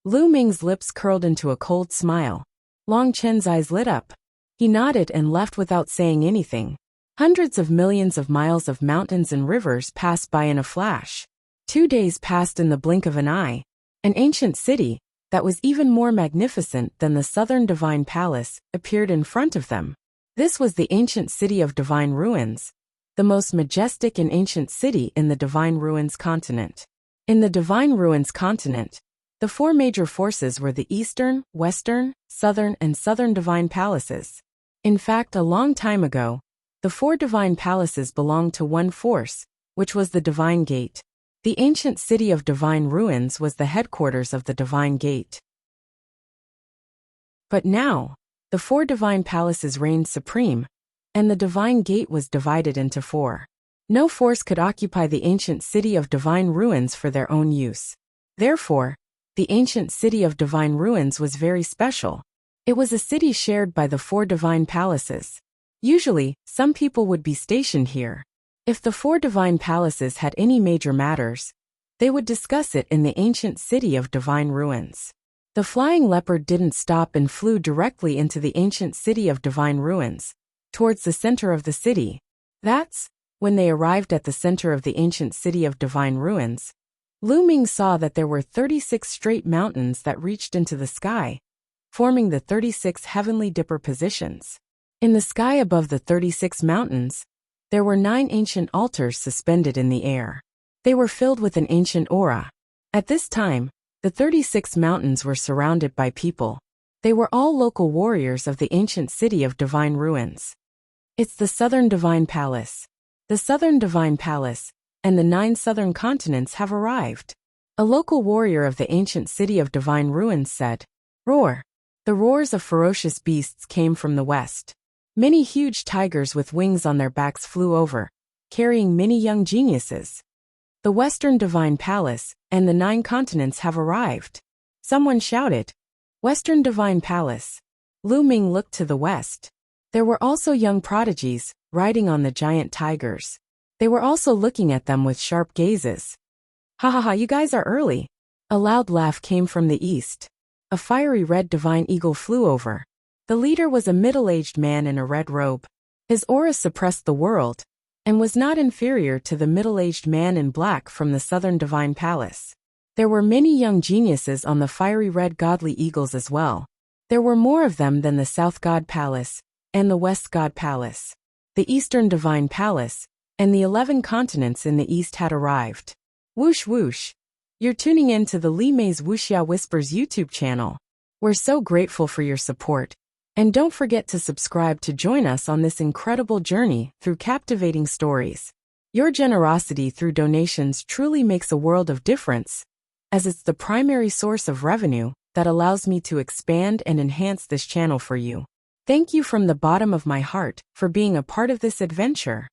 [SPEAKER 1] Lu Ming's lips curled into a cold smile. Longchen's eyes lit up. He nodded and left without saying anything. Hundreds of millions of miles of mountains and rivers passed by in a flash. 2 days passed in the blink of an eye. An ancient city, that was even more magnificent than the southern divine palace, appeared in front of them. This was the ancient city of divine ruins, the most majestic and ancient city in the divine ruins continent. In the divine ruins continent, the four major forces were the eastern, western, southern, and southern divine palaces. In fact, a long time ago, the four divine palaces belonged to one force, which was the Divine Gate. The ancient city of divine ruins was the headquarters of the Divine Gate. But now, the four divine palaces reigned supreme, and the Divine Gate was divided into four. No force could occupy the ancient city of divine ruins for their own use. Therefore, the ancient city of divine ruins was very special. It was a city shared by the four divine palaces. Usually, some people would be stationed here. If the four divine palaces had any major matters, they would discuss it in the ancient city of divine ruins. The flying leopard didn't stop and flew directly into the ancient city of divine ruins, towards the center of the city. That's when they arrived at the center of the ancient city of divine ruins. Lu Ming saw that there were 36 straight mountains that reached into the sky, forming the 36 heavenly dipper positions. In the sky above the 36 mountains, there were 9 ancient altars suspended in the air. They were filled with an ancient aura. At this time, the 36 mountains were surrounded by people. They were all local warriors of the ancient city of divine ruins. It's the Southern Divine Palace. The Southern Divine Palace and the 9 southern continents have arrived. A local warrior of the ancient city of divine ruins said, "Roar." The roars of ferocious beasts came from the west. Many huge tigers with wings on their backs flew over, carrying many young geniuses. The Western Divine Palace and the 9 continents have arrived. Someone shouted, "Western Divine Palace." Lu Ming looked to the west. There were also young prodigies, riding on the giant tigers. They were also looking at them with sharp gazes. "Ha ha ha, you guys are early." A loud laugh came from the east. A fiery red divine eagle flew over. The leader was a middle-aged man in a red robe. His aura suppressed the world, and was not inferior to the middle-aged man in black from the Southern Divine Palace. There were many young geniuses on the fiery red godly eagles as well. There were more of them than the South God Palace and the West God Palace. The Eastern Divine Palace and the 11 continents in the east had arrived. Whoosh whoosh. You're tuning in to the Li Mei's Wuxia Whispers YouTube channel. We're so grateful for your support. And don't forget to subscribe to join us on this incredible journey through captivating stories. Your generosity through donations truly makes a world of difference, as it's the primary source of revenue that allows me to expand and enhance this channel for you. Thank you from the bottom of my heart for being a part of this adventure.